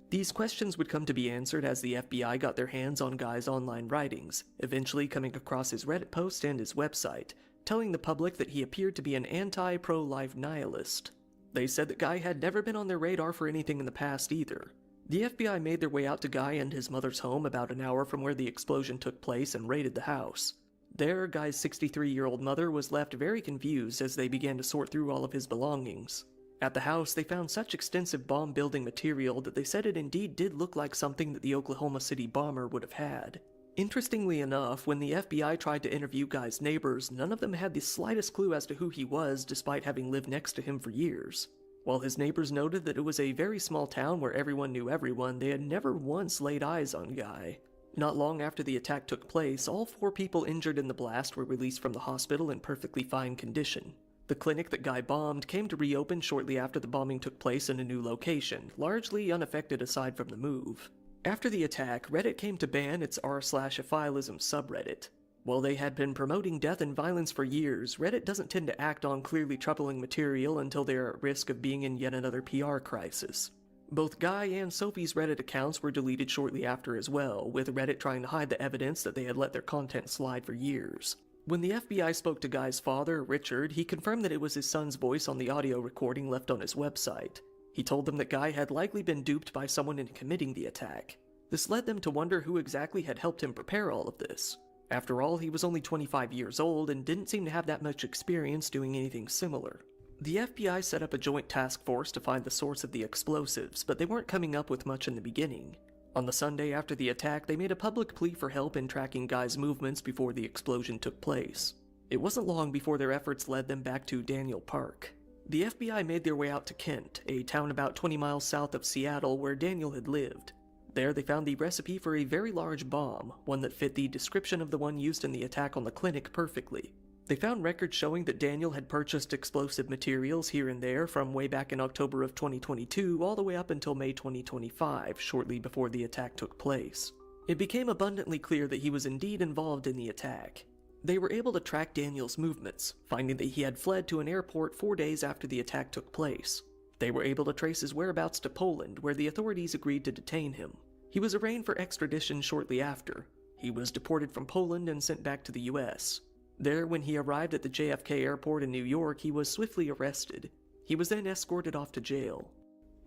These questions would come to be answered as the FBI got their hands on Guy's online writings, eventually coming across his Reddit post and his website, telling the public that he appeared to be an anti-pro-life nihilist. They said that Guy had never been on their radar for anything in the past either. The FBI made their way out to Guy and his mother's home about an hour from where the explosion took place and raided the house. There, Guy's 63-year-old mother was left very confused as they began to sort through all of his belongings. At the house, they found such extensive bomb-building material that they said it indeed did look like something that the Oklahoma City bomber would have had. Interestingly enough, when the FBI tried to interview Guy's neighbors, none of them had the slightest clue as to who he was despite having lived next to him for years. While his neighbors noted that it was a very small town where everyone knew everyone, they had never once laid eyes on Guy. Not long after the attack took place, all 4 people injured in the blast were released from the hospital in perfectly fine condition. The clinic that Guy bombed came to reopen shortly after the bombing took place in a new location, largely unaffected aside from the move. After the attack, Reddit came to ban its r/aphilism subreddit. While they had been promoting death and violence for years, Reddit doesn't tend to act on clearly troubling material until they are at risk of being in yet another PR crisis. Both Guy and Sophie's Reddit accounts were deleted shortly after as well, with Reddit trying to hide the evidence that they had let their content slide for years. When the FBI spoke to Guy's father, Richard, he confirmed that it was his son's voice on the audio recording left on his website. He told them that Guy had likely been duped by someone in committing the attack. This led them to wonder who exactly had helped him prepare all of this. After all, he was only 25 years old and didn't seem to have that much experience doing anything similar. The FBI set up a joint task force to find the source of the explosives, but they weren't coming up with much in the beginning. On the Sunday after the attack, they made a public plea for help in tracking Guy's movements before the explosion took place. It wasn't long before their efforts led them back to Daniel Park. The FBI made their way out to Kent, a town about 20 miles south of Seattle where Daniel had lived. There they found the recipe for a very large bomb, one that fit the description of the one used in the attack on the clinic perfectly. They found records showing that Daniel had purchased explosive materials here and there from way back in October of 2022 all the way up until May 2025, shortly before the attack took place. It became abundantly clear that he was indeed involved in the attack. They were able to track Daniel's movements, finding that he had fled to an airport 4 days after the attack took place. They were able to trace his whereabouts to Poland, where the authorities agreed to detain him. He was arraigned for extradition shortly after. He was deported from Poland and sent back to the US. There, when he arrived at the JFK airport in New York, he was swiftly arrested. He was then escorted off to jail.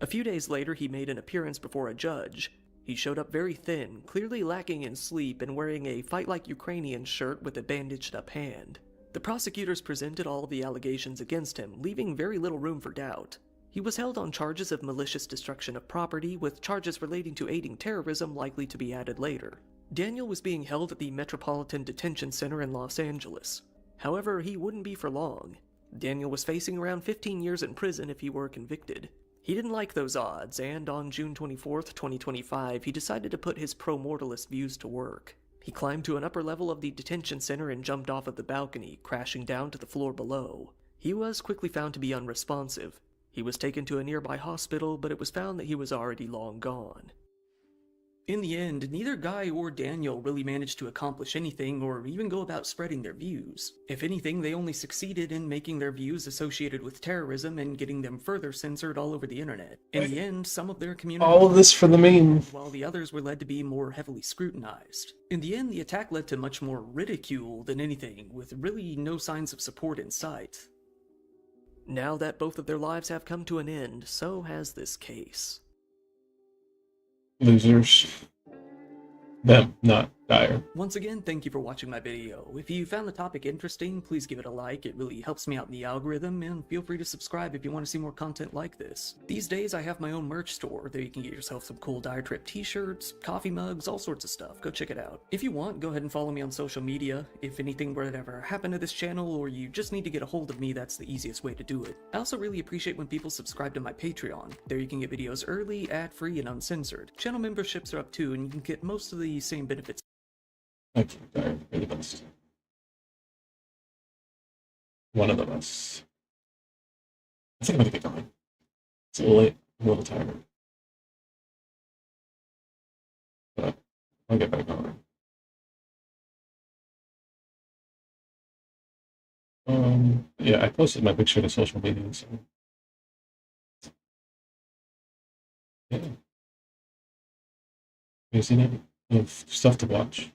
A few days later, he made an appearance before a judge. He showed up very thin, clearly lacking in sleep, and wearing a Fight Like Ukrainian shirt with a bandaged-up hand. The prosecutors presented all of the allegations against him, leaving very little room for doubt. He was held on charges of malicious destruction of property, with charges relating to aiding terrorism likely to be added later. Daniel was being held at the Metropolitan Detention Center in Los Angeles. However, he wouldn't be for long. Daniel was facing around 15 years in prison if he were convicted. He didn't like those odds, and on June 24, 2025, he decided to put his pro-mortalist views to work. He climbed to an upper level of the detention center and jumped off of the balcony, crashing down to the floor below. He was quickly found to be unresponsive. He was taken to a nearby hospital, but it was found that he was already long gone. In the end, neither Guy or Daniel really managed to accomplish anything or even go about spreading their views. If anything, they only succeeded in making their views associated with terrorism and getting them further censored all over the internet. In the end, some of their community... All of this for the meme. While the others were led to be more heavily scrutinized. In the end, the attack led to much more ridicule than anything, with really no signs of support in sight. Now that both of their lives have come to an end, so has this case. Losers. Them, not dire. Once again, thank you for watching my video. If you found the topic interesting, please give it a like. It really helps me out in the algorithm, and feel free to subscribe if you want to see more content like this. These days, I have my own merch store. There you can get yourself some cool Dire Trip t-shirts, coffee mugs, all sorts of stuff. Go check it out. If you want, go ahead and follow me on social media. If anything were to ever happen to this channel, or you just need to get a hold of me, that's the easiest way to do it. I also really appreciate when people subscribe to my Patreon. There you can get videos early, ad-free, and uncensored. Channel memberships are up too, and you can get most of the same benefits. Thank you, Dire. You're the best. One of the best. I think I'm gonna get going. It's a little late. I'm a little tired. But I'll get back going. Yeah, I posted my picture to social media, so yeah. You see that? You have stuff to watch.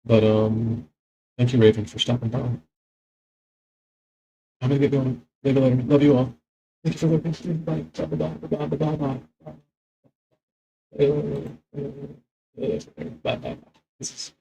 But thank you, Raven, for stopping by. I'm gonna get going. Maybe later. Love you all. Thank you for looking. Bye. Bye. Bye. Bye. Bye. Bye. Bye. Bye. Bye. Bye. Bye. This is